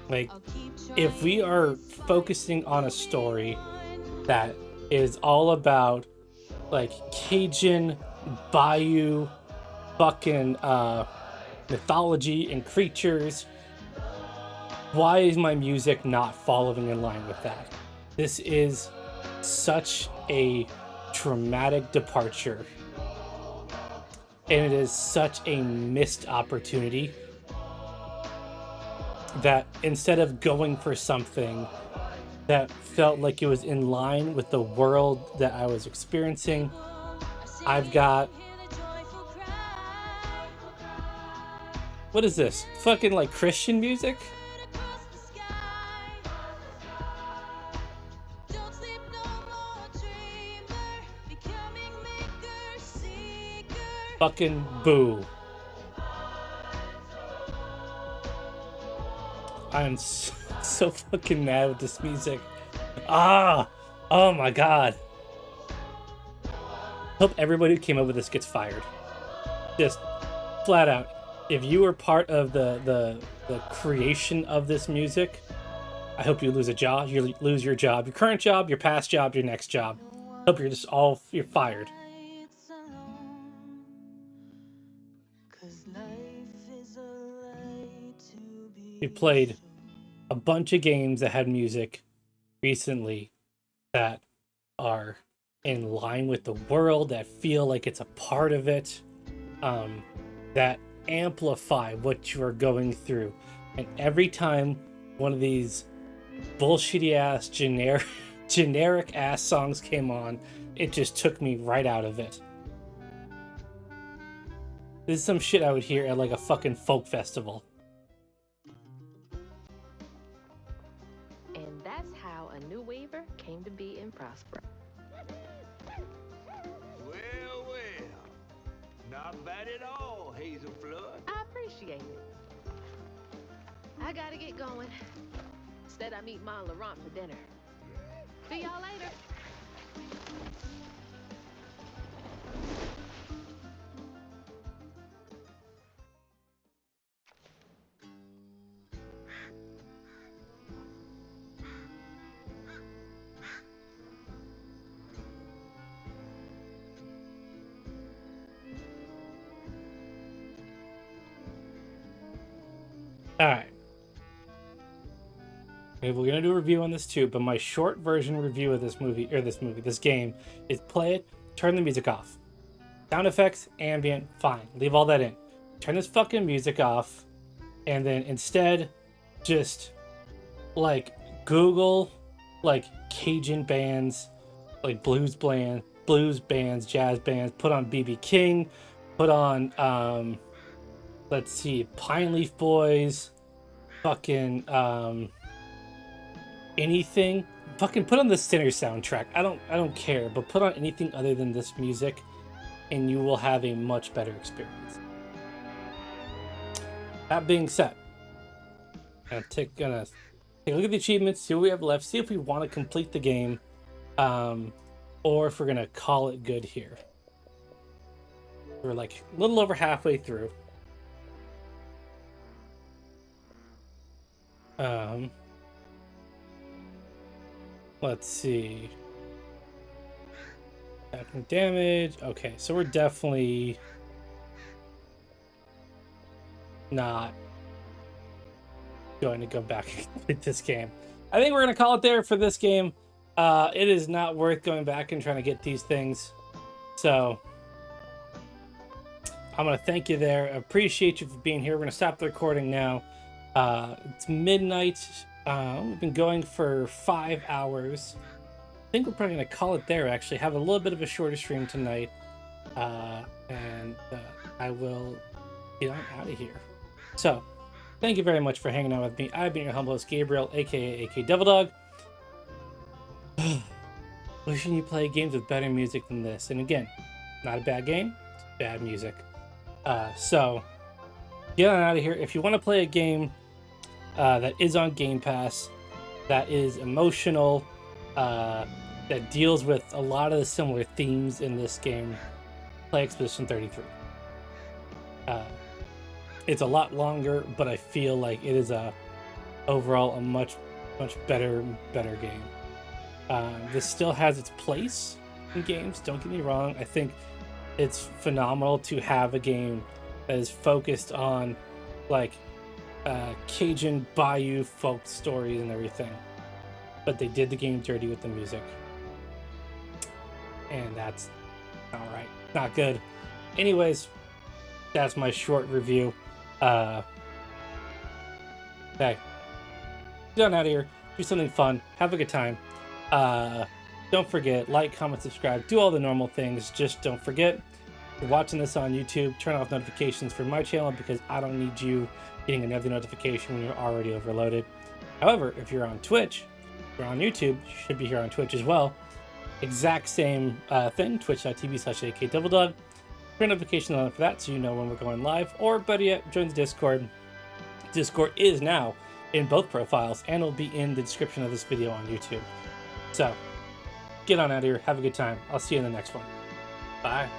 Like, if we are focusing on a story that is all about like Cajun bayou fucking mythology and creatures, why is my music not following in line with that? This is such a traumatic departure, and it is such a missed opportunity that instead of going for something that felt like it was in line with the world that I was experiencing, I've got... What is this? Fucking like Christian music? Fucking boo. I'm so fucking mad with this music. Oh my god. Hope everybody who came up with this gets fired. Just flat out. If you were part of the creation of this music, I hope you lose a job. You lose your job, your current job, your past job, your next job. Hope you're fired. We played a bunch of games that had music recently that are in line with the world, that feel like it's a part of it, that amplify what you are going through. And every time one of these bullshitty ass generic ass songs came on, it just took me right out of it. This is some shit I would hear at like a fucking folk festival. And that's how a new weaver came to be in Prospero. Well, not bad at all, Hazel Flood. I appreciate it. I gotta get going. Instead, I meet Ma and Laurent for dinner. See y'all later. Alright. Okay, we're gonna do a review on this too, but my short version review of this game is play it, turn the music off. Sound effects, ambient, fine. Leave all that in. Turn this fucking music off, and then instead just like Google like Cajun bands, like blues bands, jazz bands, put on BB King, put on let's see, Pine Leaf Boys, fucking anything. Fucking put on the Sinner soundtrack. I don't care, but put on anything other than this music and you will have a much better experience. That being said, I'm gonna take a look at the achievements, see what we have left, see if we want to complete the game, or if we're gonna call it good here. We're like a little over halfway through. Let's see. Attacking damage. Okay, so we're definitely not going to go back and complete this game. I think we're gonna call it there for this game. It is not worth going back and trying to get these things. So I'm gonna thank you there. I appreciate you for being here. We're gonna stop the recording now. It's midnight. We've been going for 5 hours. think we're probably going to call it there, actually. Have a little bit of a shorter stream tonight. And I will get on out of here. So, thank you very much for hanging out with me. I've been your humble host, Gabriel, aka AK Devil Dog. Wishing you play games with better music than this. And again, not a bad game, it's bad music. So, get on out of here. If you want to play a game that is on Game Pass, that is emotional, that deals with a lot of the similar themes in this game, play Expedition 33. It's a lot longer, but I feel like it is overall a much better game. This still has its place in games, don't get me wrong. I think it's phenomenal to have a game that is focused on like Cajun bayou folk stories and everything, but they did the game dirty with the music, and that's all right, not good. Anyways, that's my short review. Okay, get on out of here, do something fun, have a good time. Don't forget, like, comment, subscribe, do all the normal things. Just don't forget, if you're watching this on YouTube, turn off notifications for my channel, because I don't need you getting another notification when you're already overloaded. However, if you're on Twitch, if you're on YouTube, you should be here on Twitch as well. Exact same thing, twitch.tv/AKDevilDog. Turn notifications on for that so you know when we're going live, or better yet, join the Discord. Discord is now in both profiles and will be in the description of this video on YouTube. So, get on out of here, have a good time. I'll see you in the next one. Bye.